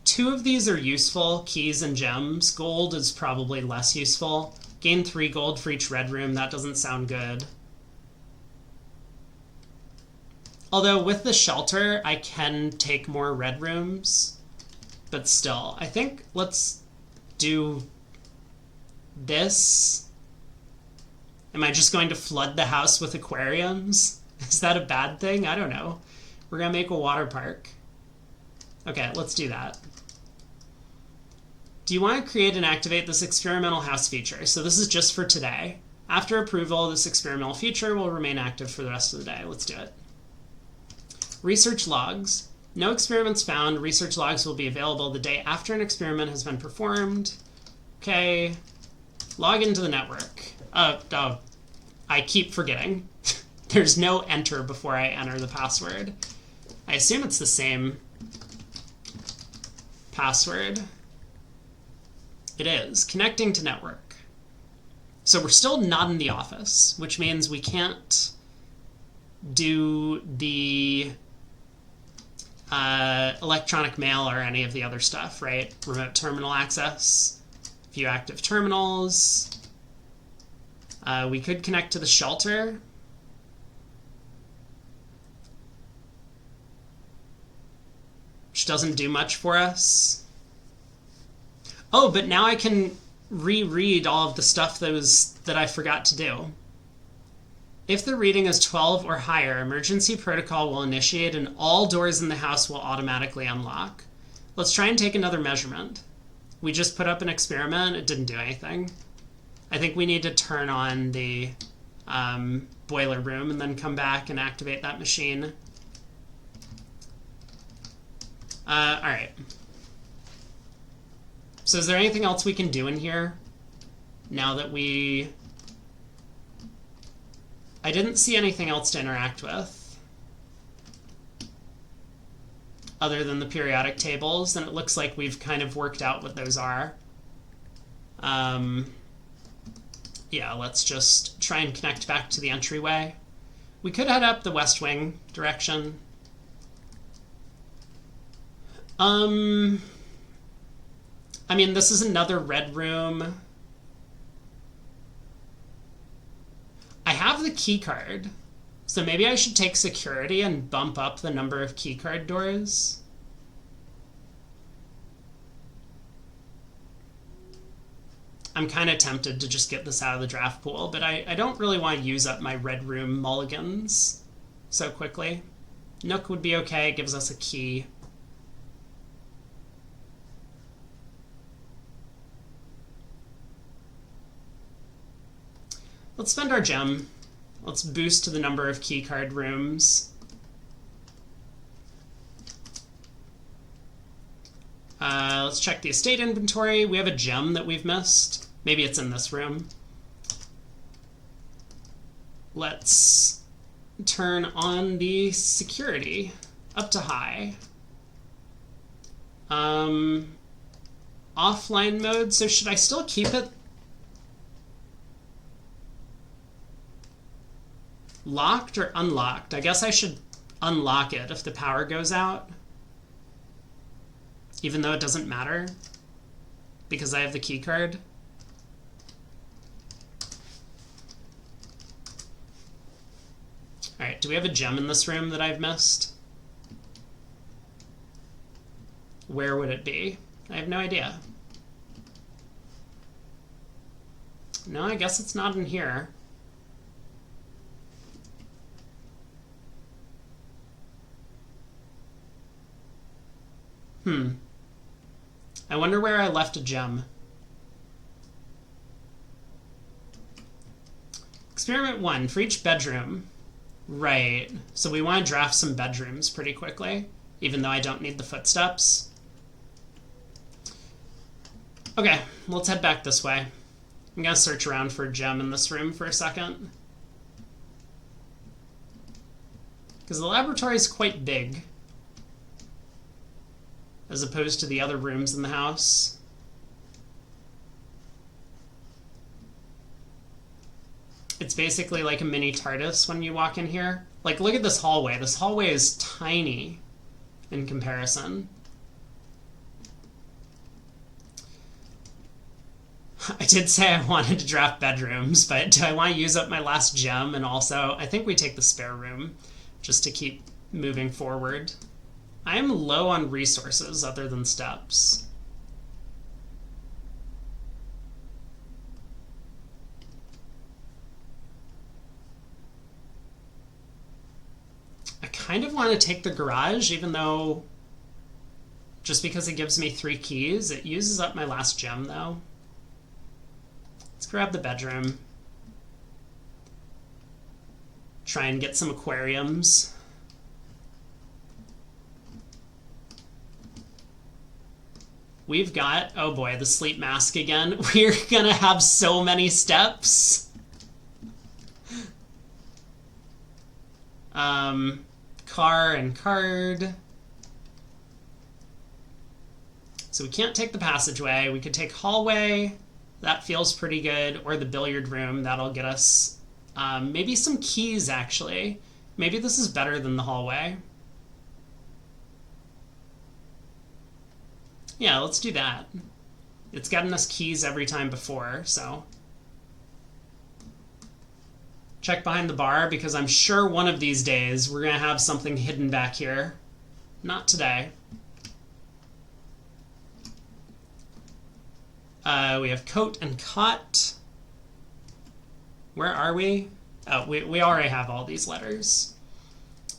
two of these are useful, keys and gems. Gold is probably less useful. Gain 3 gold for each red room. That doesn't sound good. Although with the shelter, I can take more red rooms. But still, I think let's do this. Am I just going to flood the house with aquariums? Is that a bad thing? I don't know. We're gonna make a water park. Okay, let's do that. Do you want to create and activate this experimental house feature? So this is just for today. After approval, this experimental feature will remain active for the rest of the day. Let's do it. Research logs. No experiments found. Research logs will be available the day after an experiment has been performed. Okay. Log into the network. I keep forgetting. There's no enter before I enter the password. I assume it's the same password. It is. Connecting to network. So we're still not in the office, which means we can't do the electronic mail or any of the other stuff, right? Remote terminal access, view active terminals. We could connect to the shelter. Which doesn't do much for us. Oh, but now I can reread all of the stuff that I forgot to do. If the reading is 12 or higher, emergency protocol will initiate and all doors in the house will automatically unlock. Let's try and take another measurement. We just put up an experiment. It didn't do anything. I think we need to turn on the boiler room and then come back and activate that machine. All right. So is there anything else we can do in here now that we... I didn't see anything else to interact with other than the periodic tables, and it looks like we've kind of worked out what those are. Yeah, let's just try and connect back to the entryway. We could head up the West Wing direction. I mean, this is another red room. I have the key card, so maybe I should take security and bump up the number of key card doors. I'm kind of tempted to just get this out of the draft pool, but I don't really want to use up my red room mulligans so quickly. Nook would be okay, it gives us a key. Let's spend our gem. Let's boost the number of keycard rooms. Let's check the estate inventory. We have a gem that we've missed. Maybe it's in this room. Let's turn on the security up to high. Offline mode. So should I still keep it locked or unlocked? I guess I should unlock it if the power goes out, even though it doesn't matter because I have the key card. All right, do we have a gem in this room that I've missed? Where would it be? I have no idea. No, I guess it's not in here. I wonder where I left a gem. Experiment 1, for each bedroom. Right, so we want to draft some bedrooms pretty quickly, even though I don't need the footsteps. Okay, let's head back this way. I'm going to search around for a gem in this room for a second. Because the laboratory is quite big, as opposed to the other rooms in the house. It's basically like a mini TARDIS when you walk in here. Like, look at this hallway. This hallway is tiny in comparison. I did say I wanted to draft bedrooms, but do I want to use up my last gem? And also, I think we take the spare room just to keep moving forward. I am low on resources other than steps. kind of want to take the garage, even though just because it gives me 3 keys, it uses up my last gem, though. Let's grab the bedroom. Try and get some aquariums. We've got, oh boy, the sleep mask again. We're gonna have so many steps. Car and card. So we can't take the passageway. We could take hallway. That feels pretty good. Or the billiard room. That'll get us maybe some keys, actually. Maybe this is better than the hallway. Yeah, let's do that. It's gotten us keys every time before, so. Check behind the bar, because I'm sure one of these days we're going to have something hidden back here. Not today. We have coat and cot. Where are we? Oh, we already have all these letters.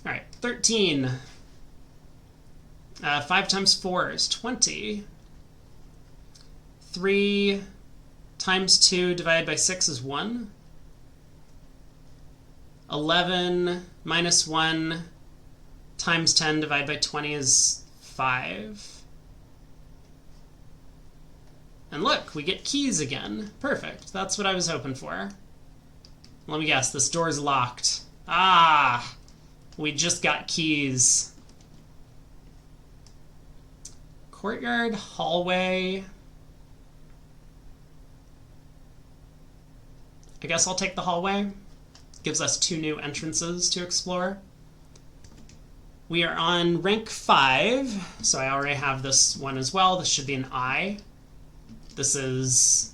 All right, 13. 5 times 4 is 20. 3 times 2 divided by 6 is 1. 11 minus 1 times 10 divided by 20 is 5. And look, we get keys again. Perfect. That's what I was hoping for. Let me guess, this door's locked. Ah! We just got keys. Courtyard, hallway. I guess I'll take the hallway. Gives us 2 new entrances to explore. We are on rank 5, so I already have this one as well. This should be an I. This is...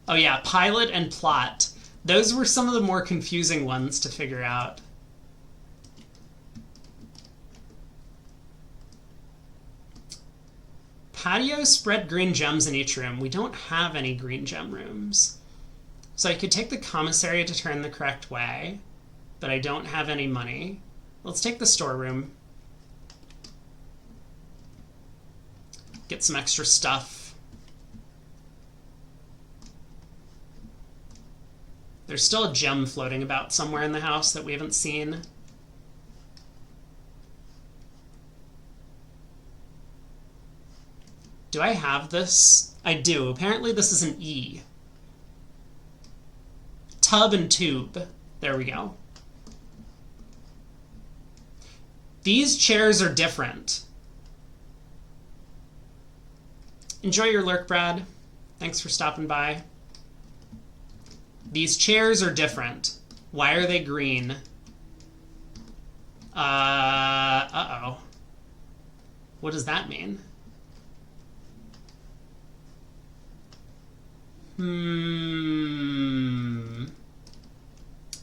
oh yeah, pilot and plot. Those were some of the more confusing ones to figure out. Patio, spread green gems in each room. We don't have any green gem rooms. So I could take the commissary to turn the correct way, but I don't have any money. Let's take the storeroom. Get some extra stuff. There's still a gem floating about somewhere in the house that we haven't seen. Do I have this? I do. Apparently this is an E. Tub and tube. There we go. These chairs are different. Enjoy your lurk, Brad. Thanks for stopping by. These chairs are different. Why are they green? Uh-oh. What does that mean?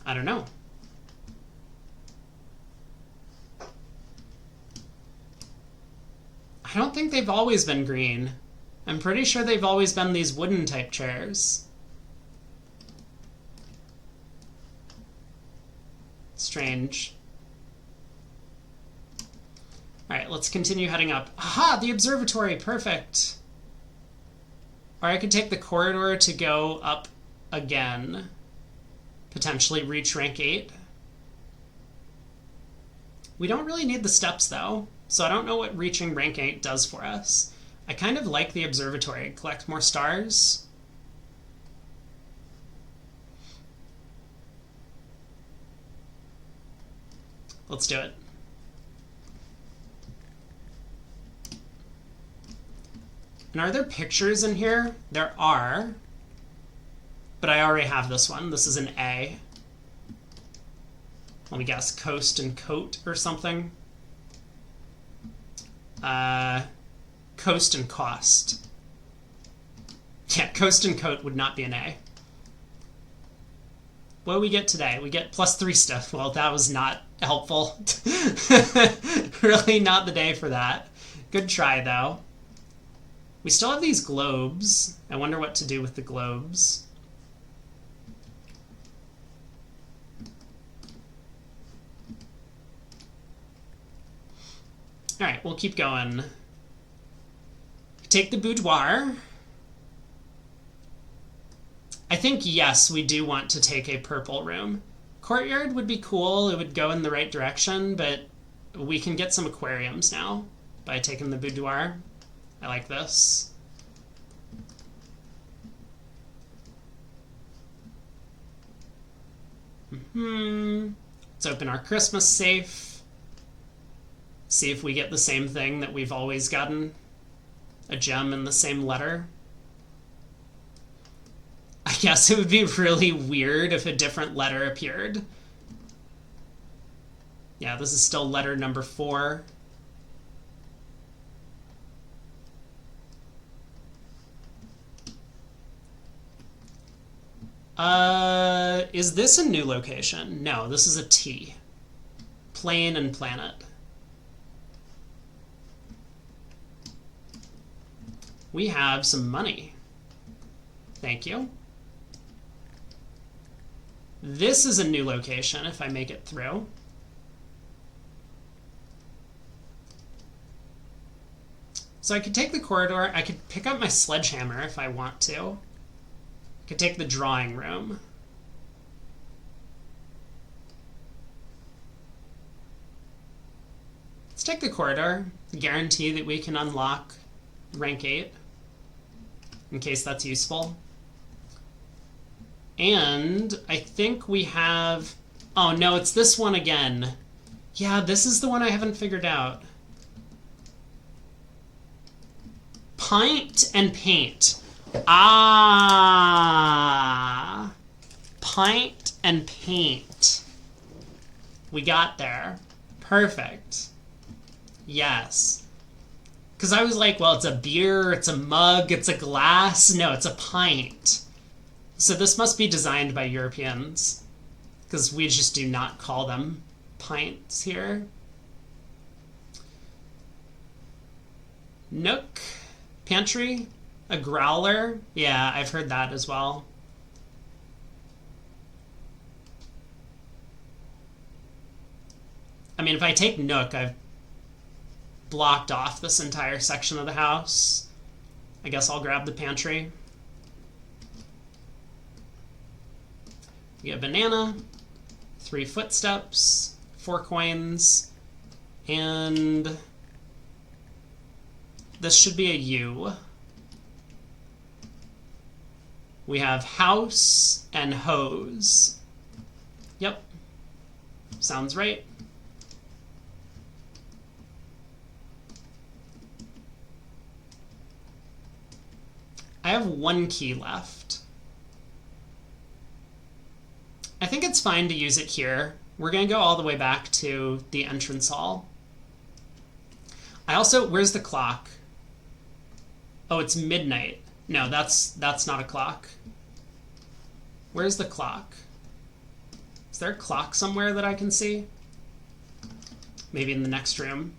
I don't know. I don't think they've always been green. I'm pretty sure they've always been these wooden type chairs. Strange. Alright, let's continue heading up. Aha! The observatory! Perfect! Or I could take the corridor to go up again. Potentially reach rank 8. We don't really need the steps, though, so I don't know what reaching rank 8 does for us. I kind of like the observatory. Collect more stars. Let's do it. And are there pictures in here? There are. But I already have this one. This is an A. Let me guess. Coast and coat or something. Coast and cost. Yeah, coast and coat would not be an A. What do we get today? We get +3 stuff. Well, that was not helpful. Really not the day for that. Good try, though. We still have these globes. I wonder what to do with the globes. All right, we'll keep going. Take the boudoir. I think, yes, we do want to take a purple room. Courtyard would be cool. It would go in the right direction, but we can get some aquariums now by taking the boudoir. I like this. Let's open our Christmas safe. See if we get the same thing that we've always gotten. A gem in the same letter. I guess it would be really weird if a different letter appeared. Yeah, this is still letter number 4. Is this a new location? No, this is a T. Plane and planet. We have some money. Thank you. This is a new location if I make it through. So I could take the corridor. I could pick up my sledgehammer if I want to. I could take the drawing room. Let's take the corridor. Guarantee that we can unlock rank 8 in case that's useful. And I think we have... Oh, no, it's this one again. Yeah, this is the one I haven't figured out. Pint and paint. Ah. Pint and paint. We got there. Perfect. Yes. Because I was like, well, it's a beer, it's a mug, it's a glass. No, it's a pint. So this must be designed by Europeans, because we just do not call them pints here. Nook, pantry, a growler. Yeah, I've heard that as well. I mean, if I take Nook, I've blocked off this entire section of the house. I guess I'll grab the pantry. We get a banana, 3 footsteps, 4 coins, and this should be a U. We have house and hose. Yep, sounds right. I have 1 key left. I think it's fine to use it here. We're going to go all the way back to the entrance hall. I also... Where's the clock? Oh, it's midnight. No, that's not a clock. Where's the clock? Is there a clock somewhere that I can see? Maybe in the next room.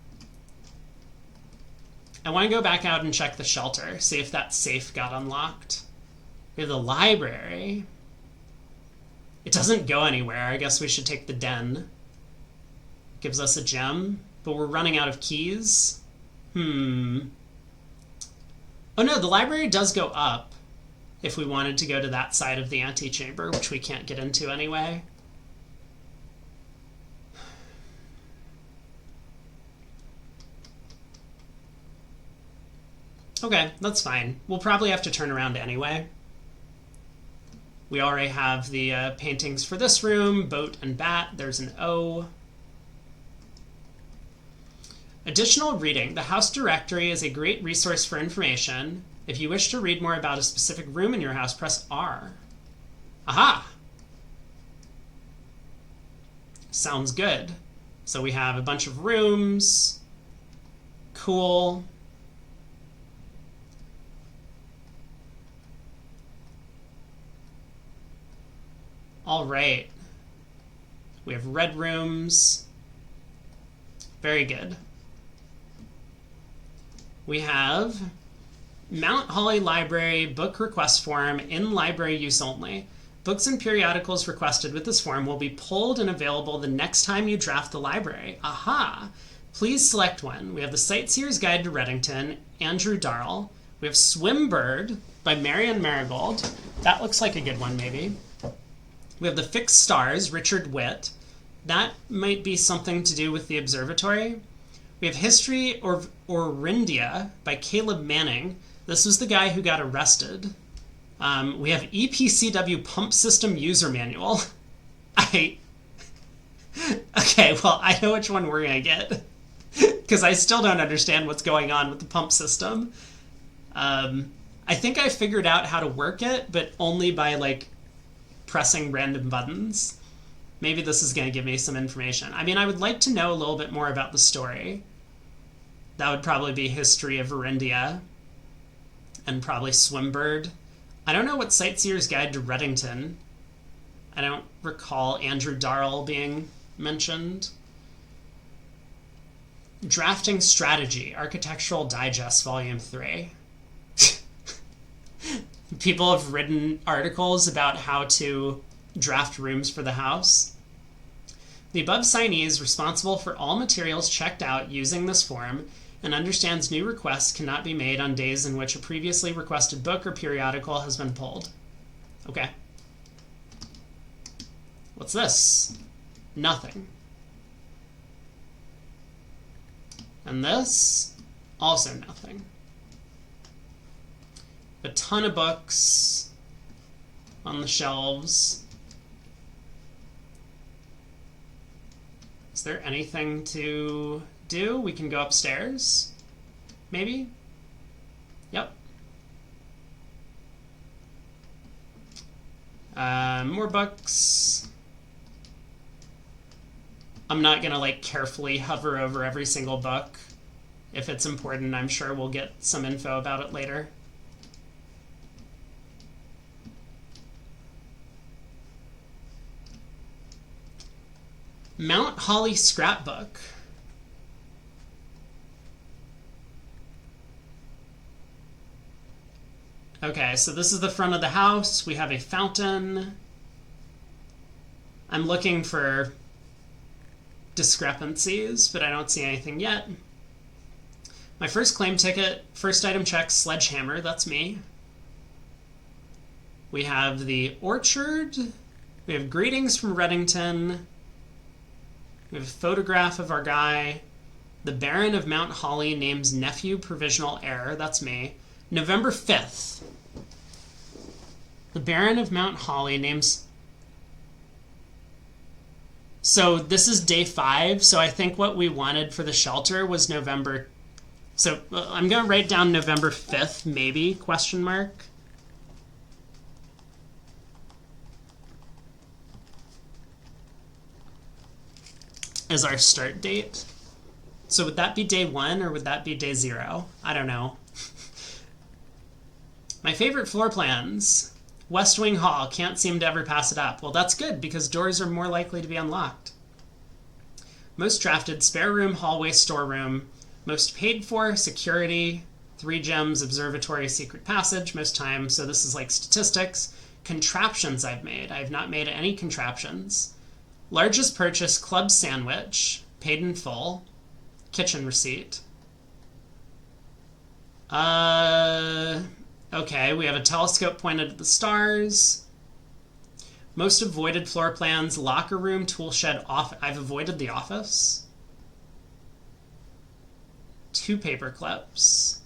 I want to go back out and check the shelter, see if that safe got unlocked. We have the library. It doesn't go anywhere. I guess we should take the den. Gives us a gem, but we're running out of keys. Oh no, the library does go up if we wanted to go to that side of the antechamber, which we can't get into anyway. Okay, that's fine. We'll probably have to turn around anyway. We already have the paintings for this room, boat and bat. There's an O. Additional reading. The house directory is a great resource for information. If you wish to read more about a specific room in your house, press R. Aha! Sounds good. So we have a bunch of rooms. Cool. All right. We have red rooms. Very good. We have Mount Holly Library book request form in library use only. Books and periodicals requested with this form will be pulled and available the next time you draft the library. Aha! Please select one. We have The Sightseer's Guide to Reddington, Andrew Darrell. We have Swimbird by Marion Marigold. That looks like a good one, maybe. We have The Fixed Stars, Richard Witt. That might be something to do with the observatory. We have History of Orindia by Caleb Manning. This was the guy who got arrested. We have EPCW Pump System User Manual. Okay, well, I know which one we're going to get. Because I still don't understand what's going on with the pump system. I think I figured out how to work it, but only by, like, pressing random buttons. Maybe this is going to give me some information. I mean, I would like to know a little bit more about the story. That would probably be History of Orindia. And probably Swimbird. I don't know what Sightseer's Guide to Reddington. I don't recall Andrew Darrell being mentioned. Drafting Strategy, Architectural Digest, Volume 3. People have written articles about how to draft rooms for the house. The above signee is responsible for all materials checked out using this form and understands new requests cannot be made on days in which a previously requested book or periodical has been pulled. Okay. What's this? Nothing. And this? Also nothing. A ton of books on the shelves. Is there anything to do? We can go upstairs? Maybe? Yep. More books. I'm not gonna, like, carefully hover over every single book. If it's important, I'm sure we'll get some info about it later. Mount Holly Scrapbook. Okay, so this is the front of the house. We have a fountain. I'm looking for discrepancies, but I don't see anything yet. My first claim ticket, first item check, Sledgehammer, that's me. We have the orchard. We have greetings from Reddington. We have a photograph of our guy. The Baron of Mount Holly names nephew provisional heir, that's me. November 5th. The Baron of Mount Holly names... So this is day 5, so I think what we wanted for the shelter was November... So I'm going to write down November 5th, maybe, question mark. As our start date. So would that be day 1 or would that be day 0? I don't know. My favorite floor plans. West Wing Hall. Can't seem to ever pass it up. Well, that's good because doors are more likely to be unlocked. Most drafted, spare room, hallway, storeroom. Most paid for, security, 3 gems, observatory, secret passage, most time. So this is like statistics. Contraptions I've made. I have not made any contraptions. Largest purchase, club sandwich, paid in full. Kitchen receipt. Okay, we have a telescope pointed at the stars. Most avoided floor plans, locker room, tool shed, I've avoided the office. 2 paper clips.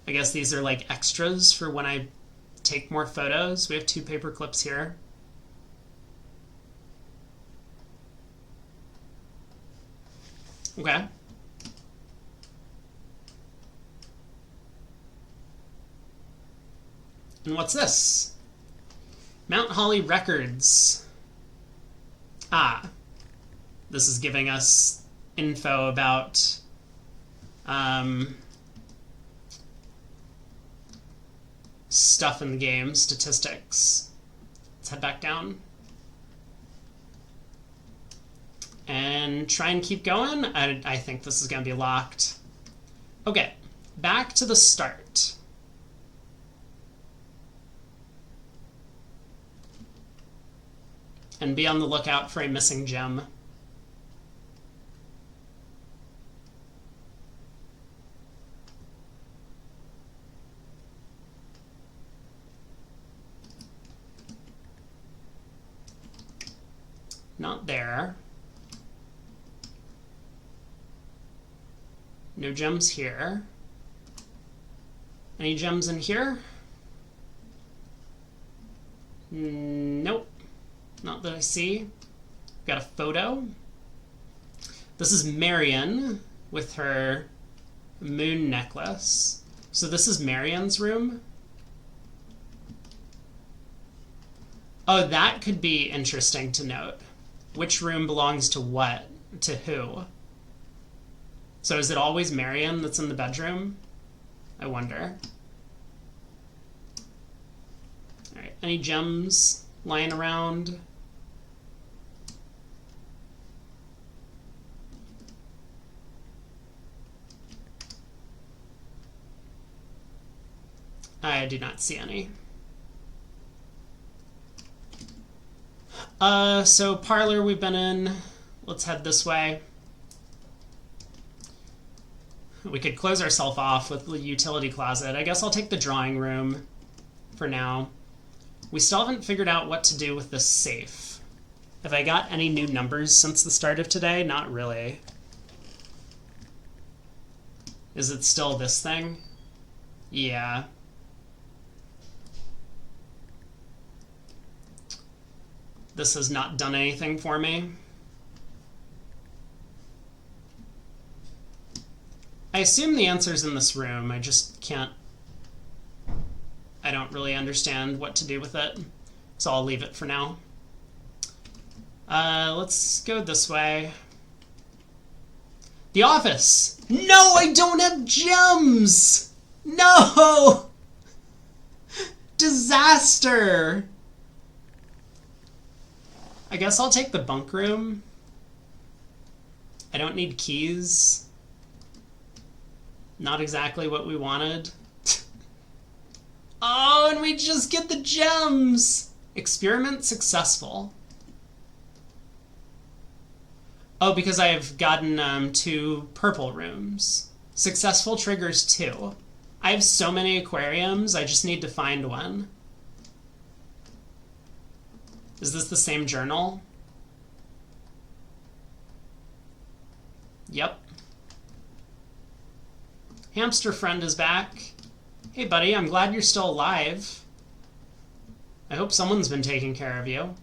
I guess these are like extras for when I take more photos. We have 2 paper clips here. Okay. And what's this? Mount Holly Records. Ah. This is giving us info about stuff in the game, statistics. Let's head back down. And try and keep going. I think this is going to be locked. Okay, back to the start. And be on the lookout for a missing gem. Not there. No gems here. Any gems in here? Nope. Not that I see. Got a photo. This is Marion with her moon necklace. So this is Marion's room. Oh, that could be interesting to note. Which room belongs to what? To who? So is it always Marion that's in the bedroom? I wonder. All right, any gems lying around? I do not see any. So parlor we've been in. Let's head this way. We could close ourselves off with the utility closet. I guess I'll take the drawing room for now. We still haven't figured out what to do with this safe. Have I got any new numbers since the start of today? Not really. Is it still this thing? Yeah. This has not done anything for me. I assume the answer's in this room. I just can't... I don't really understand what to do with it, so I'll leave it for now. Let's go this way. The office! No, I don't have gems! No! Disaster! I guess I'll take the bunk room. I don't need keys. Not exactly what we wanted. Oh, and we just get the gems! Experiment successful. Oh, because I've gotten 2 purple rooms. Successful triggers 2. I have so many aquariums, I just need to find one. Is this the same journal? Yep. Hamster friend is back. Hey buddy, I'm glad you're still alive. I hope someone's been taking care of you.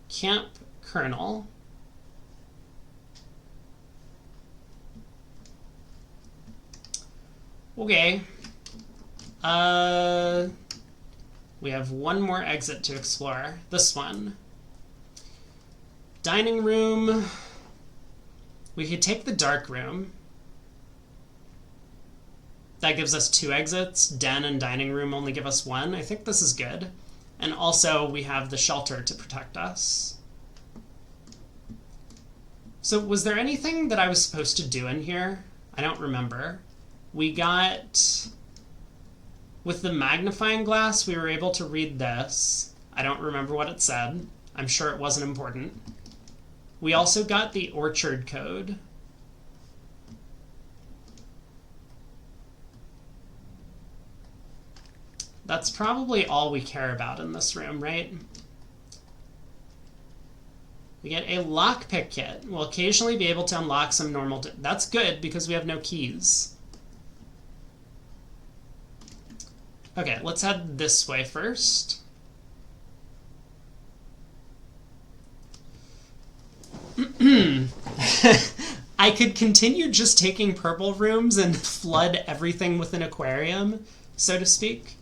Camp Colonel. Okay. We have one more exit to explore. This one. Dining room. We could take the dark room. That gives us 2 exits. Den and dining room only give us 1. I think this is good. And also we have the shelter to protect us. So was there anything that I was supposed to do in here? I don't remember. We got... With the magnifying glass, we were able to read this. I don't remember what it said. I'm sure it wasn't important. We also got the orchard code. That's probably all we care about in this room, right? We get a lockpick kit. We'll occasionally be able to unlock some normal... That's good, because we have no keys. Okay, let's head this way first. I could continue just taking purple rooms and flood everything with an aquarium, so to speak.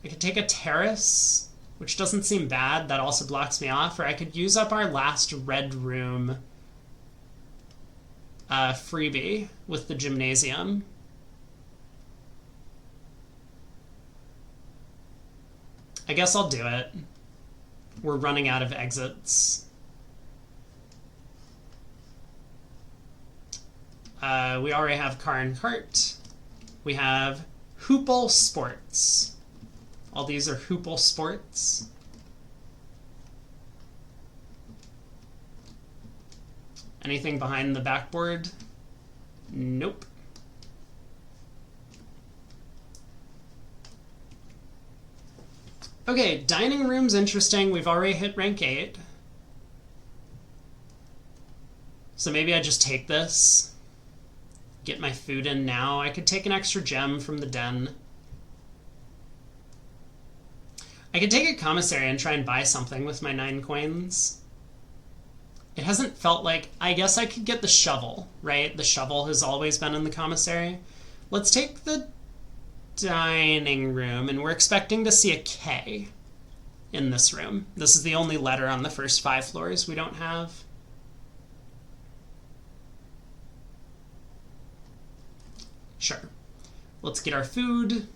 I could take a terrace, which doesn't seem bad. That also blocks me off. Or I could use up our last red room freebie with the gymnasium. I guess I'll do it. We're running out of exits. We already have car and cart. We have Hoople Sports. All these are Hoople Sports. Anything behind the backboard? Nope. Okay, dining room's interesting. We've already hit rank 8. So maybe I just take this. Get my food in now. I could take an extra gem from the den. I could take a commissary and try and buy something with my 9 coins. It hasn't felt like... I guess I could get the shovel, right? The shovel has always been in the commissary. Let's take the dining room, and we're expecting to see a K in this room. This is the only letter on the first 5 floors we don't have. Sure. Let's get our food.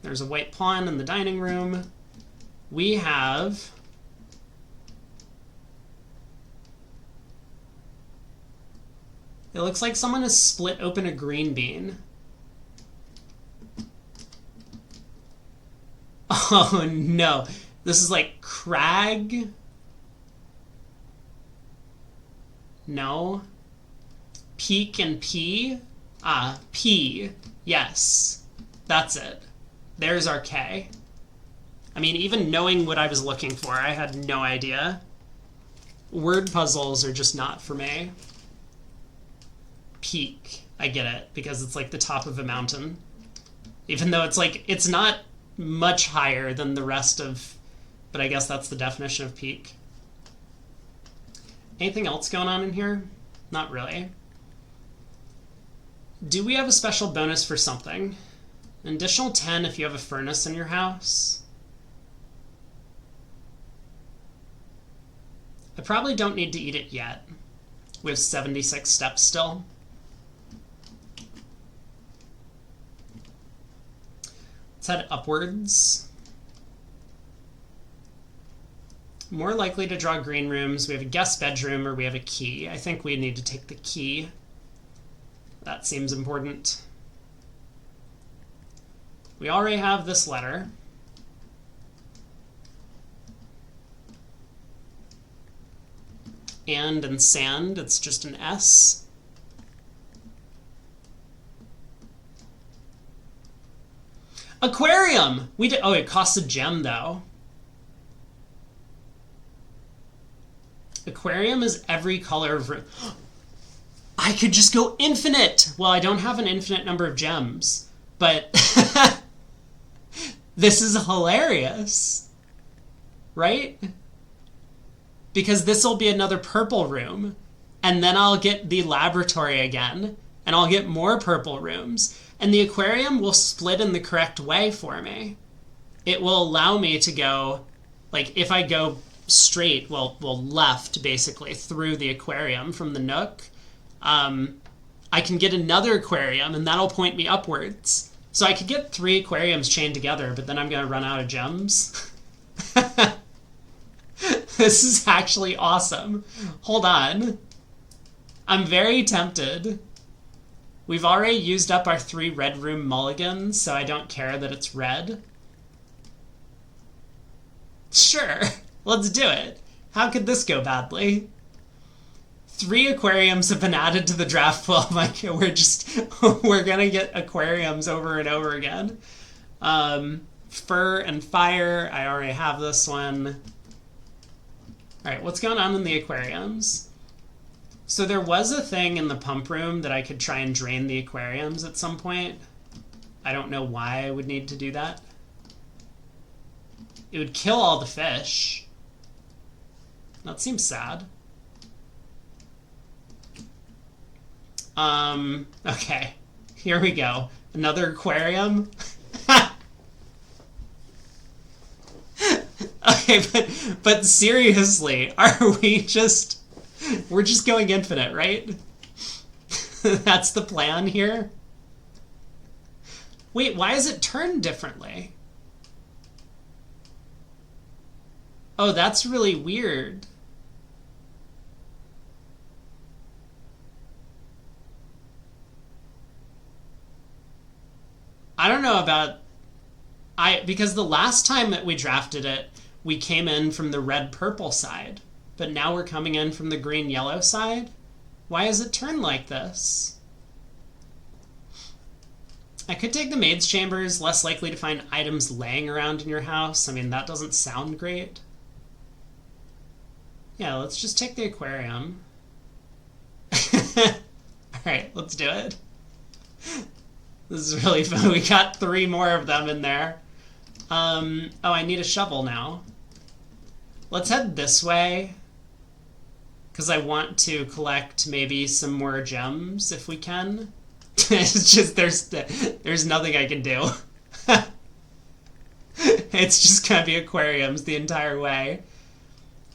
There's a white pawn in the dining room. We have... It looks like someone has split open a green bean. Oh no. This is like crag. No. Peak and P? Ah, P. Yes. That's it. There's our K. I mean, even knowing what I was looking for, I had no idea. Word puzzles are just not for me. Peak. I get it, because it's like the top of a mountain. Even though it's like, it's not much higher than the rest of... But I guess that's the definition of peak. Anything else going on in here? Not really. Do we have a special bonus for something? An additional 10 if you have a furnace in your house. I probably don't need to eat it yet. We have 76 steps still. Let's head upwards. More likely to draw green rooms. We have a guest bedroom or we have a key. I think we need to take the key. That seems important. We already have this letter. And in sand, it's just an S. Aquarium! We did. Oh, it costs a gem, though. Aquarium is every color of... I could just go infinite! Well, I don't have an infinite number of gems, but... This is hilarious. Right? Because this will be another purple room, and then I'll get the laboratory again, and I'll get more purple rooms, and the aquarium will split in the correct way for me. It will allow me to go, like, if I go straight, well, left, basically, through the aquarium from the nook, I can get another aquarium, and that'll point me upwards. So I could get 3 aquariums chained together, but then I'm going to run out of gems. This is actually awesome. Hold on. I'm very tempted. We've already used up our 3 red room mulligans, so I don't care that it's red. Sure, let's do it. How could this go badly? 3 aquariums have been added to the draft pool. Like, we're gonna get aquariums over and over again. Fur and fire, I already have this one. All right, what's going on in the aquariums? So there was a thing in the pump room that I could try and drain the aquariums at some point. I don't know why I would need to do that. It would kill all the fish. That seems sad. Okay, here we go. Another aquarium. Okay, but seriously, we're just going infinite, right? That's the plan here. Wait, why is it turned differently? Oh, that's really weird. I don't know about... because the last time that we drafted it, we came in from the red-purple side, but now we're coming in from the green-yellow side? Why is it turned like this? I could take the maid's chambers, less likely to find items laying around in your house. I mean, that doesn't sound great. Yeah, let's just take the aquarium. Alright, let's do it. This is really fun. We got 3 more of them in there. Oh, I need a shovel now. Let's head this way, because I want to collect maybe some more gems if we can. It's just there's nothing I can do. It's just gonna be aquariums the entire way.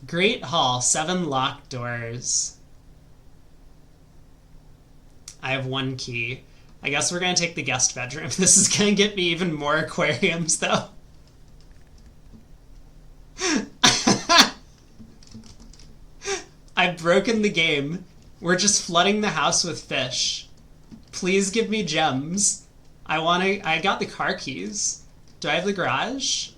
Great Hall, 7 locked doors. I have 1 key. I guess we're gonna take the guest bedroom. This is gonna get me even more aquariums, though. I've broken the game. We're just flooding the house with fish. Please give me gems. I got the car keys. Do I have the garage?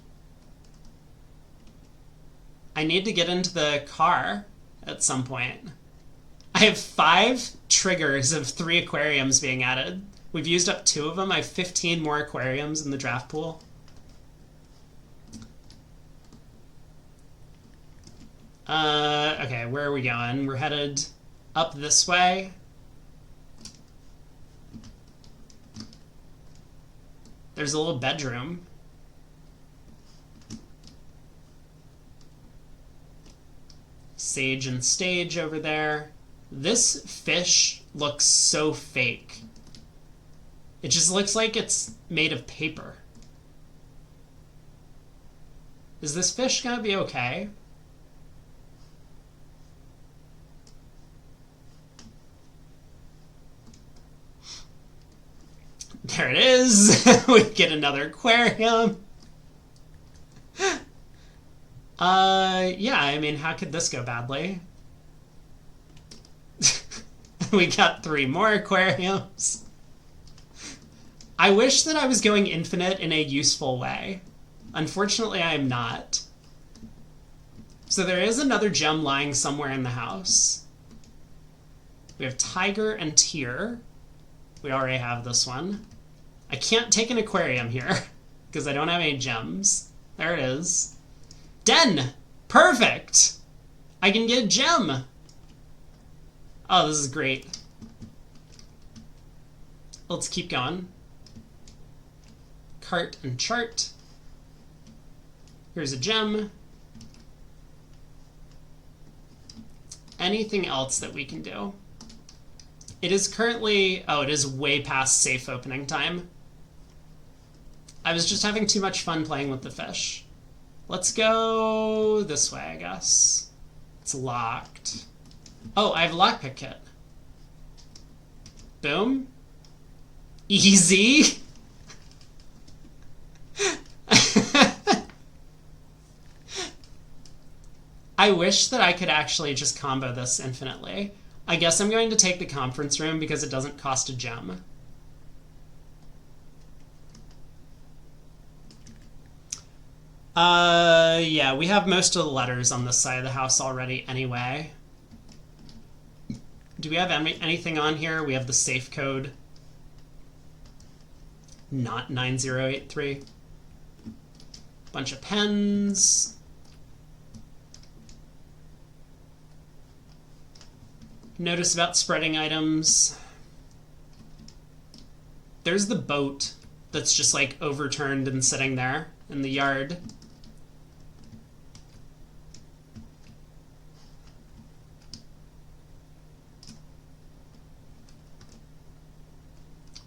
I need to get into the car at some point. I have 5 triggers of 3 aquariums being added. We've used up 2 of them. I have 15 more aquariums in the draft pool. Okay, where are we going? We're headed up this way. There's a little bedroom. Sage and stage over there. This fish looks so fake. It just looks like it's made of paper. Is this fish gonna be okay? There it is. We get another aquarium. Yeah, I mean, how could this go badly? We got 3 more aquariums. I wish that I was going infinite in a useful way. Unfortunately, I am not. So there is another gem lying somewhere in the house. We have tiger and tear. We already have this one. I can't take an aquarium here because I don't have any gems. There it is. Den! Perfect! I can get a gem! Oh, this is great. Let's keep going. Cart and chart. Here's a gem. Anything else that we can do? It is currently... Oh, it is way past safe opening time. I was just having too much fun playing with the fish. Let's go this way, I guess. It's locked. Oh, I have a lockpick kit. Boom. Easy. I wish that I could actually just combo this infinitely. I guess I'm going to take the conference room because it doesn't cost a gem. Yeah, we have most of the letters on this side of the house already anyway. Do we have anything on here? We have the safe code. Not 9083. Bunch of pens. Notice about spreading items. There's the boat that's just like overturned and sitting there in the yard.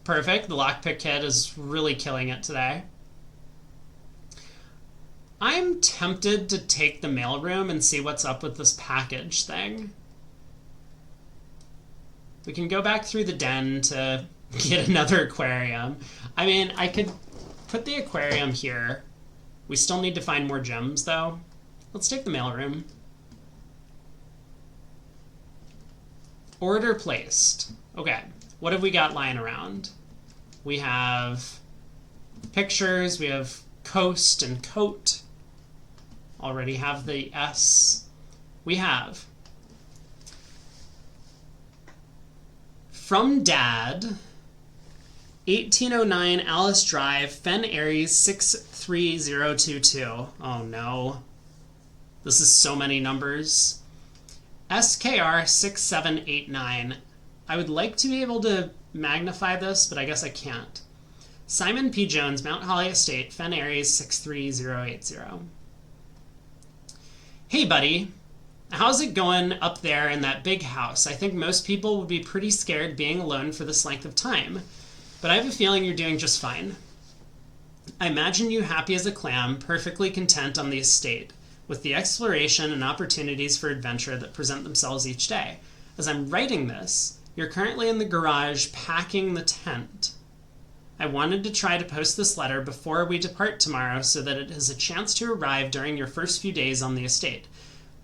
Perfect. The lockpick kit is really killing it today. I'm tempted to take the mailroom and see what's up with this package thing. We can go back through the den to get another aquarium. I mean, I could put the aquarium here. We still need to find more gems, though. Let's take the mailroom. Order placed. Okay, what have we got lying around? We have pictures, we have coast and coat. Already have the S. We have from Dad, 1809 Alice Drive, Fen Aries 63022. Oh no. This is so many numbers. SKR 6789. I would like to be able to magnify this, but I guess I can't. Simon P. Jones, Mount Holly Estate, Fen Aries 63080. Hey buddy, how's it going up there in that big house? I think most people would be pretty scared being alone for this length of time, but I have a feeling you're doing just fine. I imagine you happy as a clam, perfectly content on the estate, with the exploration and opportunities for adventure that present themselves each day. As I'm writing this, you're currently in the garage packing the tent. I wanted to try to post this letter before we depart tomorrow so that it has a chance to arrive during your first few days on the estate.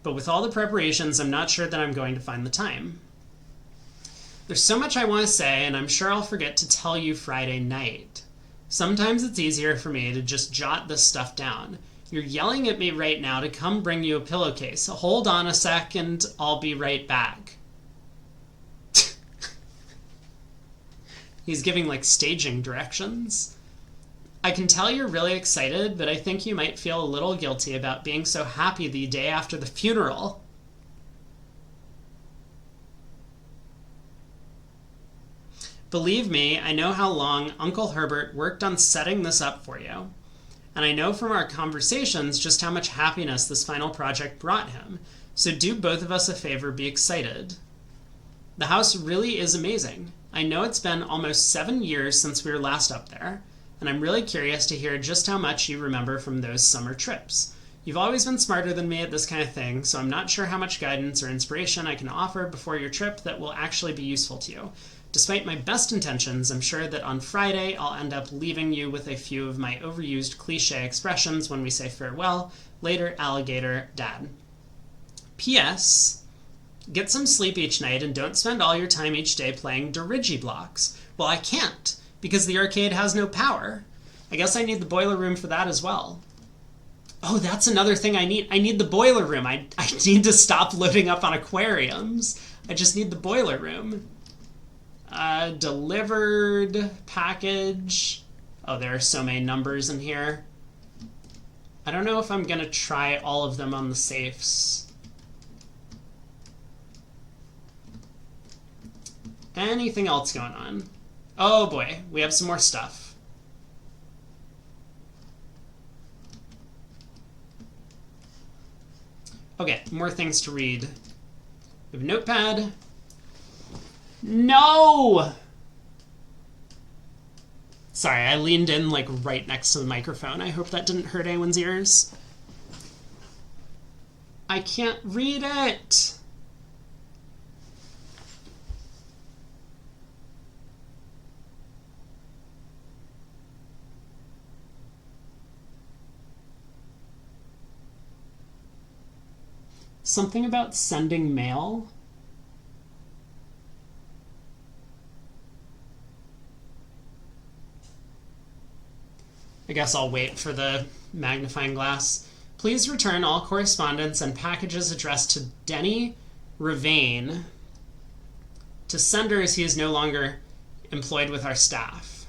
But with all the preparations, I'm not sure that I'm going to find the time. There's so much I want to say, and I'm sure I'll forget to tell you Friday night. Sometimes it's easier for me to just jot this stuff down. You're yelling at me right now to come bring you a pillowcase. Hold on a second, I'll be right back. He's giving like staging directions. I can tell you're really excited, but I think you might feel a little guilty about being so happy the day after the funeral. Believe me, I know how long Uncle Herbert worked on setting this up for you. And I know from our conversations just how much happiness this final project brought him. So do both of us a favor, be excited. The house really is amazing. I know it's been almost 7 years since we were last up there, and I'm really curious to hear just how much you remember from those summer trips. You've always been smarter than me at this kind of thing, so I'm not sure how much guidance or inspiration I can offer before your trip that will actually be useful to you. Despite my best intentions, I'm sure that on Friday I'll end up leaving you with a few of my overused cliche expressions when we say farewell. Later, alligator, Dad. P.S. Get some sleep each night and don't spend all your time each day playing Dirigiblocks. Well, I can't, because the arcade has no power. I guess I need the boiler room for that as well. Oh, that's another thing I need. I need the boiler room. I need to stop loading up on aquariums. I just need the boiler room. Delivered package. Oh, there are so many numbers in here. I don't know if I'm going to try all of them on the safes. Anything else going on? Oh boy, we have some more stuff. Okay, more things to read. We have a notepad. No! Sorry, I leaned in like right next to the microphone. I hope that didn't hurt anyone's ears. I can't read it! Something about sending mail? I guess I'll wait for the magnifying glass. Please return all correspondence and packages addressed to Denny Ravane to sender as he is no longer employed with our staff.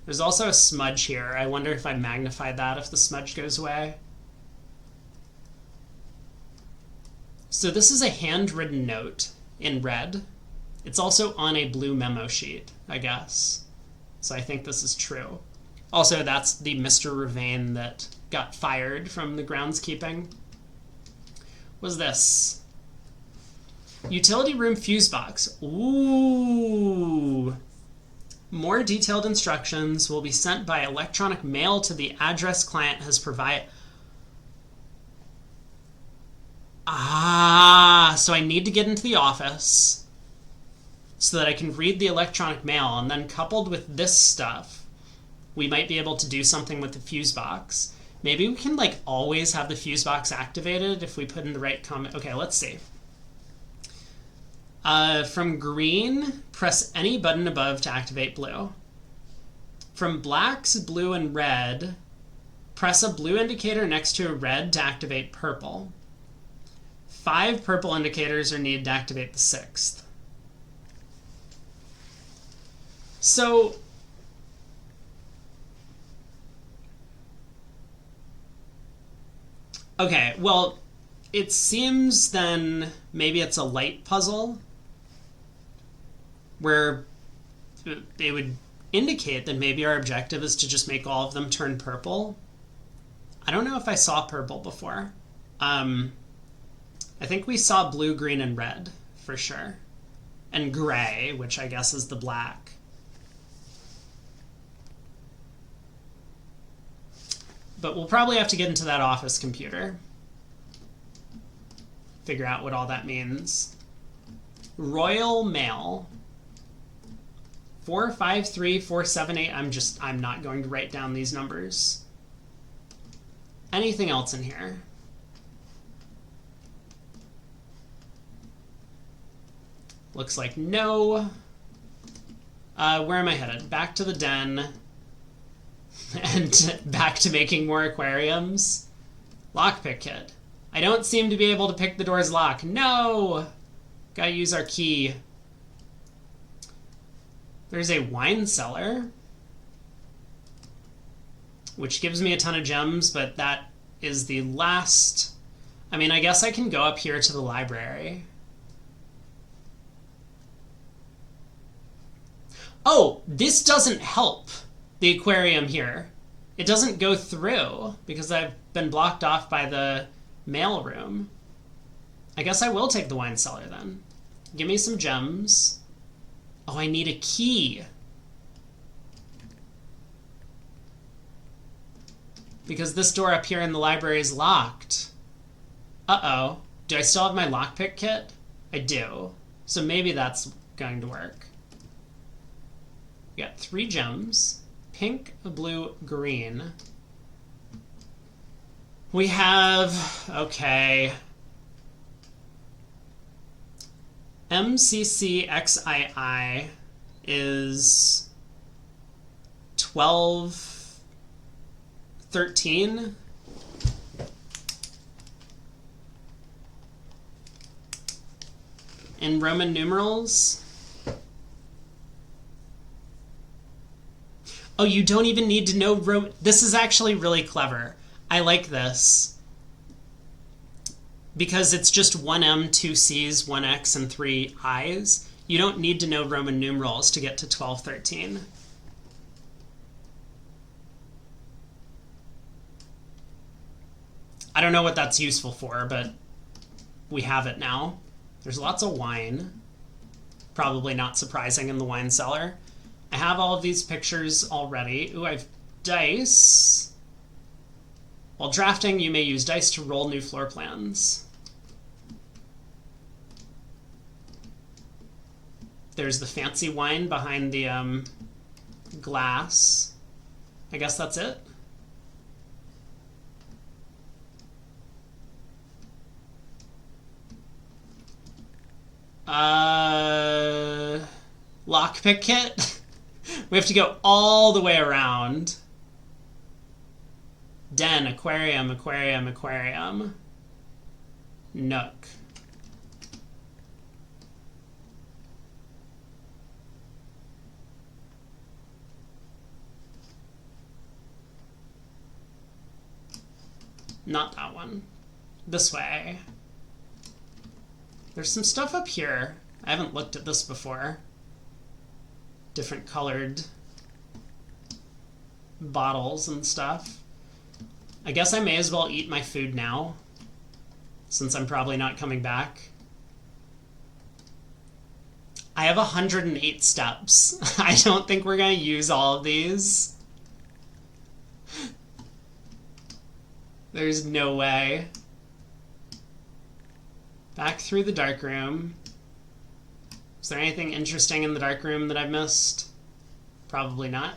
There's also a smudge here. I wonder if I magnify that if the smudge goes away. So this is a handwritten note in red. It's also on a blue memo sheet, I guess. So I think this is true. Also, that's the Mr. Ravane that got fired from the groundskeeping. What's this? Utility room fuse box. Ooh. More detailed instructions will be sent by electronic mail to the address client has provided. Ah, so I need to get into the office so that I can read the electronic mail, and then coupled with this stuff, we might be able to do something with the fuse box. Maybe we can like always have the fuse box activated if we put in the right comment. Okay, let's see. From green, press any button above to activate blue. From blacks, blue, and red, press a blue indicator next to a red to activate purple. 5 purple indicators are needed to activate the 6th. So Okay, well, it seems then maybe it's a light puzzle where they would indicate that maybe our objective is to just make all of them turn purple. I don't know if I saw purple before. I think we saw blue, green, and red for sure. And gray, which I guess is the black. But we'll probably have to get into that office computer. Figure out what all that means. Royal Mail. 453478. I'm not going to write down these numbers. Anything else in here? Looks like no. Where am I headed? Back to the den. And back to making more aquariums. Lockpick kit. I don't seem to be able to pick the door's lock. No! Gotta use our key. There's a wine cellar, which gives me a ton of gems, but that is the last. I mean, I guess I can go up here to the library. Oh, this doesn't help the aquarium here. It doesn't go through because I've been blocked off by the mail room. I guess I will take the wine cellar then. Give me some gems. Oh, I need a key. Because this door up here in the library is locked. Uh-oh. Do I still have my lockpick kit? I do. So maybe that's going to work. We got 3 gems. Pink, blue, green. We have, okay, MCCXII is 1213. In Roman numerals. Oh, you don't even need to know This is actually really clever. I like this. Because it's just 1M, 2 C's, 1 X, and 3 I's. You don't need to know Roman numerals to get to 1213. I don't know what that's useful for, but we have it now. There's lots of wine. Probably not surprising in the wine cellar. I have all of these pictures already. Ooh, I have dice. While drafting, you may use dice to roll new floor plans. There's the fancy wine behind the glass. I guess that's it. Lockpick kit. We have to go all the way around. Den, aquarium, aquarium, aquarium. Nook. Not that one. This way. There's some stuff up here. I haven't looked at this before. Different colored bottles and stuff. I guess I may as well eat my food now, since I'm probably not coming back. I have 108 steps. I don't think we're going to use all of these. There's no way. Back through the dark room. Is there anything interesting in the dark room that I've missed? Probably not.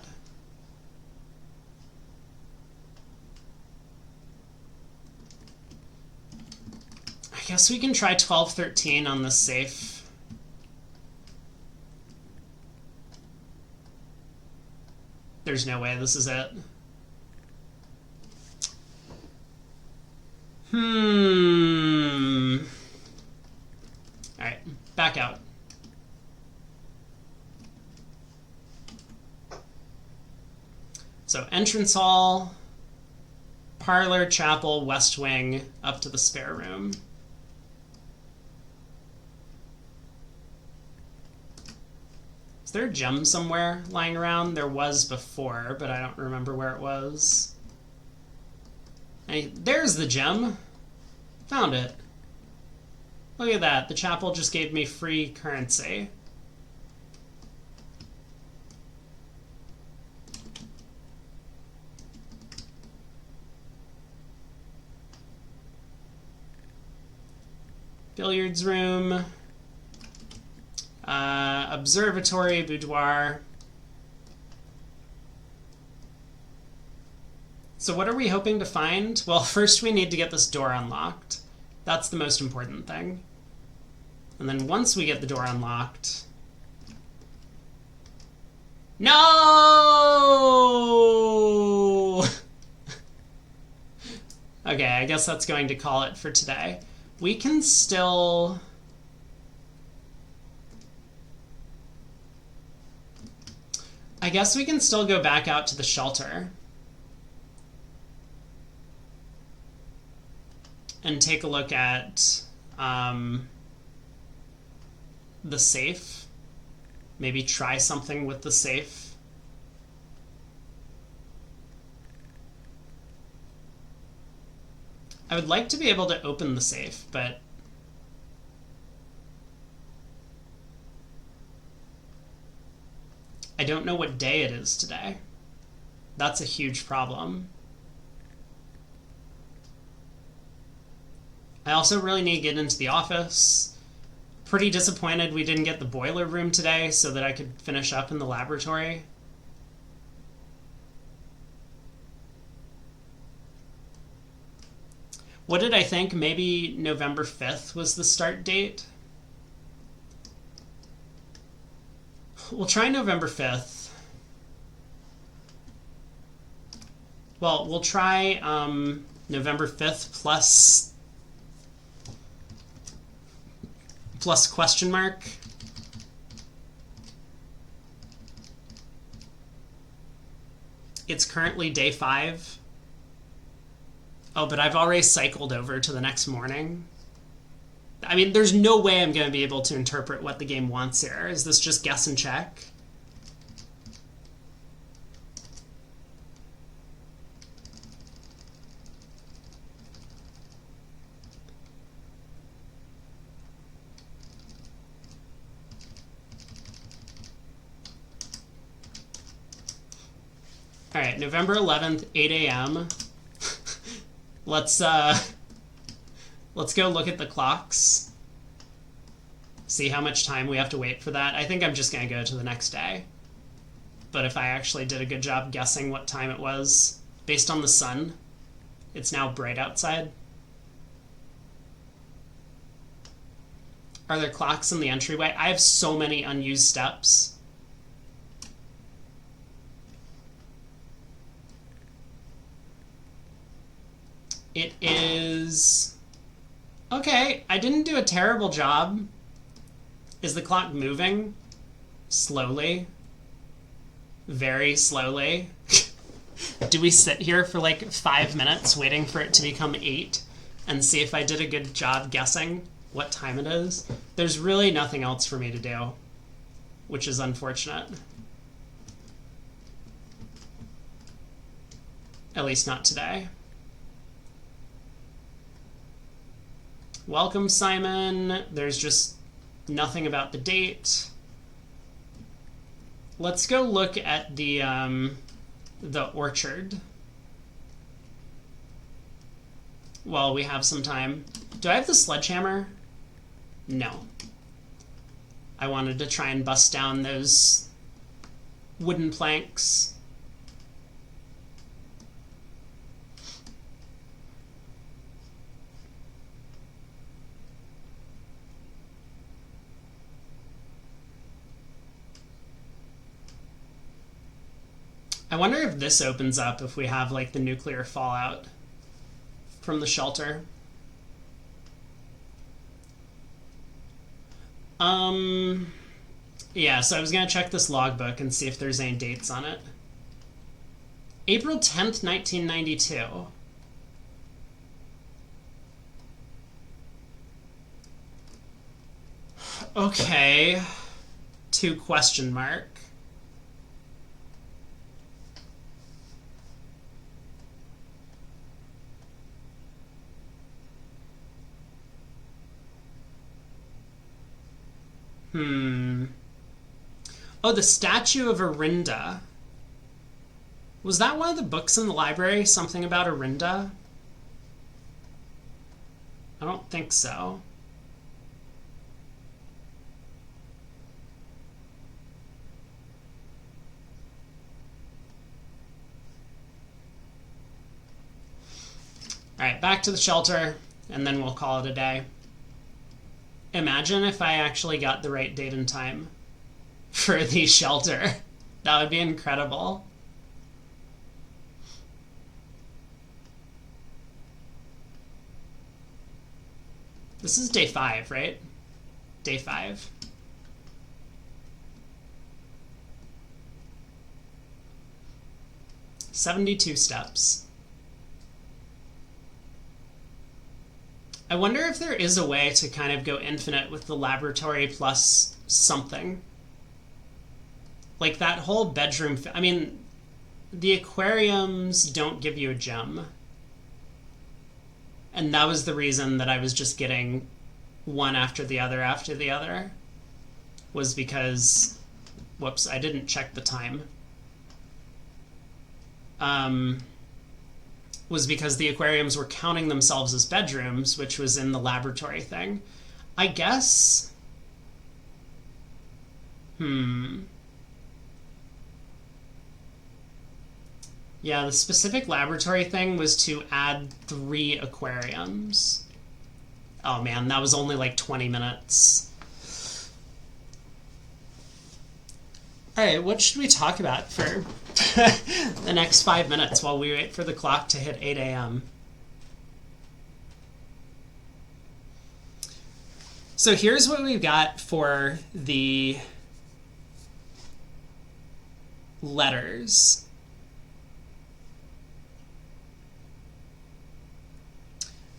I guess we can try 1213 on this safe. There's no way this is it. Alright, back out. So entrance hall, parlor, chapel, west wing, up to the spare room. Is there a gem somewhere lying around? There was before, but I don't remember where it was. Hey, there's the gem. Found it. Look at that. The chapel just gave me free currency. Billiards room. Observatory, boudoir. So what are we hoping to find? Well, first we need to get this door unlocked. That's the most important thing. And then once we get the door unlocked... No! Okay, I guess that's going to call it for today. We can still... I guess we can still go back out to the shelter and take a look at the safe. Maybe try something with the safe. I would like to be able to open the safe, but I don't know what day it is today. That's a huge problem. I also really need to get into the office. Pretty disappointed we didn't get the boiler room today so that I could finish up in the laboratory. What did I think? Maybe November 5th was the start date? We'll try November 5th. Well, we'll try November 5th plus question mark. It's currently day 5. Oh, but I've already cycled over to the next morning. I mean, there's no way I'm going to be able to interpret what the game wants here. Is this just guess and check? All right, November 11th, 8 a.m. Let's go look at the clocks. See how much time we have to wait for that. I think I'm just going to go to the next day. But if I actually did a good job guessing what time it was, based on the sun, it's now bright outside. Are there clocks in the entryway? I have so many unused steps. It is... Okay, I didn't do a terrible job. Is the clock moving? Slowly. Very slowly. Do we sit here for like 5 minutes waiting for it to become 8 and see if I did a good job guessing what time it is? There's really nothing else for me to do, which is unfortunate. At least not today. Welcome, Simon. There's just nothing about the date. Let's go look at the orchard while we have some time. Do I have the sledgehammer? No. I wanted to try and bust down those wooden planks. I wonder if this opens up if we have like the nuclear fallout from the shelter. Yeah, so I was gonna check this logbook and see if there's any dates on it. April 10th, 1992. Okay. 2 question mark. Oh, the Statue of Orinda. Was that one of the books in the library? Something about Orinda? I don't think so. Alright, back to the shelter, and then we'll call it a day. Imagine if I actually got the right date and time for the shelter. That would be incredible. This is day 5, right? Day 5. "72 steps. I wonder if there is a way to kind of go infinite with the laboratory plus something. Like that whole bedroom... I mean, the aquariums don't give you a gem. And that was the reason that I was just getting one after the other, was because... Whoops, I didn't check the time. Was because the aquariums were counting themselves as bedrooms, which was in the laboratory thing. I guess... Yeah, the specific laboratory thing was to add 3 aquariums. Oh man, that was only like 20 minutes. Alright, what should we talk about for the next 5 minutes while we wait for the clock to hit 8 a.m.? So here's what we've got for the letters.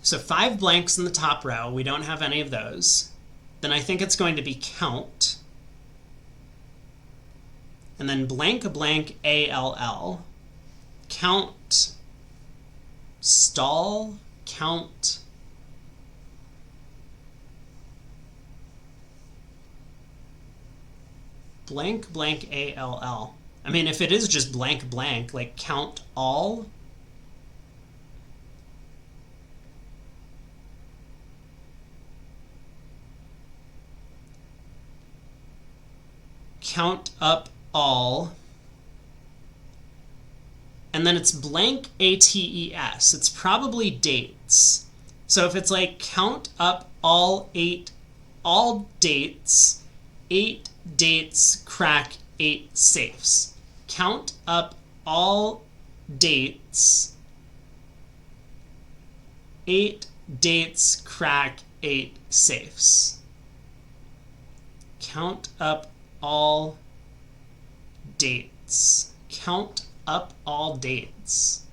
So 5 blanks in the top row. We don't have any of those. Then I think it's going to be count. And then blank blank ALL. Count. Stall. Count. Blank blank ALL. I mean, if it is just blank blank, like count all. Count up all. And then it's blank ATES. It's probably dates. So if it's like count up all dates, 8 dates, crack 8 safes. Count up all dates, 8 dates, crack 8 safes. Count up all dates. Count up all dates.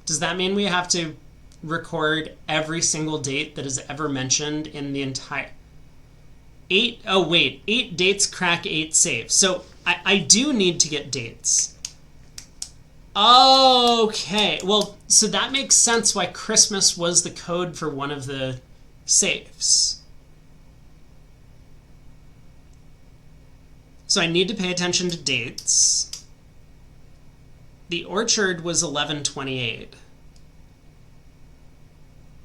Does that mean we have to record every single date that is ever mentioned in the entire... 8 dates, crack 8 safes. So I do need to get dates. Okay, well, so that makes sense why Christmas was the code for one of the safes. So I need to pay attention to dates. The orchard was 1128.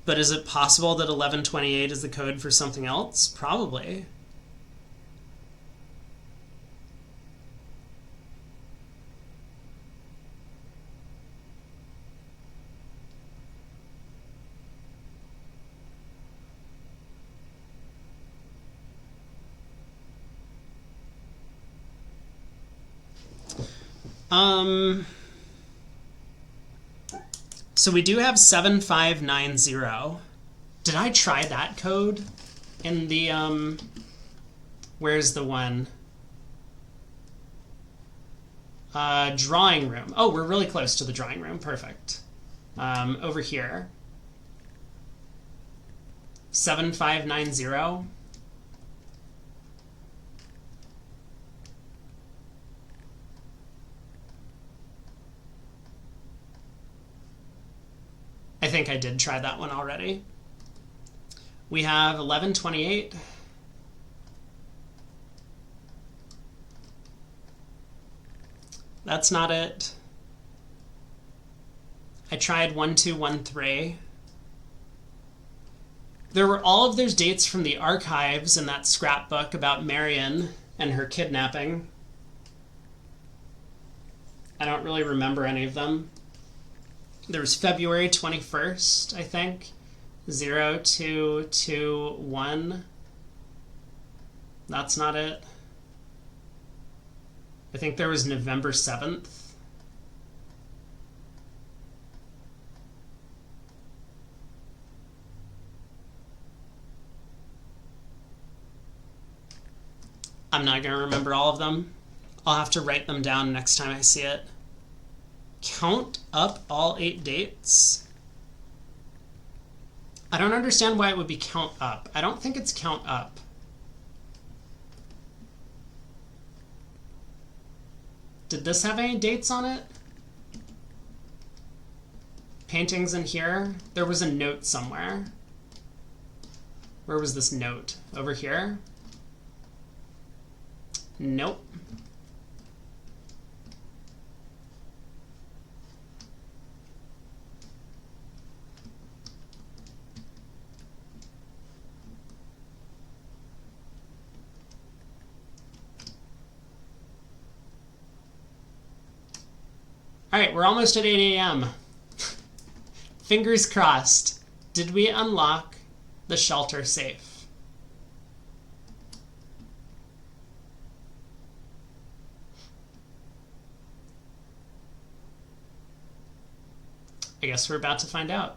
But is it possible that 1128 is the code for something else? Probably. So we do have 7590. Did I try that code in the, where's the one? Drawing room. Oh, we're really close to the drawing room. Perfect. Over here, 7590. I think I did try that one already. We have 1128. That's not it. I tried 1213. There were all of those dates from the archives in that scrapbook about Marion and her kidnapping. I don't really remember any of them. There was February 21st, I think. 0221. That's not it. I think there was November 7th. I'm not going to remember all of them. I'll have to write them down next time I see it. Count up all 8 dates? I don't understand why it would be count up. I don't think it's count up. Did this have any dates on it? Paintings in here? There was a note somewhere. Where was this note? Over here? Nope. All right, we're almost at 8 a.m. Fingers crossed. Did we unlock the shelter safe? I guess we're about to find out.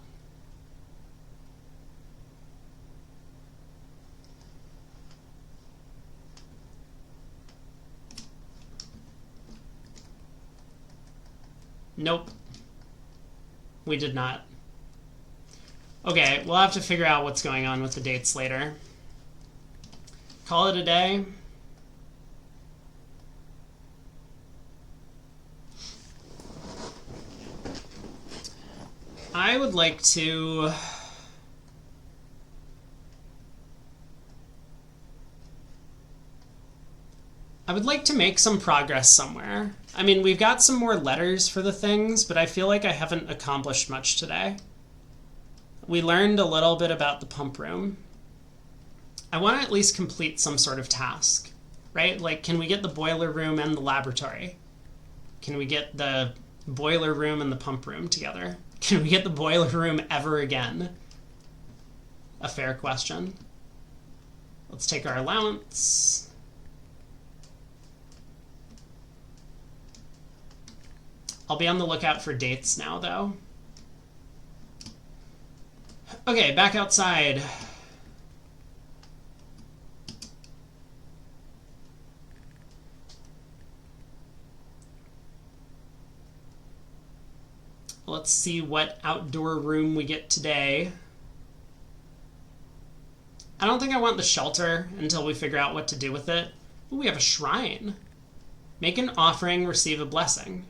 Nope. We did not. Okay, we'll have to figure out what's going on with the dates later. Call it a day. I would like to... make some progress somewhere. I mean, we've got some more letters for the things, but I feel like I haven't accomplished much today. We learned a little bit about the pump room. I want to at least complete some sort of task, right? Like, can we get the boiler room and the laboratory? Can we get the boiler room and the pump room together? Can we get the boiler room ever again? A fair question. Let's take our allowance. I'll be on the lookout for dates now, though. Okay, back outside. Let's see what outdoor room we get today. I don't think I want the shelter until we figure out what to do with it. Ooh, we have a shrine. Make an offering, receive a blessing.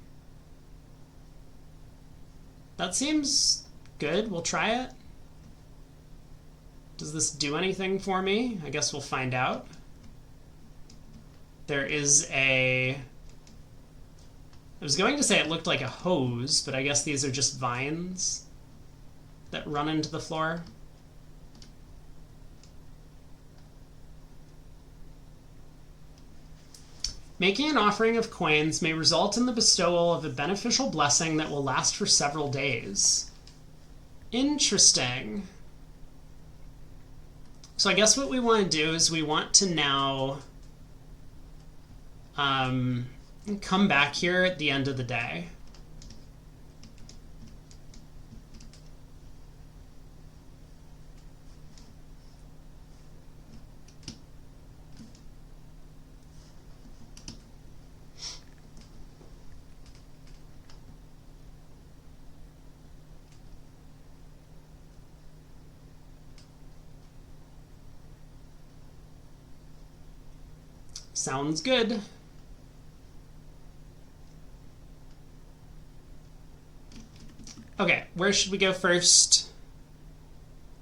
That seems good. We'll try it. Does this do anything for me? I guess we'll find out. There is a... I was going to say it looked like a hose, but I guess these are just vines that run into the floor. Making an offering of coins may result in the bestowal of a beneficial blessing that will last for several days. Interesting. So I guess what we want to do is we want to now come back here at the end of the day. Sounds good. Okay, where should we go first?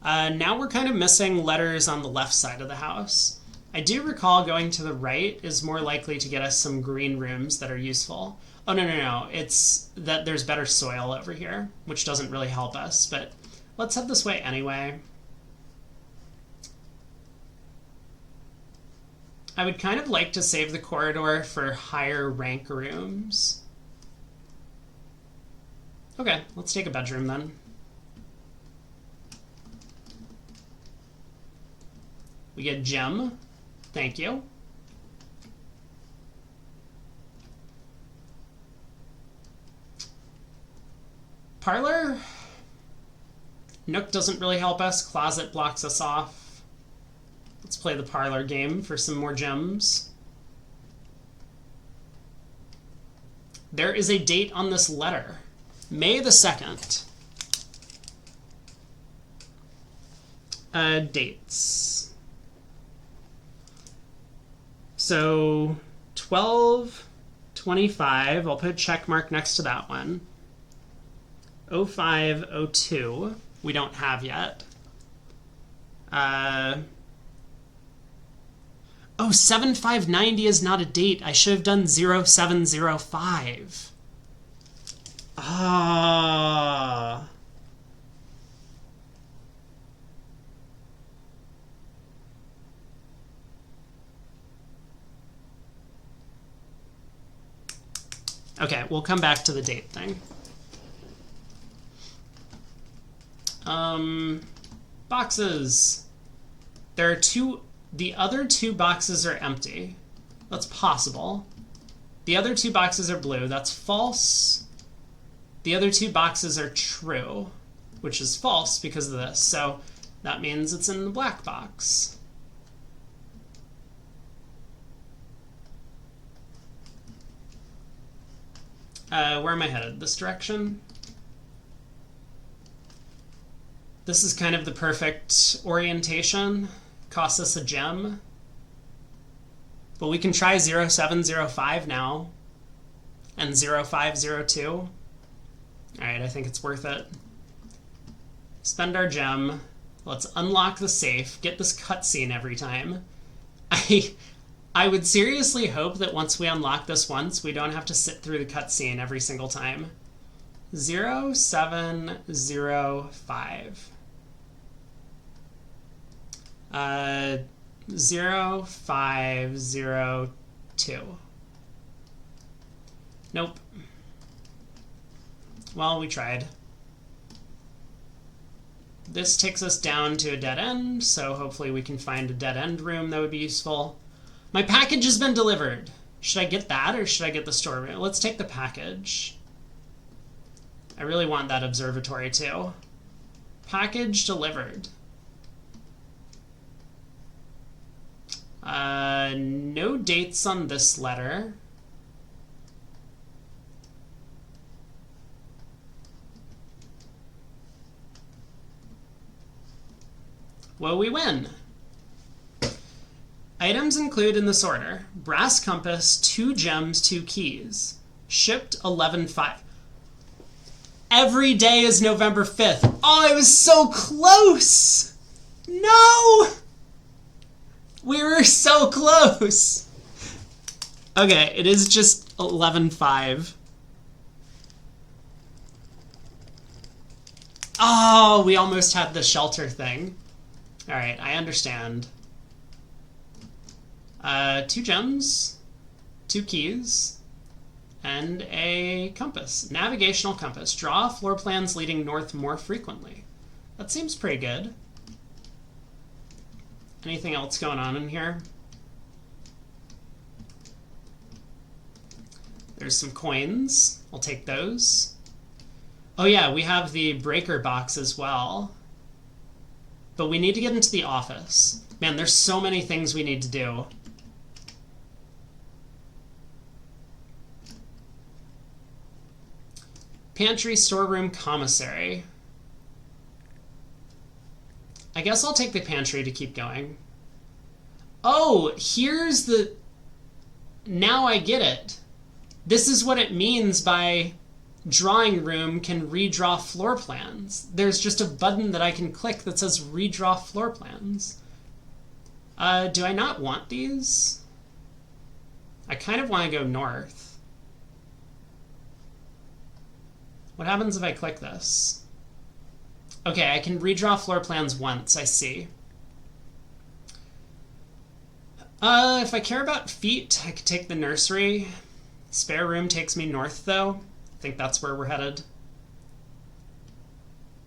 Now we're kind of missing letters on the left side of the house. I do recall going to the right is more likely to get us some green rooms that are useful. Oh, no. It's that there's better soil over here, which doesn't really help us, but let's head this way anyway. I would kind of like to save the corridor for higher rank rooms. Okay, let's take a bedroom then. We get gem. Thank you. Parlor? Nook doesn't really help us. Closet blocks us off. Let's play the parlor game for some more gems. There is a date on this letter. May the 2nd. Dates. So 12/25, I'll put a check mark next to that one. 05/02, we don't have yet. 7590 is not a date. I should have done 0705. Ah. Okay, we'll come back to the date thing. Boxes. There are two. The other two boxes are empty. That's possible. The other two boxes are blue. That's false. The other two boxes are true, which is false because of this. So that means it's in the black box. Where am I headed? This direction? This is kind of the perfect orientation. Costs us a gem. But we can try 0705 now. And 0502. Alright, I think it's worth it. Spend our gem. Let's unlock the safe. Get this cutscene every time. I would seriously hope that once we unlock this once, we don't have to sit through the cutscene every single time. 0705. 0502. Nope. Well, we tried. This takes us down to a dead end, so hopefully we can find a dead end room that would be useful. My package has been delivered. Should I get that or should I get the storeroom? Let's take the package. I really want that observatory too. Package delivered. No dates on this letter. Well, we win. Items include in this order: brass compass, 2 gems, 2 keys. Shipped 11/5. Every day is November 5th. Oh, I was so close! No! We were so close! Okay, it is just 11/5. Oh, we almost had the shelter thing. Alright, I understand. 2 gems, 2 keys, and a compass. Navigational compass. Draw floor plans leading north more frequently. That seems pretty good. Anything else going on in here? There's some coins. I'll take those. Oh yeah, we have the breaker box as well. But we need to get into the office. Man, there's so many things we need to do. Pantry, storeroom, commissary. I guess I'll take the pantry to keep going. Oh, here's the... now I get it. This is what it means by drawing room can redraw floor plans. There's just a button that I can click that says redraw floor plans. Do I not want these? I kind of want to go north. What happens if I click this? Okay, I can redraw floor plans once, I see. If I care about feet, I could take the nursery. Spare room takes me north, though. I think that's where we're headed.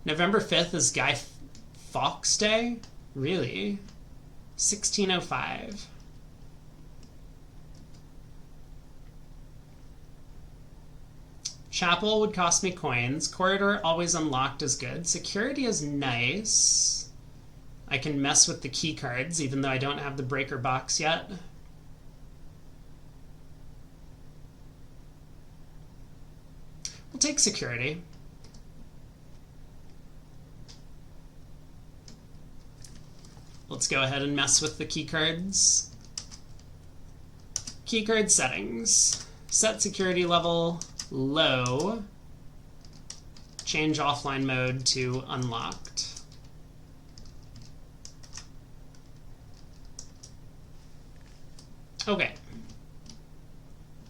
November 5th is Guy Fawkes Day? Really? 1605. Chapel would cost me coins. Corridor always unlocked is good. Security is nice. I can mess with the key cards, even though I don't have the breaker box yet. We'll take security. Let's go ahead and mess with the key cards. Key card settings. Set security level low. Change offline mode to unlocked. Okay.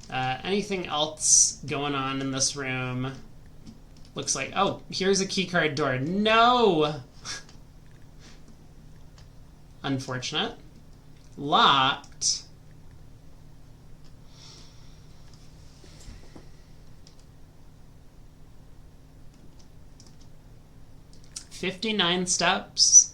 Anything else going on in this room? Looks like, oh, here's a keycard door. No! Unfortunate. Locked. $59 steps.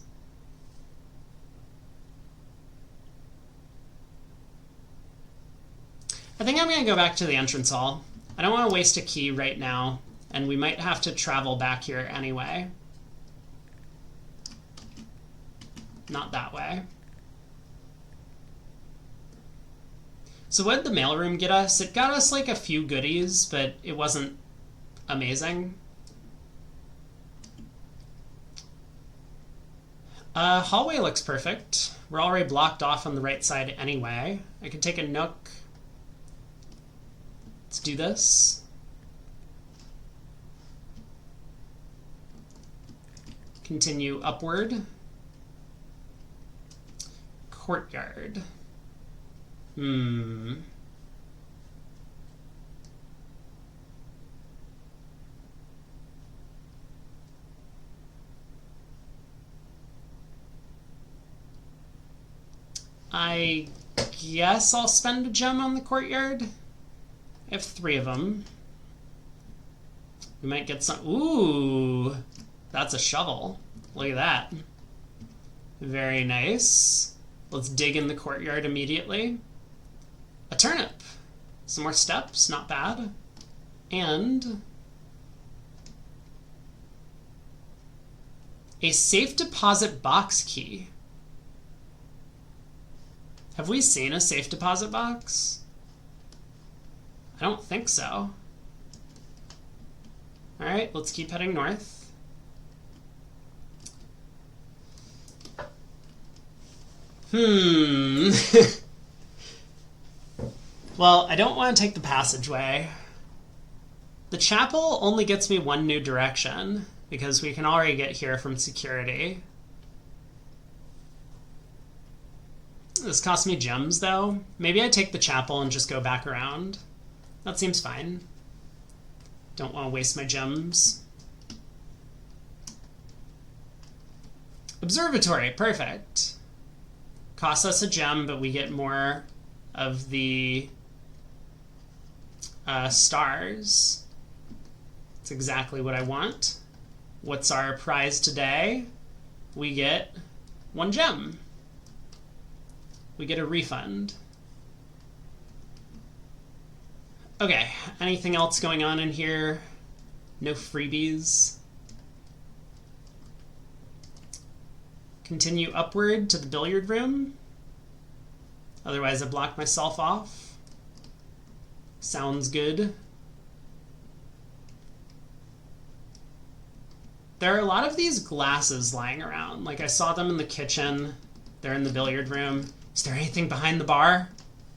I think I'm going to go back to the entrance hall. I don't want to waste a key right now, and we might have to travel back here anyway. Not that way. So what did the mailroom get us? It got us like a few goodies, but it wasn't amazing. Hallway looks perfect. We're already blocked off on the right side anyway. I could take a nook. Let's do this. Continue upward. Courtyard. I guess I'll spend a gem on the courtyard. I have 3 of them. We might get some... Ooh! That's a shovel. Look at that. Very nice. Let's dig in the courtyard immediately. A turnip. Some more steps, not bad. And... a safe deposit box key. Have we seen a safe deposit box? I don't think so. Alright, let's keep heading north. Well, I don't want to take the passageway. The chapel only gets me one new direction, because we can already get here from security. This costs me gems, though. Maybe I take the chapel and just go back around. That seems fine. Don't want to waste my gems. Observatory, perfect. Costs us a gem, but we get more of the stars. That's exactly what I want. What's our prize today? We get 1 gem. We get a refund. Okay, anything else going on in here? No freebies. Continue upward to the billiard room. Otherwise I block myself off. Sounds good. There are a lot of these glasses lying around. Like I saw them in the kitchen. They're in the billiard room. Is there anything behind the bar?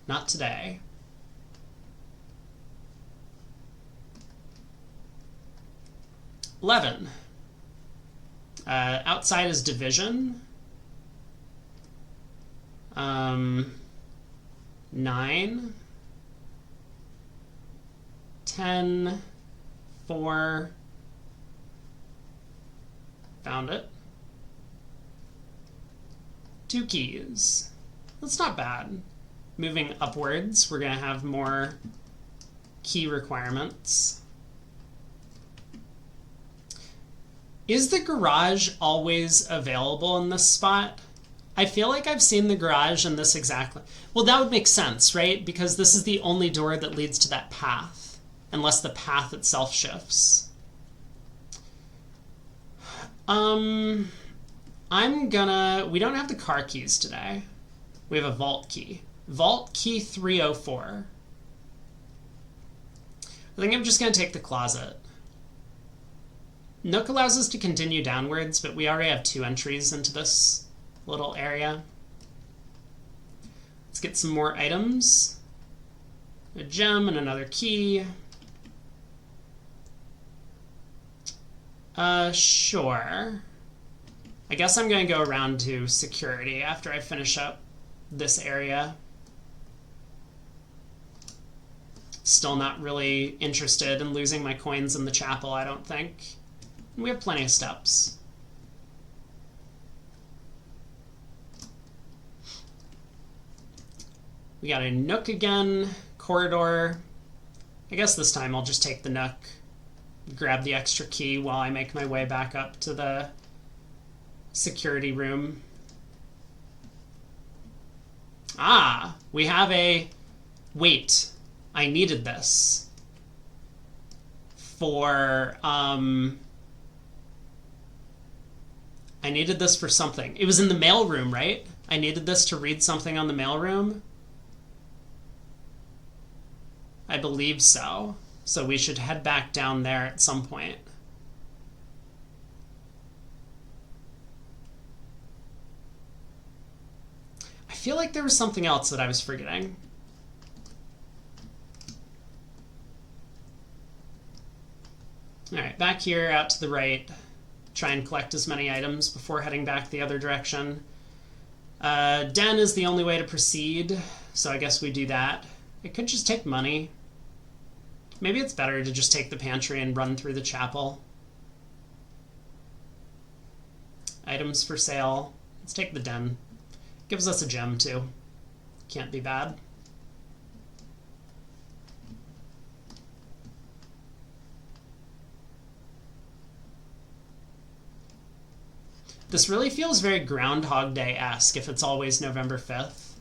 Not today. 11. Outside is division. 9. 10. 4. Found it. 2 keys. That's not bad. Moving upwards, we're going to have more key requirements. Is the garage always available in this spot? I feel like I've seen the garage in this exactly. Well, that would make sense, right? Because this is the only door that leads to that path, unless the path itself shifts. We don't have the car keys today. We have a vault key. Vault key 304. I think I'm just going to take the closet. Nook allows us to continue downwards, but we already have 2 entries into this little area. Let's get some more items. A gem and another key. Sure. I guess I'm going to go around to security after I finish up this area. Still not really interested in losing my coins in the chapel, I don't think. We have plenty of steps. We got a Nook again, corridor. I guess this time I'll just take the Nook, grab the extra key while I make my way back up to the security room. Ah, we have a... Wait, I needed this for... I needed this for something. It was in the mailroom, right? I needed this to read something on the mailroom. I believe so. So we should head back down there at some point. I feel like there was something else that I was forgetting. All right, back here, out to the right. Try and collect as many items before heading back the other direction. Den is the only way to proceed, so I guess we do that. It could just take money. Maybe it's better to just take the pantry and run through the chapel. Items for sale. Let's take the den. Gives us a gem, too. Can't be bad. This really feels very Groundhog Day-esque if it's always November 5th.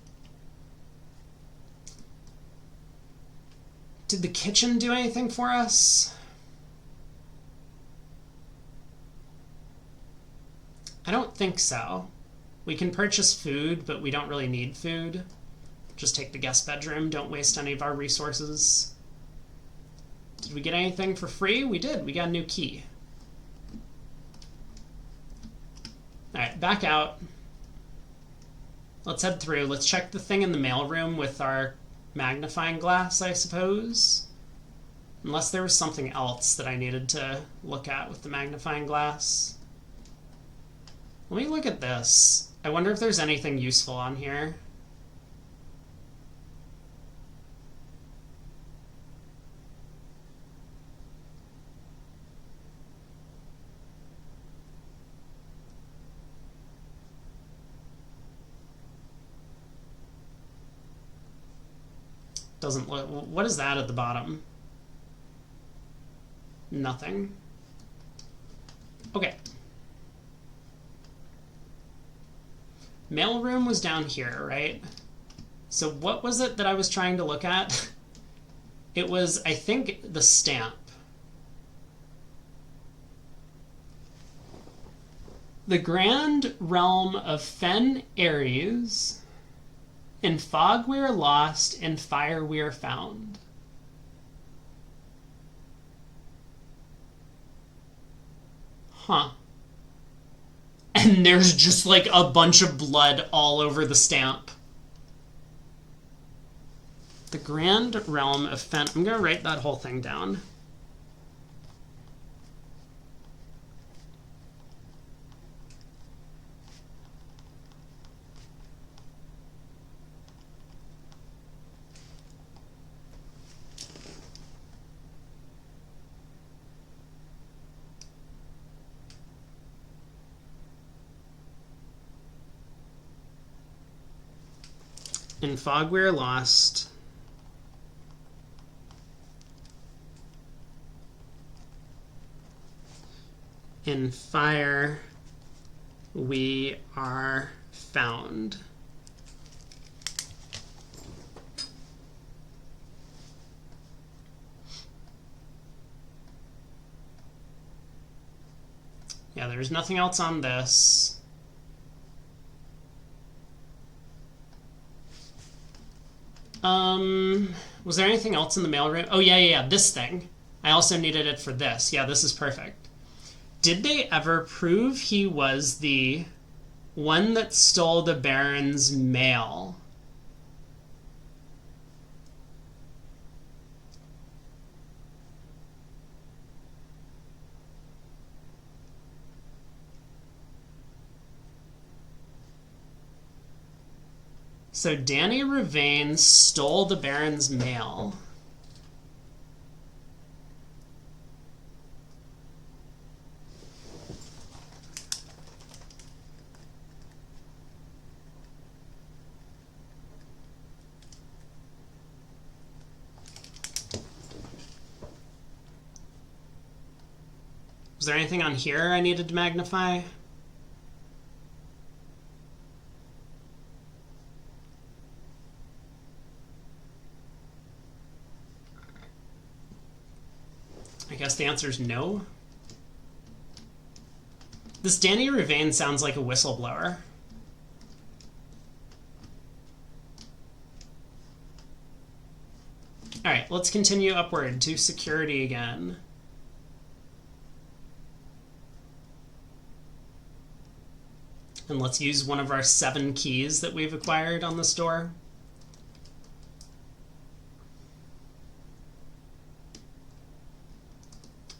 Did the kitchen do anything for us? I don't think so. We can purchase food, but we don't really need food. Just take the guest bedroom. Don't waste any of our resources. Did we get anything for free? We did. We got a new key. Alright, back out. Let's head through. Let's check the thing in the mailroom with our magnifying glass, I suppose. Unless there was something else that I needed to look at with the magnifying glass. Let me look at this. I wonder if there's anything useful on here. Doesn't look... What is that at the bottom? Nothing. Okay. Mailroom was down here, right? So what was it that I was trying to look at? It was, I think, the stamp. The Grand Realm of Fen Ares... In fog we are lost, in fire we are found. Huh. And there's just like a bunch of blood all over the stamp. The Grand Realm of Fen... I'm going to write that whole thing down. In fog, we're lost. In fire, we are found. Yeah, there's nothing else on this. Was there anything else in the mailroom? Oh, yeah, this thing. I also needed it for this. Yeah, this is perfect. Did they ever prove he was the one that stole the Baron's mail? So Danny Ravane stole the Baron's mail. Was there anything on here I needed to magnify? I guess the answer is no. This Danny Ravane sounds like a whistleblower. All right, let's continue upward to security again. And let's use one of our 7 keys that we've acquired on this door.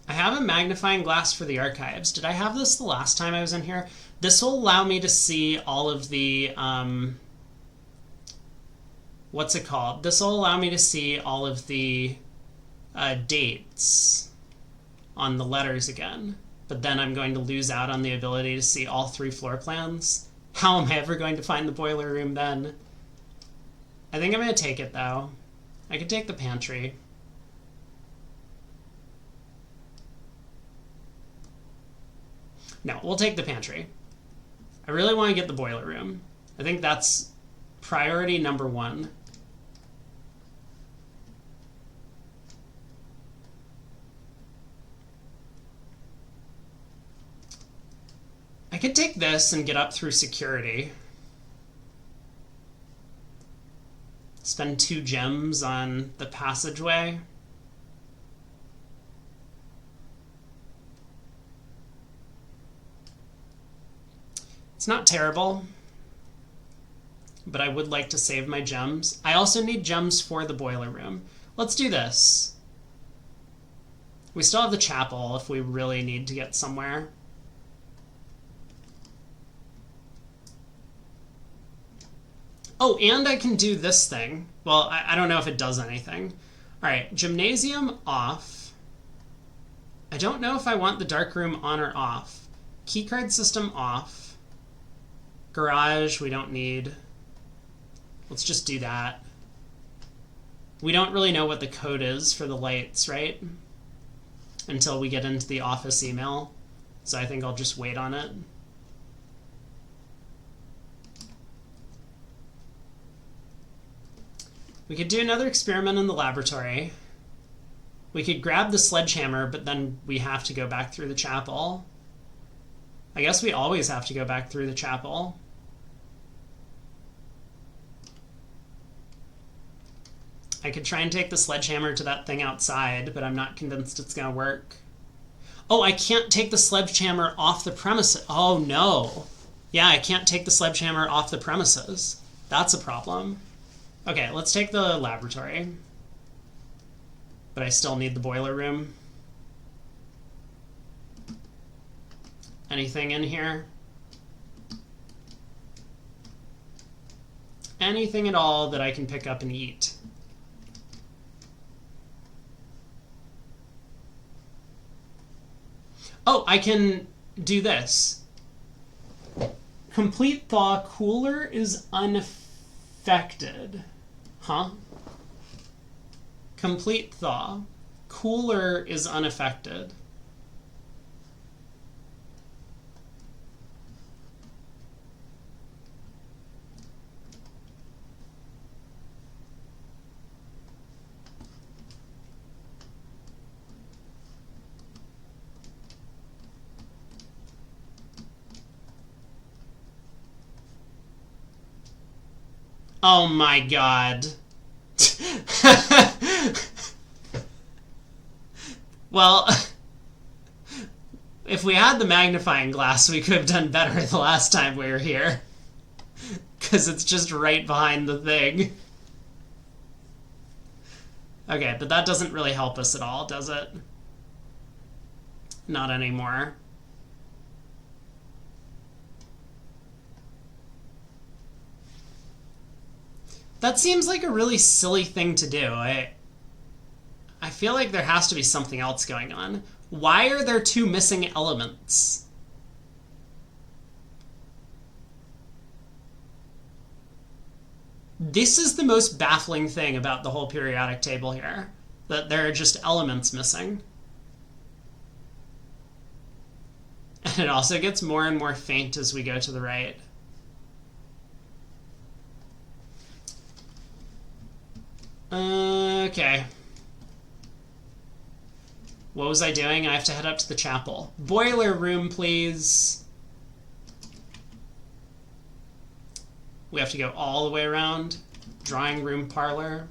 I have a magnifying glass for the archives. Did I have this the last time I was in here? This will allow me to see all of the, what's it called? This will allow me to see all of the dates on the letters again. But then I'm going to lose out on the ability to see all 3 floor plans. How am I ever going to find the boiler room then? I think I'm going to take it, though. I could take the pantry. No, we'll take the pantry. I really want to get the boiler room. I think that's priority number 1. I could take this and get up through security. Spend 2 gems on the passageway. It's not terrible, but I would like to save my gems. I also need gems for the boiler room. Let's do this. We still have the chapel if we really need to get somewhere. Oh, and I can do this thing. Well, I don't know if it does anything. All right, gymnasium off. I don't know if I want the dark room on or off. Keycard system off. Garage, we don't need. Let's just do that. We don't really know what the code is for the lights, right? Until we get into the office email. So I think I'll just wait on it. We could do another experiment in the laboratory. We could grab the sledgehammer, but then we have to go back through the chapel. I guess we always have to go back through the chapel. I could try and take the sledgehammer to that thing outside, but I'm not convinced it's going to work. Oh, I can't take the sledgehammer off the premises. Oh, no. Yeah, I can't take the sledgehammer off the premises. That's a problem. Okay, let's take the laboratory. But I still need the boiler room. Anything in here? Anything at all that I can pick up and eat? Oh, I can do this. Complete thaw cooler is Unaffected. Huh? Complete thaw. Cooler is unaffected. Oh my god. Well, if we had the magnifying glass, we could have done better the last time we were here. Because it's just right behind the thing. Okay, but that doesn't really help us at all, does it? Not anymore. That seems like a really silly thing to do. I feel like there has to be something else going on. Why are there two missing elements? This is the most baffling thing about the whole periodic table here, that there are just elements missing. And it also gets more and more faint as we go to the right. Okay. What was I doing? I have to head up to the chapel. Boiler room, please. We have to go all the way around. Drawing room parlor.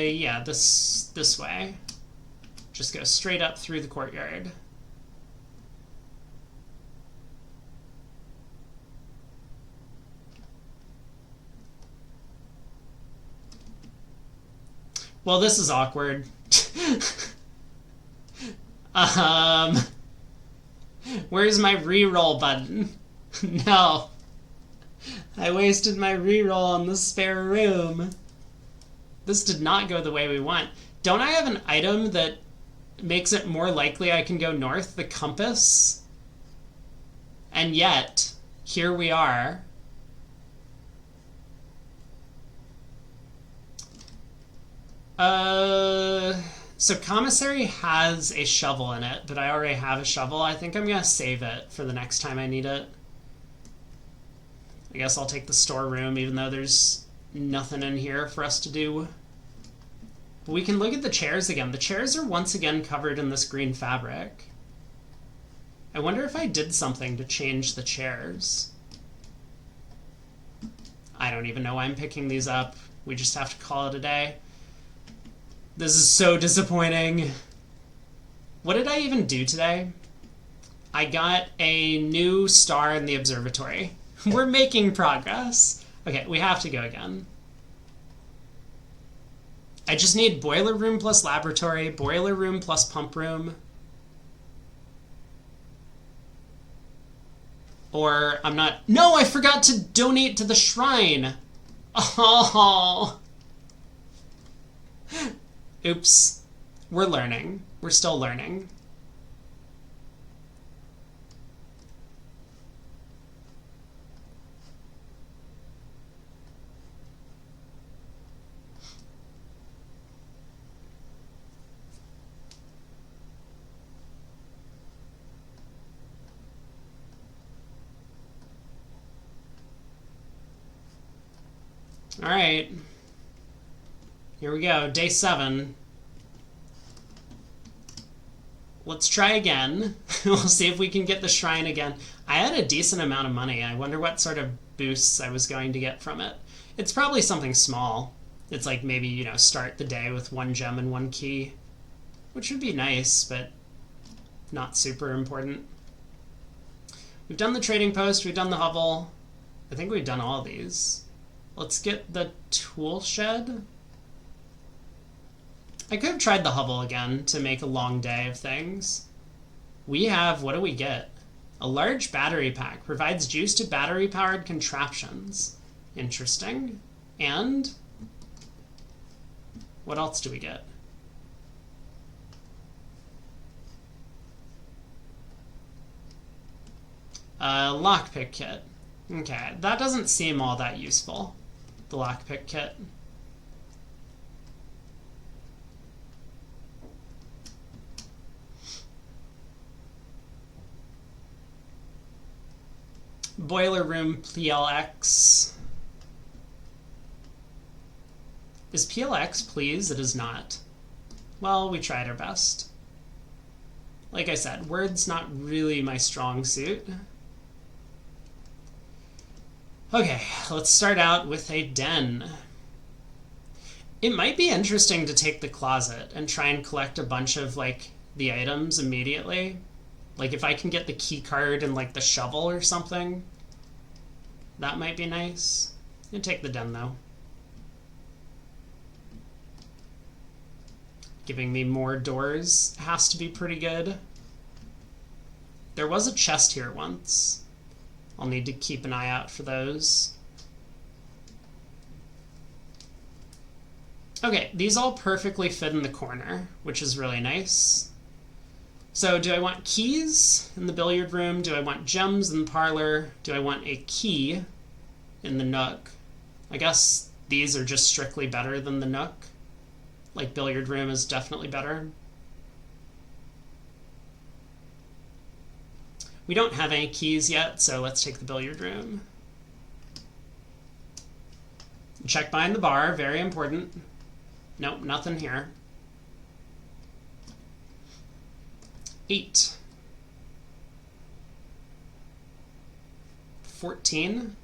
Yeah, this way. Just go straight up through the courtyard. Well, this is awkward. Where's my reroll button? No. I wasted my reroll on the spare room. This did not go the way we want. Don't I have an item that makes it more likely I can go north? The compass? And yet, here we are. So commissary has a shovel in it, but I already have a shovel. I think I'm gonna save it for the next time I need it. I guess I'll take the storeroom, even though there's nothing in here for us to do. But we can look at the chairs again. The chairs are once again covered in this green fabric. I wonder if I did something to change the chairs. I don't even know why I'm picking these up. We just have to call it a day. This is so disappointing. What did I even do today? I got a new star in the observatory. We're making progress. Okay, we have to go again. I just need boiler room plus laboratory, boiler room plus pump room. Or I'm not... No, I forgot to donate to the shrine. Oh. Oops. We're learning. We're still learning. All right. Here we go. Day 7. Let's try again. We'll see if we can get the shrine again. I had a decent amount of money. I wonder what sort of boosts I was going to get from it. It's probably something small. It's like maybe, you know, start the day with 1 gem and 1 key, which would be nice, but not super important. We've done the trading post. We've done the hovel. I think we've done all of these. Let's get the tool shed. I could have tried the hovel again to make a long day of things. We have, what do we get? A large battery pack provides juice to battery-powered contraptions. Interesting. And What else do we get? Lockpick kit. Okay, that doesn't seem all that useful, the lockpick kit. Boiler room PLX. Is PLX, please? It is not. Well, we tried our best. Like I said, word's not really my strong suit. Okay, let's start out with a den. It might be interesting to take the closet and try and collect a bunch of, like, the items immediately. Like, if I can get the key card and, like, the shovel or something, that might be nice. And take the den, though. Giving me more doors has to be pretty good. There was a chest here once. I'll need to keep an eye out for those. Okay, these all perfectly fit in the corner, which is really nice. So do I want keys in the billiard room? Do I want gems in the parlor? Do I want a key in the nook? I guess these are just strictly better than the nook. Like, billiard room is definitely better. We don't have any keys yet, so let's take the billiard room. Check behind the bar, very important. Nope, nothing here. 8. 14.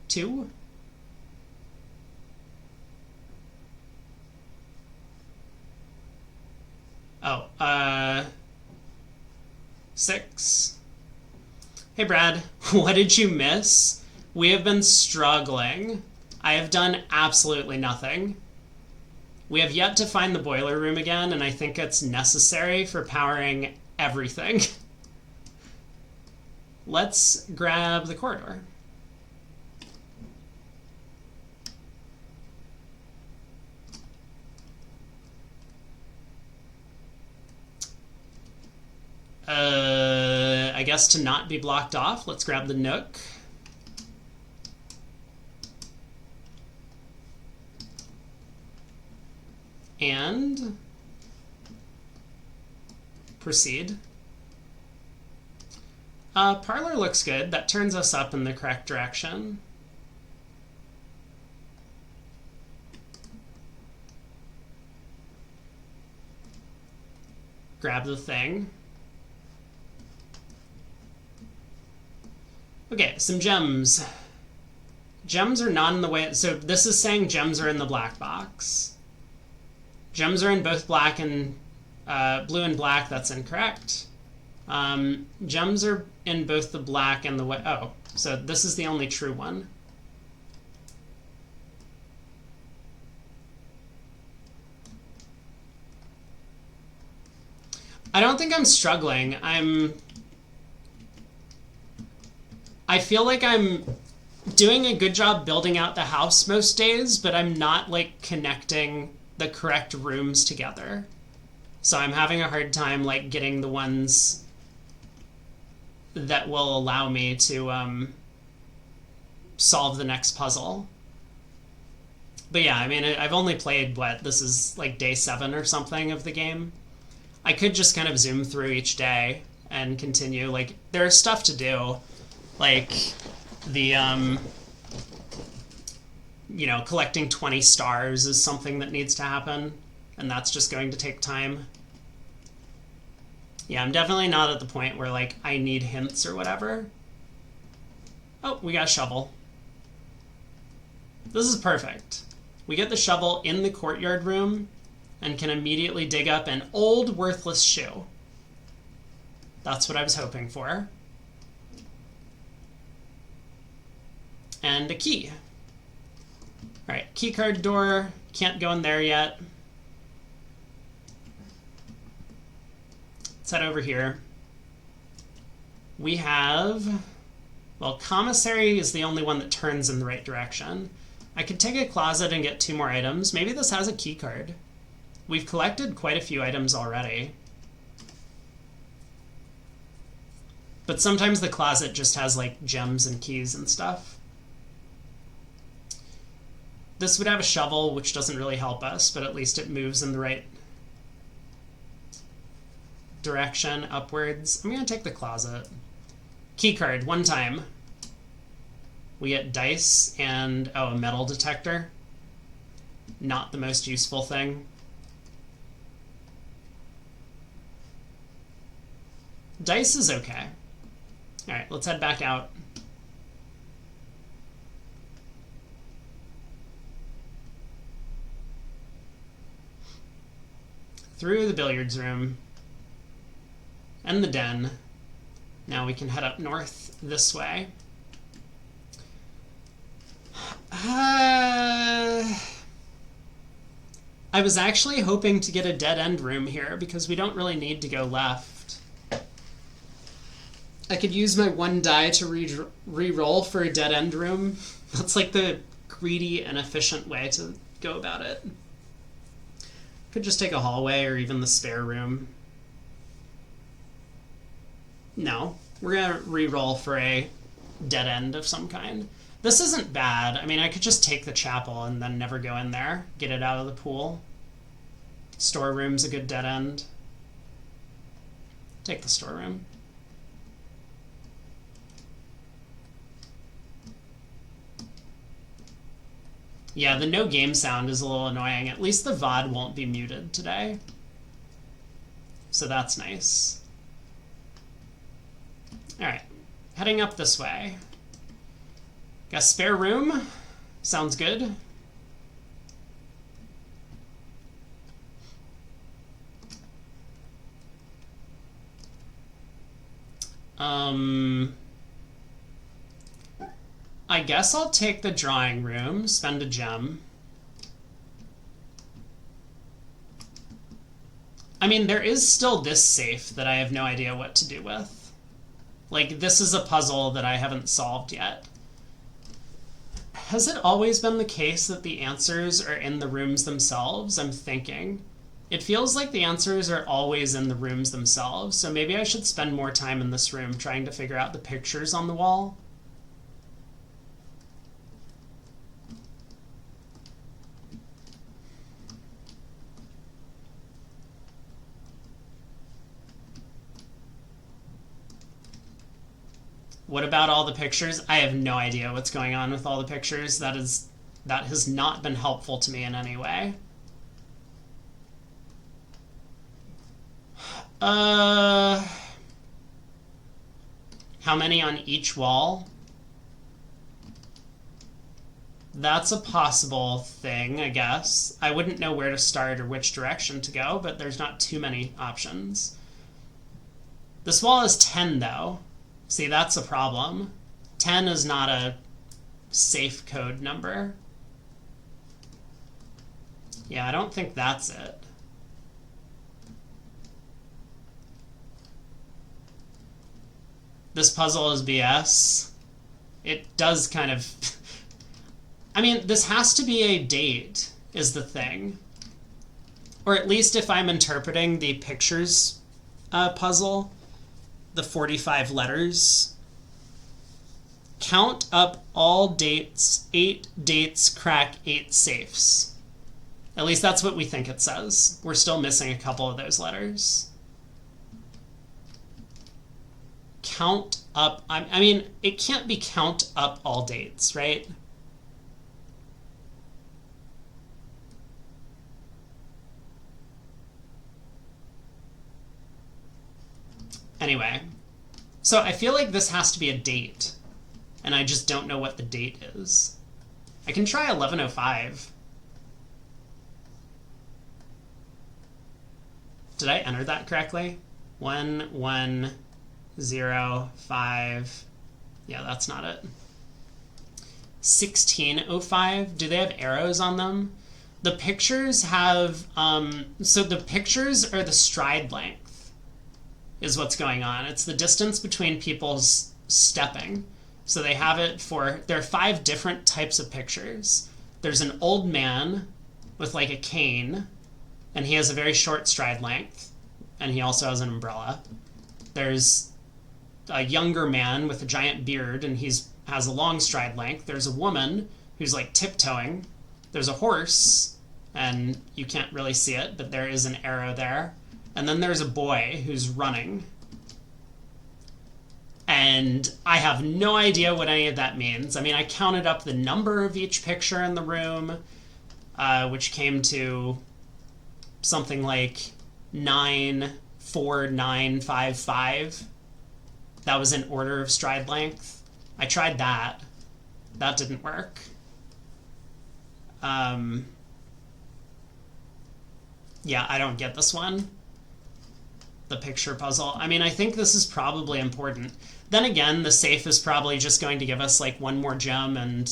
2. 6. Hey Brad, what did you miss? We have been struggling. I have done absolutely nothing. We have yet to find the boiler room again, and I think it's necessary for powering everything. Let's grab the corridor. I guess to not be blocked off, let's grab the nook. And proceed. Parlor looks good. That turns us up in the correct direction. Grab the thing. Okay, some gems. Gems are not in the way. So this is saying gems are in the black box. Gems are in both black and blue and black. That's incorrect. Gems are in both the black and the white. Oh, so this is the only true one. I don't think I'm struggling. I feel like I'm doing a good job building out the house most days, but I'm not, like, connecting the correct rooms together. So I'm having a hard time, like, getting the ones that will allow me to solve the next puzzle. But yeah, I mean, I've only played, what, this is like day 7 or something of the game. I could just kind of zoom through each day and continue. Like, there's stuff to do. Like, the, you know, collecting 20 stars is something that needs to happen, and that's just going to take time. Yeah, I'm definitely not at the point where, like, I need hints or whatever. Oh, we got a shovel. This is perfect. We get the shovel in the courtyard room and can immediately dig up an old, worthless shoe. That's what I was hoping for. And a key. All right, key card door. Can't go in there yet. Let's head over here. We have Well, commissary is the only one that turns in the right direction. I could take a closet and get 2 more items. Maybe this has a key card. We've collected quite a few items already. But sometimes the closet just has like gems and keys and stuff. This would have a shovel, which doesn't really help us, but at least it moves in the right direction, upwards. I'm going to take the closet. Key card, 1 time. We get dice and, oh, a metal detector. Not the most useful thing. Dice is okay. All right, let's head back out. Through the billiards room and the den. Now we can head up north this way. I was actually hoping to get a dead-end room here because we don't really need to go left. I could use my 1 die to re-roll for a dead-end room. That's like the greedy and efficient way to go about it. Could just take a hallway or even the spare room. No, we're gonna re-roll for a dead end of some kind. This isn't bad. I mean, I could just take the chapel and then never go in there. Get it out of the pool. Storeroom's a good dead end. Take the storeroom. Yeah, the no game sound is a little annoying. At least the VOD won't be muted today. So that's nice. Alright, heading up this way. Got a spare room. Sounds good. I guess I'll take the drawing room, spend a gem. I mean, there is still this safe that I have no idea what to do with. Like, this is a puzzle that I haven't solved yet. Has it always been the case that the answers are in the rooms themselves? I'm thinking. It feels like the answers are always in the rooms themselves, so maybe I should spend more time in this room trying to figure out the pictures on the wall. What about all the pictures? I have no idea what's going on with all the pictures. That has not been helpful to me in any way. How many on each wall? That's a possible thing, I guess. I wouldn't know where to start or which direction to go, but there's not too many options. This wall is 10, though. See, that's a problem. 10 is not a safe code number. Yeah, I don't think that's it. This puzzle is BS. It does kind of... I mean, this has to be a date, is the thing. Or at least if I'm interpreting the pictures puzzle, the 45 letters. Count up all dates, 8 dates, crack 8 safes. At least that's what we think it says. We're still missing a couple of those letters. Count up, I mean, it can't be count up all dates, right? Anyway, so I feel like this has to be a date, and I just don't know what the date is. I can try 1105. Did I enter that correctly? 1105. Yeah, that's not it. 1605. Do they have arrows on them? The pictures have, so the pictures are the stride length is what's going on. It's the distance between people's stepping. So they have it for, there are 5 different types of pictures. There's an old man with like a cane, and he has a very short stride length, and he also has an umbrella. There's a younger man with a giant beard, and has a long stride length. There's a woman who's like tiptoeing. There's a horse, and you can't really see it, but there is an arrow there. And then there's a boy who's running. And I have no idea what any of that means. I mean, I counted up the number of each picture in the room, which came to something like 94955. That was in order of stride length. I tried that. That didn't work. Yeah, I don't get this one. The picture puzzle. I mean, I think this is probably important. Then again, the safe is probably just going to give us like one more gem and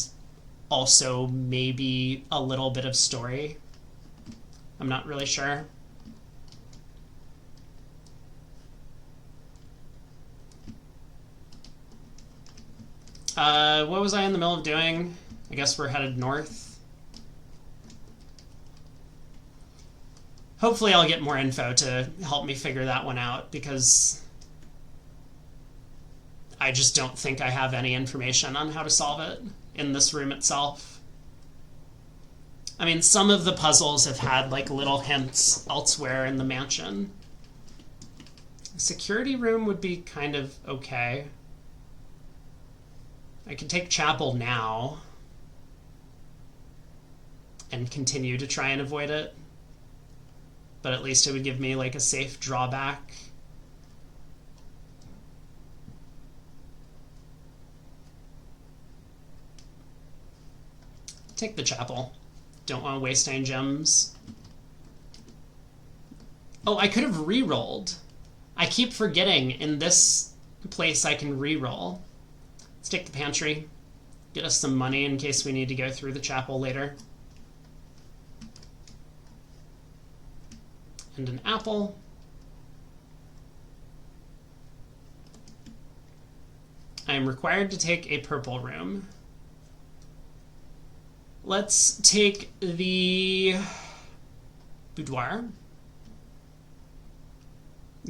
also maybe a little bit of story. I'm not really sure. What was I in the middle of doing? I guess we're headed north. Hopefully I'll get more info to help me figure that one out, because I just don't think I have any information on how to solve it in this room itself. I mean, some of the puzzles have had like little hints elsewhere in the mansion. A security room would be kind of okay. I could take chapel now and continue to try and avoid it. But at least it would give me like a safe drawback. Take the chapel. Don't want to waste any gems. Oh, I could have re-rolled. I keep forgetting in this place I can re-roll. Let's take the pantry. Get us some money in case we need to go through the chapel later. And an apple. I am required to take a purple room. Let's take the boudoir.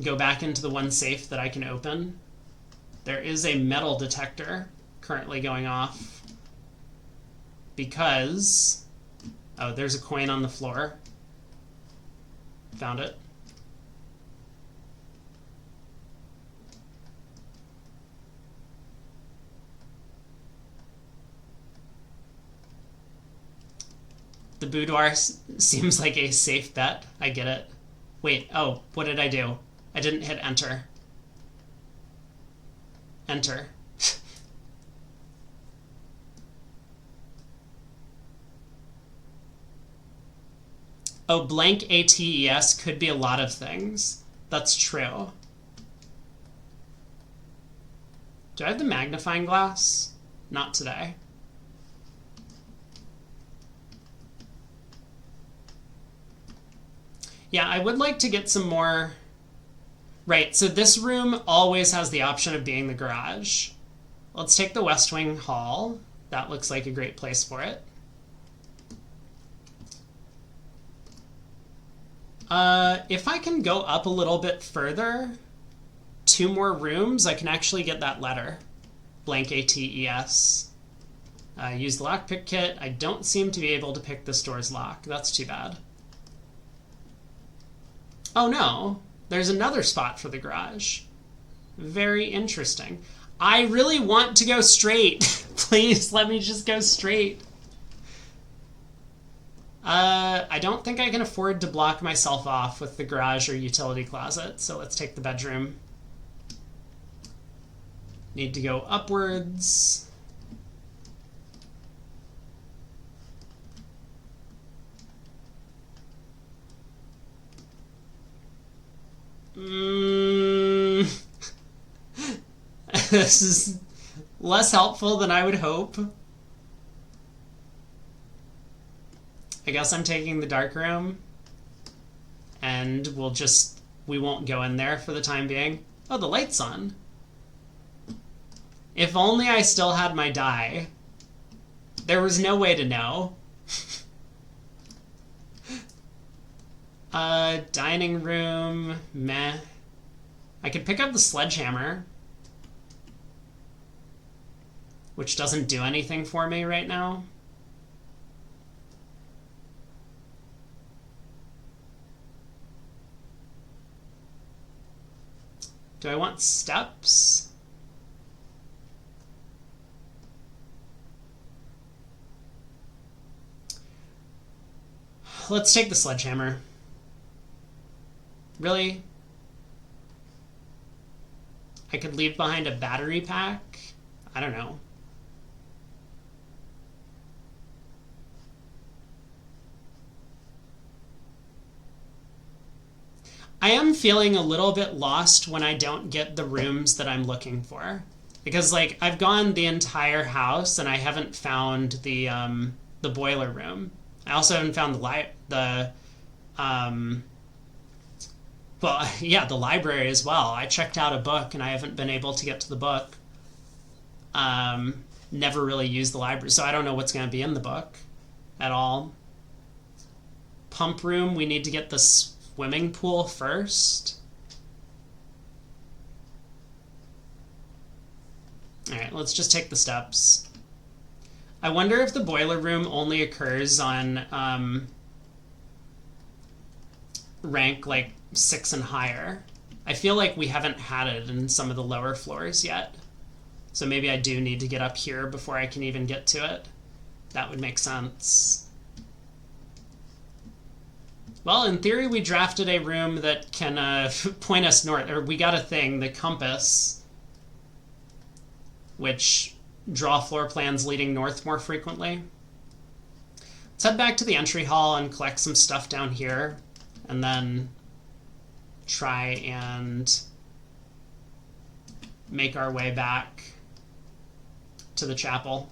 Go back into the one safe that I can open. There is a metal detector currently going off because... oh, there's a coin on the floor. Found it. The boudoir seems like a safe bet. I get it. Wait, oh, what did I do? I didn't hit enter. Enter. Oh, blank ATES could be a lot of things. That's true. Do I have the magnifying glass? Not today. Yeah, I would like to get some more... right, so this room always has the option of being the garage. Let's take the West Wing Hall. That looks like a great place for it. If I can go up a little bit further, 2 more rooms, I can actually get that letter. Blank ATES. Use the lockpick kit. I don't seem to be able to pick this door's lock. That's too bad. Oh no, there's another spot for the garage. Very interesting. I really want to go straight. Please let me just go straight. I don't think I can afford to block myself off with the garage or utility closet, so let's take the bedroom. Need to go upwards. This is less helpful than I would hope. I guess I'm taking the dark room, and we won't go in there for the time being. Oh, the light's on. If only I still had my die. There was no way to know. Dining room, meh. I could pick up the sledgehammer, which doesn't do anything for me right now. Do I want steps? Let's take the sledgehammer. Really? I could leave behind a battery pack? I don't know. I am feeling a little bit lost when I don't get the rooms that I'm looking for. Because, like, I've gone the entire house and I haven't found the boiler room. I also haven't found the library as well. I checked out a book and I haven't been able to get to the book. Never really used the library, so I don't know what's going to be in the book at all. Pump room, we need to get the swimming pool first. Alright, let's just take the steps. I wonder if the boiler room only occurs on rank like 6 and higher. I feel like we haven't had it in some of the lower floors yet. So maybe I do need to get up here before I can even get to it. That would make sense. Well, in theory, we drafted a room that can point us north. Or we got a thing, the compass, which draw floor plans leading north more frequently. Let's head back to the entry hall and collect some stuff down here, and then try and make our way back to the chapel.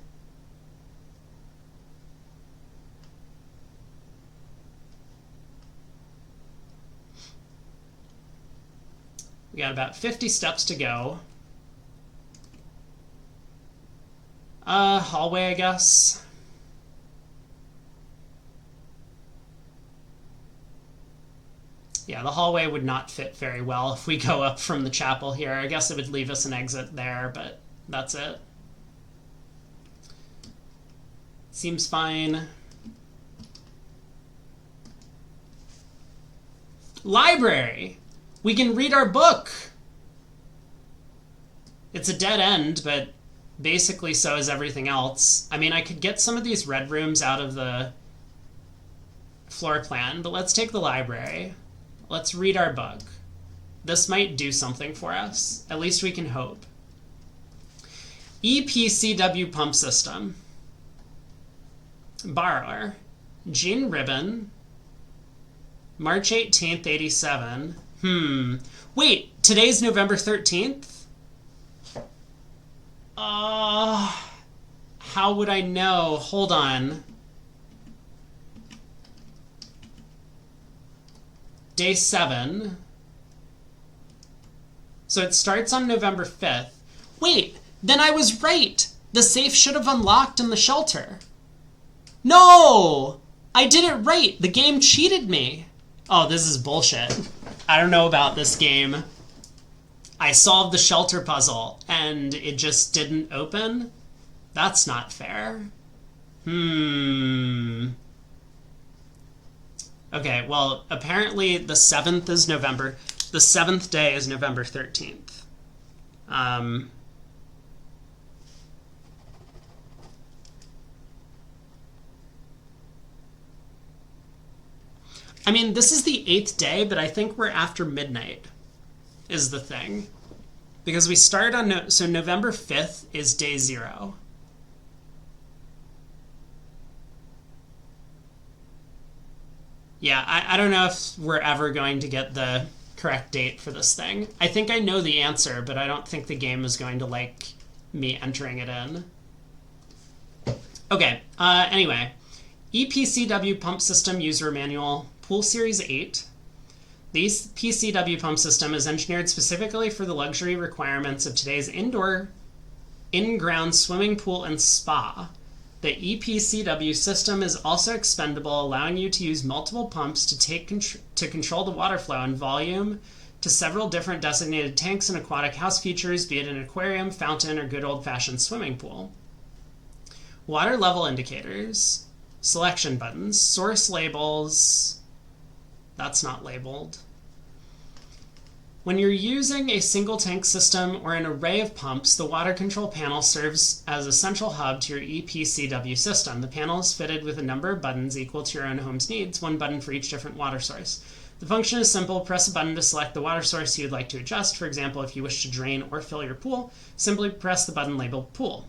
We got about 50 steps to go. Hallway, I guess. Yeah, the hallway would not fit very well if we go up from the chapel here. I guess it would leave us an exit there, but that's it. Seems fine. Library! We can read our book! It's a dead end, but basically so is everything else. I mean, I could get some of these red rooms out of the floor plan, but let's take the library. Let's read our book. This might do something for us. At least we can hope. EPCW pump system. Borrower. Gene Ribbon. March 18th, 87. Wait, today's November 13th? How would I know? Hold on. Day 7. So it starts on November 5th. Wait, then I was right. The safe should have unlocked in the shelter. No! I did it right. The game cheated me. Oh, this is bullshit. I don't know about this game. I solved the shelter puzzle and it just didn't open? That's not fair. Okay, well, apparently the 7th is November. The 7th day is November 13th. I mean, this is the 8th day, but I think we're after midnight is the thing. Because we start on, so November 5th is day 0. Yeah, I don't know if we're ever going to get the correct date for this thing. I think I know the answer, but I don't think the game is going to like me entering it in. Okay, anyway. EPCW Pump System User Manual, Pool Series 8. The PCW pump system is engineered specifically for the luxury requirements of today's indoor in-ground swimming pool and spa. The EPCW system is also expendable, allowing you to use multiple pumps to control the water flow and volume to several different designated tanks and aquatic house features, be it an aquarium, fountain, or good old-fashioned swimming pool. Water level indicators, selection buttons, source labels. That's not labeled. When you're using a single tank system or an array of pumps, the water control panel serves as a central hub to your EPCW system. The panel is fitted with a number of buttons equal to your own home's needs, one button for each different water source. The function is simple. Press a button to select the water source you would like to adjust. For example, if you wish to drain or fill your pool, simply press the button labeled Pool.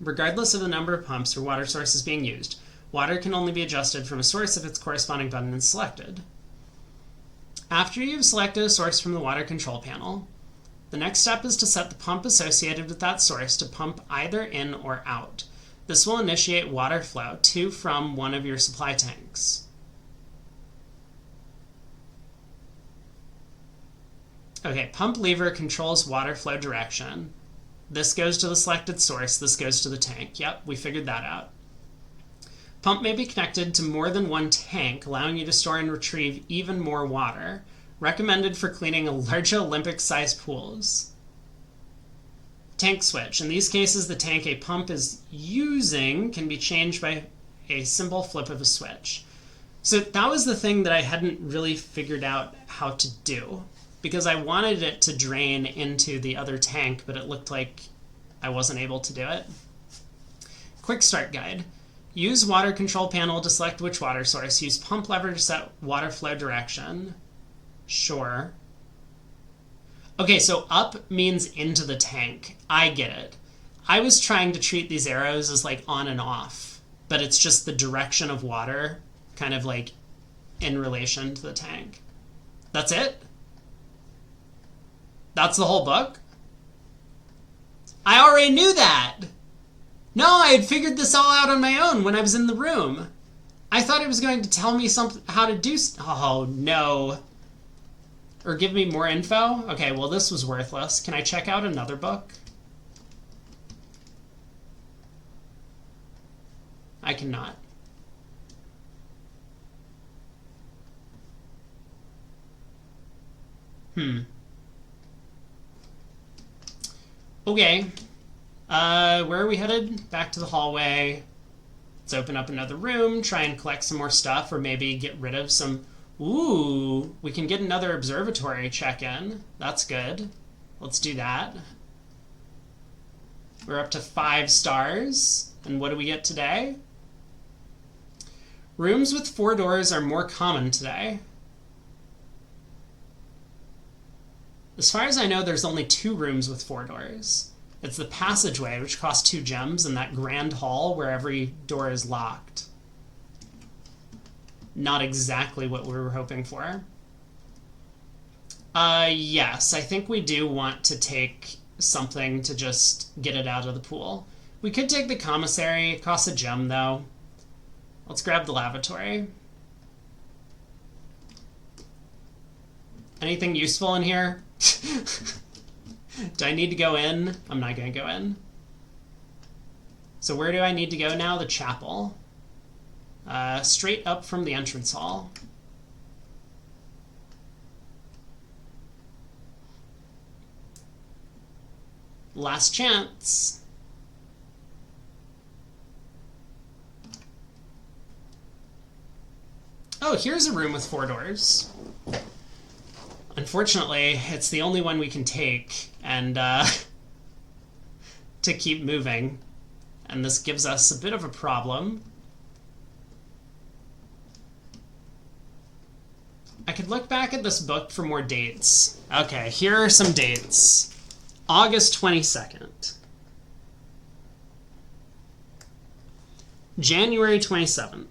Regardless of the number of pumps or water sources being used, water can only be adjusted from a source if its corresponding button is selected. After you've selected a source from the water control panel, the next step is to set the pump associated with that source to pump either in or out. This will initiate water flow to from one of your supply tanks. Okay, pump lever controls water flow direction. This goes to the selected source, this goes to the tank. Yep, we figured that out. Pump may be connected to more than one tank, allowing you to store and retrieve even more water. Recommended for cleaning large Olympic-sized pools. Tank switch. In these cases, the tank a pump is using can be changed by a simple flip of a switch. So that was the thing that I hadn't really figured out how to do, because I wanted it to drain into the other tank, but it looked like I wasn't able to do it. Quick start guide. Use water control panel to select which water source. Use pump lever to set water flow direction. Sure. Okay, so up means into the tank. I get it. I was trying to treat these arrows as like on and off, but it's just the direction of water kind of like in relation to the tank. That's it? That's the whole book? I already knew that! No, I had figured this all out on my own when I was in the room. I thought it was going to tell me how to do... Oh, no. Or give me more info? Okay, well, this was worthless. Can I check out another book? I cannot. Okay. Where are we headed? Back to the hallway. Let's open up another room, try and collect some more stuff, or maybe get rid of some... Ooh, we can get another observatory check-in. That's good. Let's do that. We're up to 5 stars. And what do we get today? Rooms with 4 doors are more common today. As far as I know, there's only 2 rooms with 4 doors. It's the passageway, which costs 2 gems, and that grand hall where every door is locked. Not exactly what we were hoping for. Yes, I think we do want to take something to just get it out of the pool. We could take the commissary. It costs a gem, though. Let's grab the lavatory. Anything useful in here? Do I need to go in? I'm not going to go in. So where do I need to go now? The chapel. Straight up from the entrance hall. Last chance. Oh, here's a room with 4 doors. Unfortunately, it's the only one we can take, and to keep moving. And this gives us a bit of a problem. I could look back at this book for more dates. Okay, here are some dates. August 22nd. January 27th.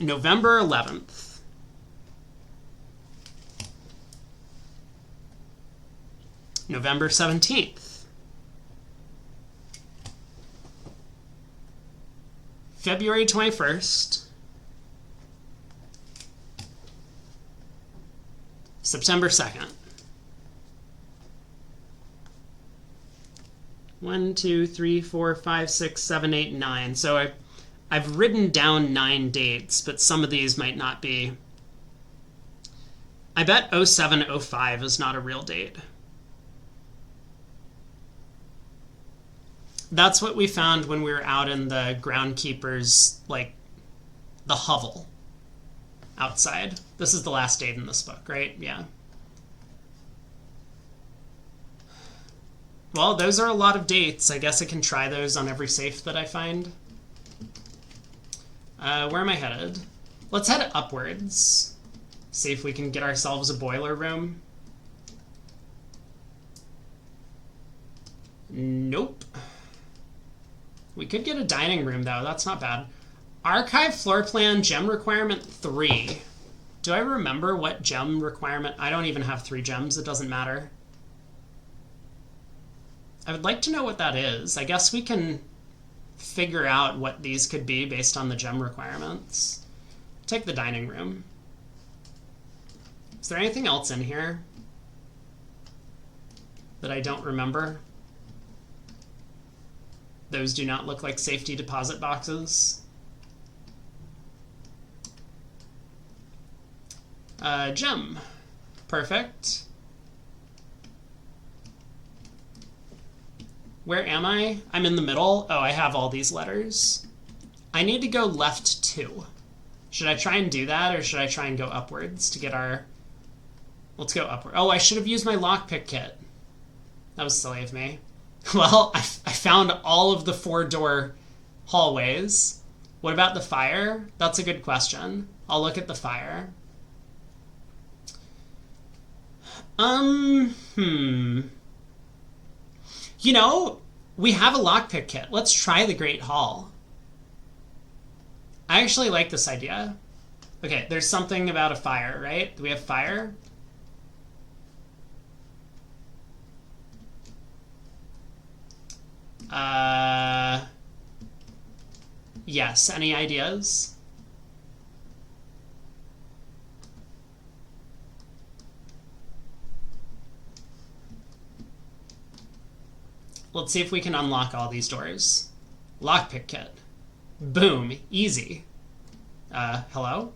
November 11th. November 17th. February 21st. September 2nd. 1, 2, 3, 4, 5, 6, 7, 8, 9. So I've written down 9 dates, but some of these might not be. I bet 0705 is not a real date. That's what we found when we were out in the groundkeeper's, like, the hovel outside. This is the last date in this book, right? Yeah. Well, those are a lot of dates. I guess I can try those on every safe that I find. Where am I headed? Let's head upwards. See if we can get ourselves a boiler room. Nope. We could get a dining room, though. That's not bad. Archive floor plan, gem requirement 3. Do I remember what gem requirement? I don't even have 3 gems. It doesn't matter. I would like to know what that is. I guess we can figure out what these could be based on the gem requirements. Take the dining room. Is there anything else in here that I don't remember? Those do not look like safety deposit boxes. Gem. Perfect. Where am I? I'm in the middle. Oh, I have all these letters. I need to go left 2. Should I try and do that, or should I try and go upwards to get our... Let's go upward. Oh, I should have used my lockpick kit. That was silly of me. Well, I found all of the 4-door hallways. What about the fire? That's a good question. I'll look at the fire. You know, we have a lockpick kit. Let's try the Great Hall. I actually like this idea. Okay, there's something about a fire, right? Do we have fire? Yes, any ideas? Let's see if we can unlock all these doors. Lockpick kit. Boom. Easy. Hello?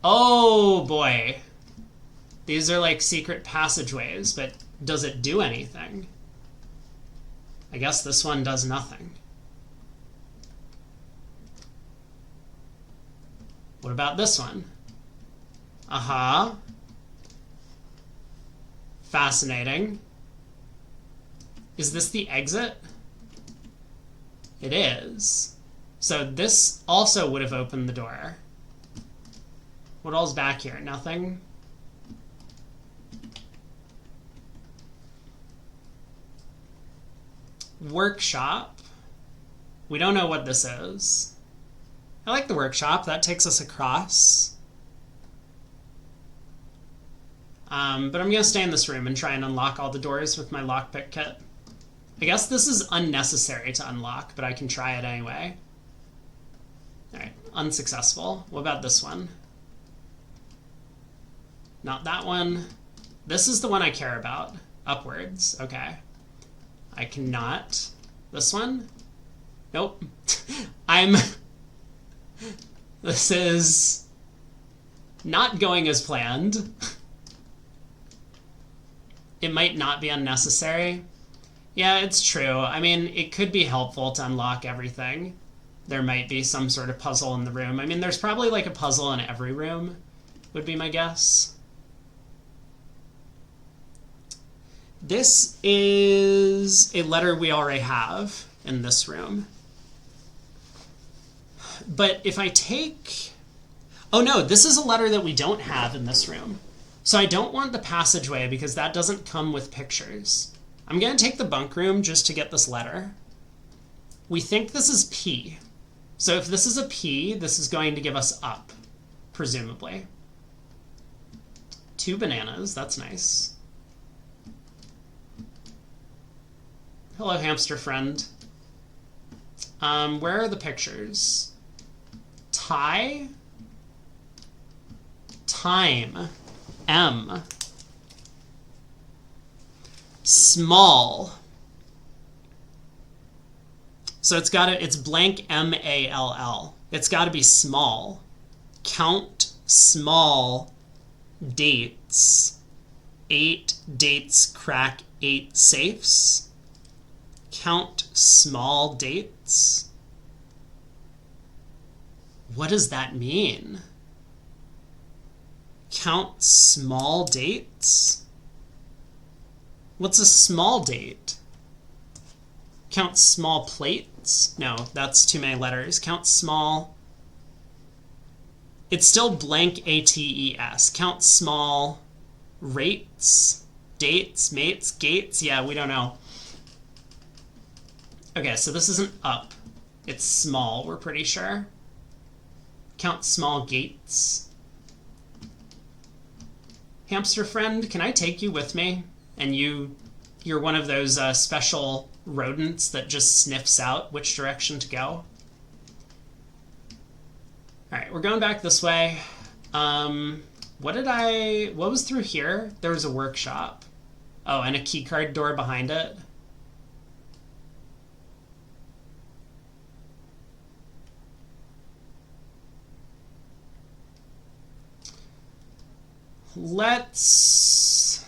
Oh, boy. These are like secret passageways, but does it do anything? I guess this one does nothing. What about this one? Uh-huh. Fascinating. Is this the exit? It is. So this also would have opened the door. What all's back here? Nothing? Workshop. We don't know what this is. I like the workshop. That takes us across. But I'm going to stay in this room and try and unlock all the doors with my lockpick kit. I guess this is unnecessary to unlock, but I can try it anyway. Alright, unsuccessful. What about this one? Not that one. This is the one I care about. Upwards. Okay. I cannot. This one? Nope. This is not going as planned. It might not be unnecessary. Yeah, it's true. I mean, it could be helpful to unlock everything. There might be some sort of puzzle in the room. I mean, there's probably like a puzzle in every room, would be my guess. This is a letter we already have in this room. But if I take... Oh no, this is a letter that we don't have in this room. So I don't want the passageway because that doesn't come with pictures. I'm going to take the bunk room just to get this letter. We think this is P. So if this is a P, this is going to give us up, presumably. 2 bananas, that's nice. Hello, hamster friend. Where are the pictures? Tie? Time. M. Small. So it's blank M-A-L-L. It's got to be small. Count small dates. 8 dates crack 8 safes. Count small dates. What does that mean? Count small dates? What's a small date? Count small plates? No, that's too many letters. Count small. It's still blank A-T-E-S. Count small rates, dates, mates, gates. Yeah, we don't know. Okay, so this isn't up. It's small, we're pretty sure. Count small gates. Hamster friend, can I take you with me? And you're one of those special rodents that just sniffs out which direction to go. All right, we're going back this way. What was through here? There was a workshop. Oh, and a keycard door behind it. Let's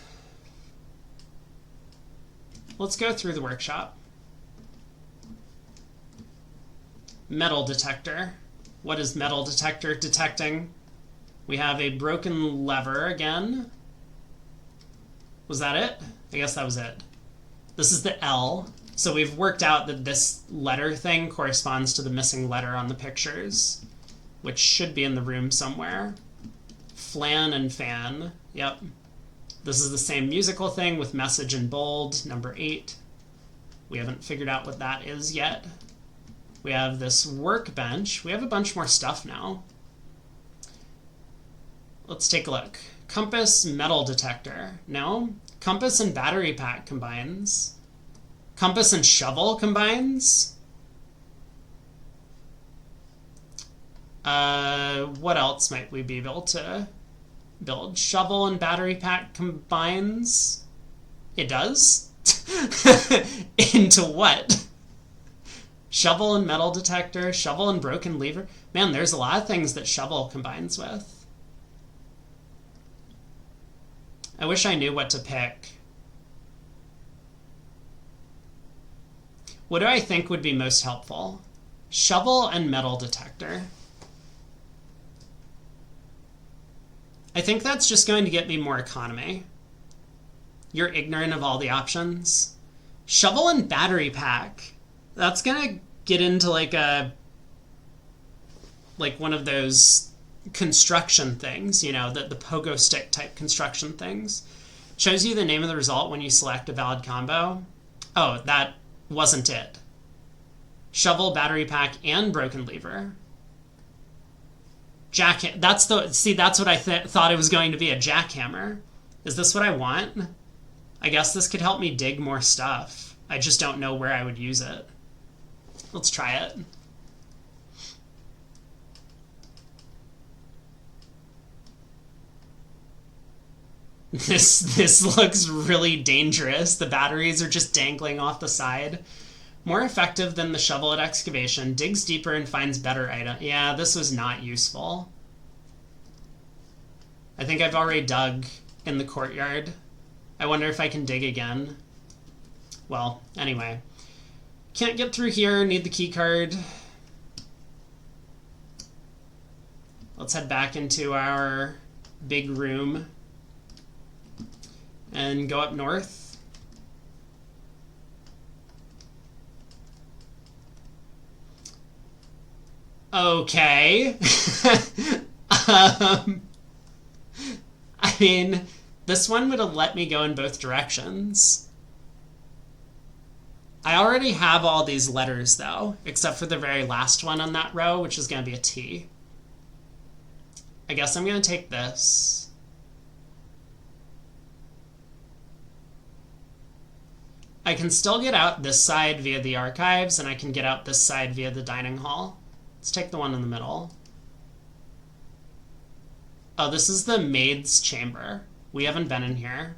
go through the workshop. Metal detector. What is metal detector detecting? We have a broken lever again. Was that it? I guess that was it. This is the L. So we've worked out that this letter thing corresponds to the missing letter on the pictures, which should be in the room somewhere. Flan and fan. Yep. This is the same musical thing with message in bold, number 8. We haven't figured out what that is yet. We have this workbench. We have a bunch more stuff now. Let's take a look. Compass, metal detector. No. Compass and battery pack combines. Compass and shovel combines. What else might we be able to build? Shovel and battery pack combines. It does? Into what? Shovel and metal detector, shovel and broken lever. Man, there's a lot of things that shovel combines with. I wish I knew what to pick. What do I think would be most helpful? Shovel and metal detector. I think that's just going to get me more economy. You're ignorant of all the options. Shovel and battery pack. That's gonna get into like one of those construction things, you know, the pogo stick type construction things. Shows you the name of the result when you select a valid combo. Oh, that wasn't it. Shovel, battery pack, and broken lever. That's what I thought it was going to be, a jackhammer. Is this what I want? I guess this could help me dig more stuff. I just don't know where I would use it. Let's try it. This looks really dangerous. The batteries are just dangling off the side. More effective than the shovel at excavation. Digs deeper and finds better items. Yeah, this was not useful. I think I've already dug in the courtyard. I wonder if I can dig again. Well, anyway. Can't get through here, need the key card. Let's head back into our big room and go up north. Okay. I mean, this one would have let me go in both directions. I already have all these letters, though, except for the very last one on that row, which is going to be a T. I guess I'm going to take this. I can still get out this side via the archives, and I can get out this side via the dining hall. Let's take the one in the middle. Oh, this is the maid's chamber. We haven't been in here.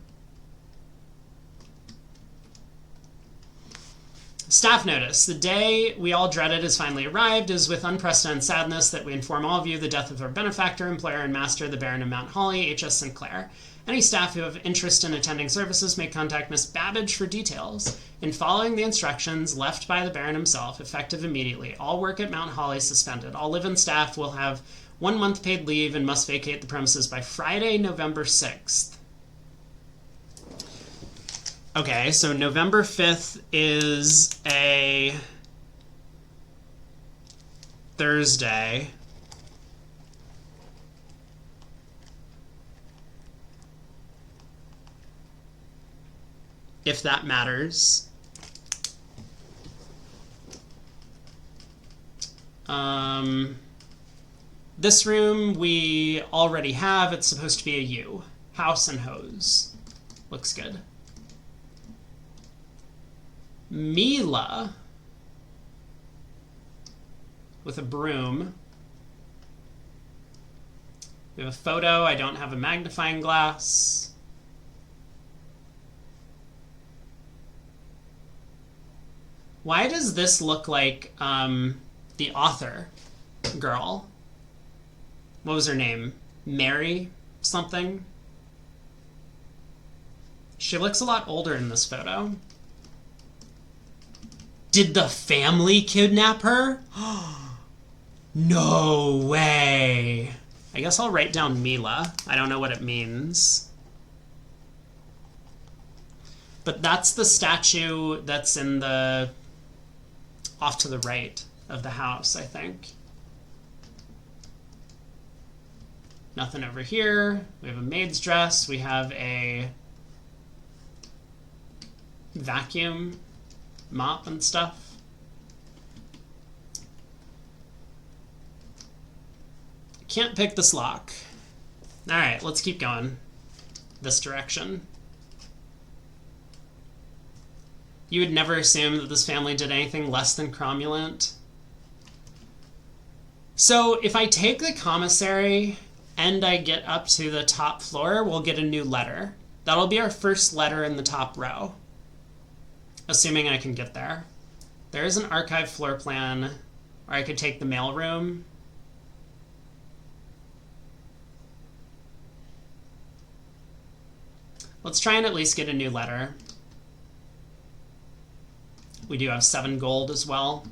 Staff notice. The day we all dreaded has finally arrived. It is with unprecedented sadness that we inform all of you the death of our benefactor, employer, and master, the Baron of Mount Holly, H.S. Sinclair. Any staff who have interest in attending services may contact Miss Babbage for details. In following the instructions left by the Baron himself, effective immediately, all work at Mount Holly suspended. All live-in staff will have 1 month paid leave and must vacate the premises by Friday, November 6th. Okay, so November 5th is a Thursday. If that matters. This room we already have. It's supposed to be a U. House and hose. Looks good. Mila with a broom. We have a photo. I don't have a magnifying glass. Why does this look like the author girl? What was her name? Mary something? She looks a lot older in this photo. Did the family kidnap her? No way. I guess I'll write down Mila. I don't know what it means. But that's the statue that's in the... off to the right of the house, I think. Nothing over here. We have a maid's dress. We have a vacuum mop and stuff. Can't pick this lock. All right, let's keep going this direction. You would never assume that this family did anything less than cromulent. So if I take the commissary and I get up to the top floor, we'll get a new letter. That'll be our first letter in the top row. Assuming I can get there. There is an archive floor plan, or I could take the mail room. Let's try and at least get a new letter. We do have 7 gold as well.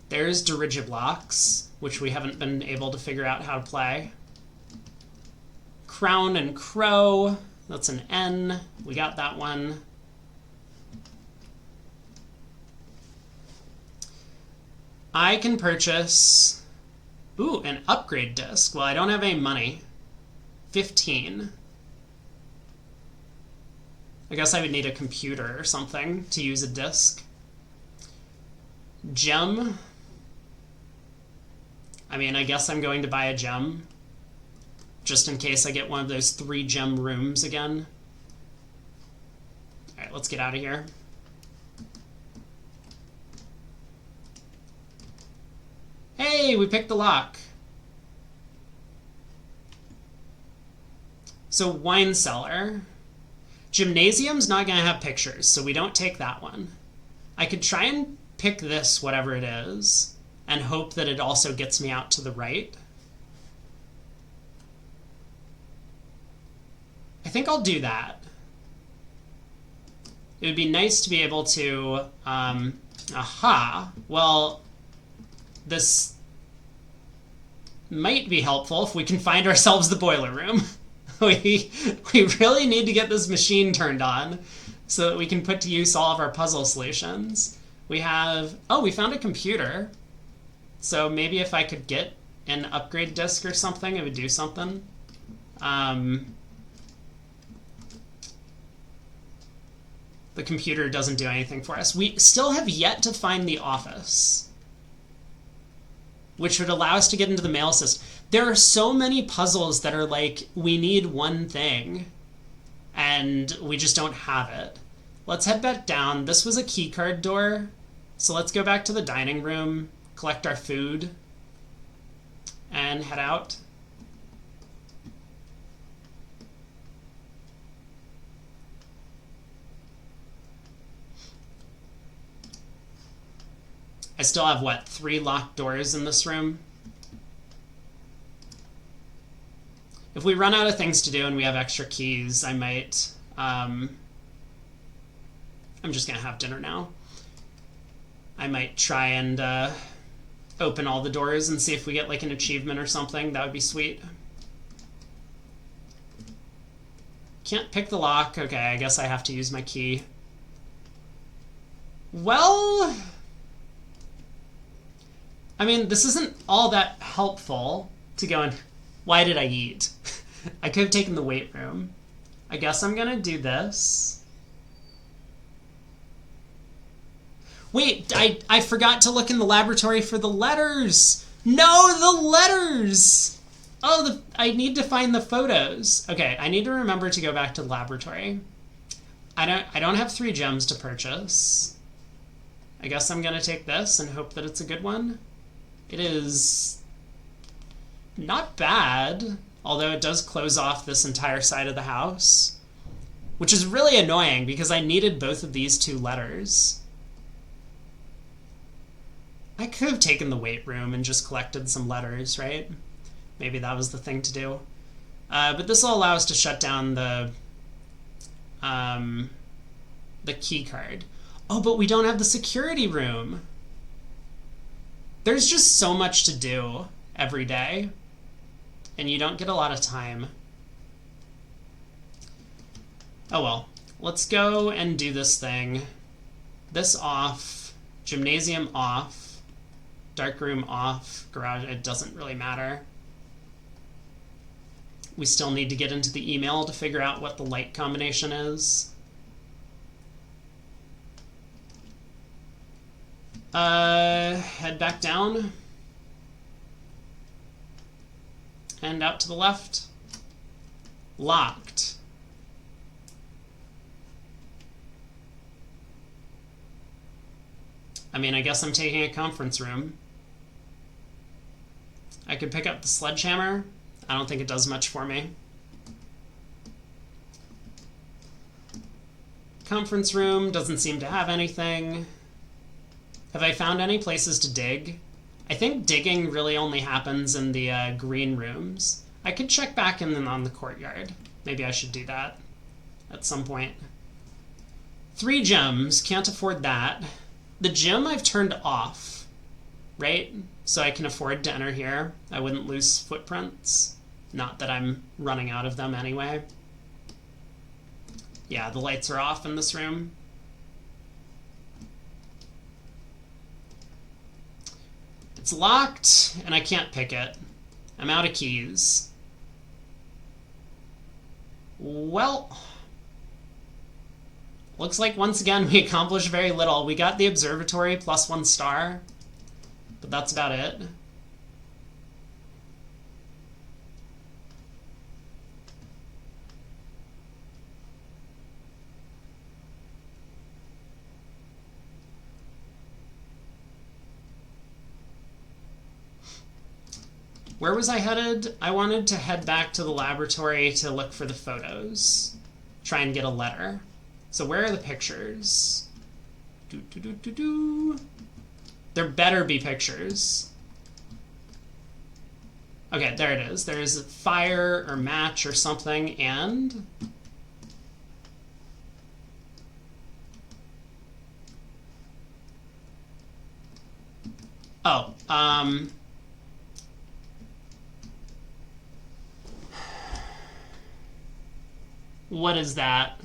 There's Dirigiblocks, which we haven't been able to figure out how to play. Crown and Crow, that's an N. We got that one. I can purchase, ooh, an upgrade disc. Well, I don't have any money. 15. I guess I would need a computer or something to use a disc. Gem. I mean, I guess I'm going to buy a gem. Just in case I get one of those 3 gem rooms again. Alright, let's get out of here. Hey, we picked the lock. So, wine cellar. Gymnasium's not going to have pictures, so we don't take that one. I could try and pick this, whatever it is, and hope that it also gets me out to the right. I think I'll do that. It would be nice to be able to... aha! Well, this might be helpful if we can find ourselves the boiler room. We really need to get this machine turned on so that we can put to use all of our puzzle solutions. We have... oh, we found a computer. So maybe if I could get an upgrade disc or something, it would do something. The computer doesn't do anything for us. We still have yet to find the office, which would allow us to get into the mail system. There are so many puzzles that are like, we need one thing, and we just don't have it. Let's head back down. This was a keycard door, so let's go back to the dining room, collect our food, and head out. I still have, what, 3 locked doors in this room? If we run out of things to do and we have extra keys, I might... I'm just going to have dinner now. I might try and open all the doors and see if we get, like, an achievement or something. That would be sweet. Can't pick the lock. Okay, I guess I have to use my key. Well... I mean, this isn't all that helpful to go in... Why did I eat? I could have taken the weight room. I guess I'm gonna do this. Wait, I forgot to look in the laboratory for the letters! No, the letters! Oh, I need to find the photos. Okay, I need to remember to go back to the laboratory. I don't have 3 gems to purchase. I guess I'm gonna take this and hope that it's a good one. It is not bad, although it does close off this entire side of the house, which is really annoying because I needed both of these 2 letters. I could have taken the weight room and just collected some letters, right? Maybe that was the thing to do. But this will allow us to shut down the key card. Oh, but we don't have the security room. There's just so much to do every day, and you don't get a lot of time. Oh well, let's go and do this thing. This off, gymnasium off, dark room off, garage, it doesn't really matter. We still need to get into the email to figure out what the light combination is. Head back down. And out to the left. Locked. I mean, I guess I'm taking a conference room. I could pick up the sledgehammer. I don't think it does much for me. Conference room doesn't seem to have anything. Have I found any places to dig? I think digging really only happens in the green rooms. I could check back in on the courtyard. Maybe I should do that at some point. 3 gems, can't afford that. The gym I've turned off, right? So I can afford to enter here. I wouldn't lose footprints. Not that I'm running out of them anyway. Yeah, the lights are off in this room. It's locked, and I can't pick it. I'm out of keys. Well, looks like once again we accomplished very little. We got the observatory plus 1 star, but that's about it. Where was I headed? I wanted to head back to the laboratory to look for the photos. Try and get a letter. So where are the pictures? There better be pictures. Okay, there it is. There's a fire or match or something, and... Oh, what is that?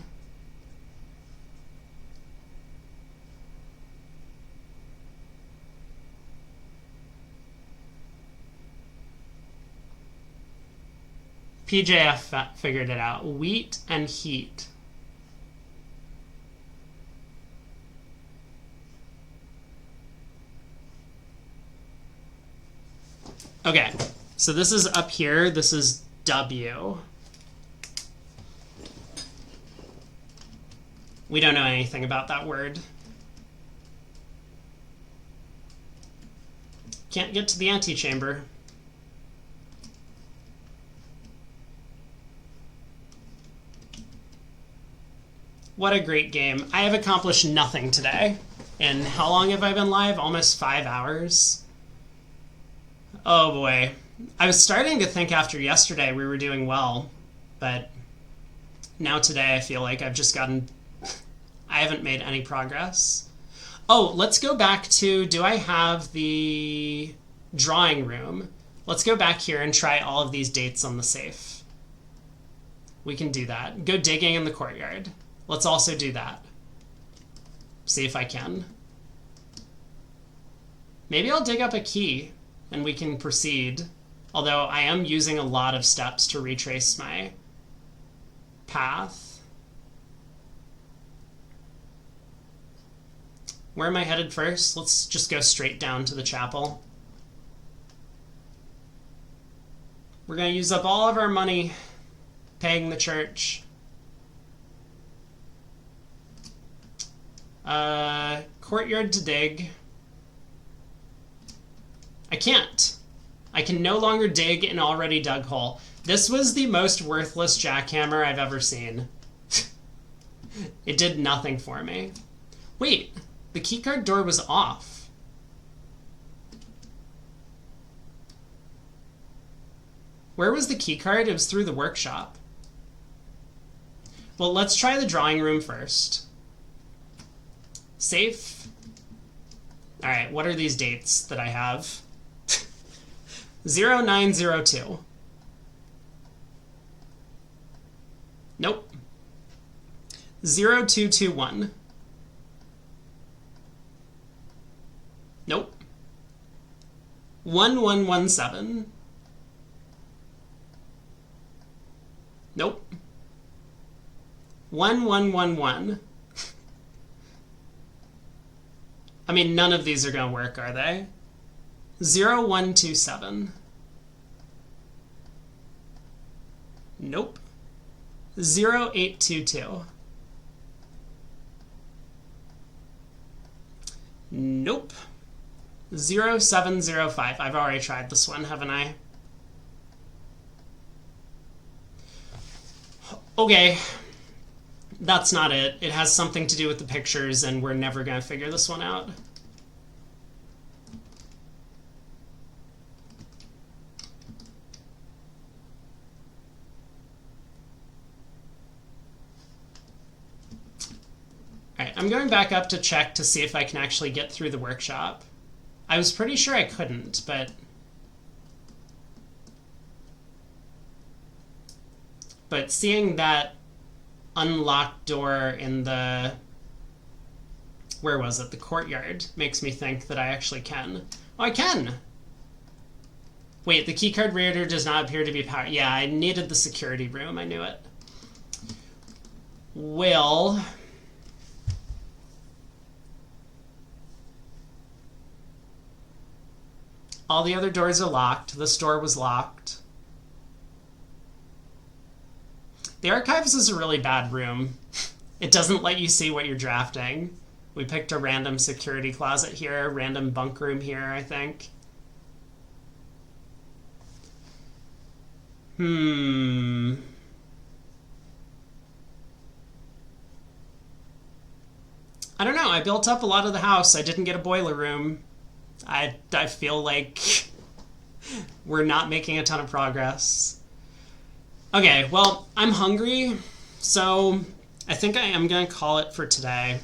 PJF figured it out. Wheat and heat. Okay, so this is up here. This is W. We don't know anything about that word. Can't get to the antechamber. What a great game. I have accomplished nothing today. And how long have I been live? Almost 5 hours. Oh boy. I was starting to think after yesterday we were doing well, but now today I feel like I haven't made any progress. Oh, let's go back to, do I have the drawing room? Let's go back here and try all of these dates on the safe. We can do that. Go digging in the courtyard. Let's also do that. See if I can. Maybe I'll dig up a key and we can proceed. Although I am using a lot of steps to retrace my path. Where am I headed first? Let's just go straight down to the chapel. We're going to use up all of our money paying the church. Courtyard to dig. I can't. I can no longer dig an already dug hole. This was the most worthless jackhammer I've ever seen. It did nothing for me. Wait, the keycard door was off. Where was the keycard? It was through the workshop. Well, let's try the drawing room first. Safe. All right, what are these dates that I have? 0902. Nope. 0221. Nope. 1117. Nope. 1111. I mean, none of these are going to work, are they? 0127. Nope. 0822. Nope. 0705. I've already tried this one, haven't I? Okay. That's not it. It has something to do with the pictures, and we're never going to figure this one out. All right, I'm going back up to check to see if I can actually get through the workshop. I was pretty sure I couldn't, but seeing that unlocked door in the, where was it? The courtyard makes me think that I actually can. Oh, I can! Wait, the keycard reader does not appear to be powered. Yeah, I needed the security room. I knew it. Well, all the other doors are locked. This door was locked. The archives is a really bad room. It doesn't let you see what you're drafting. We picked a random security closet here, random bunk room here, I think. I don't know. I built up a lot of the house. I didn't get a boiler room. I feel like we're not making a ton of progress. Okay, well, I'm hungry, so I think I am going to call it for today.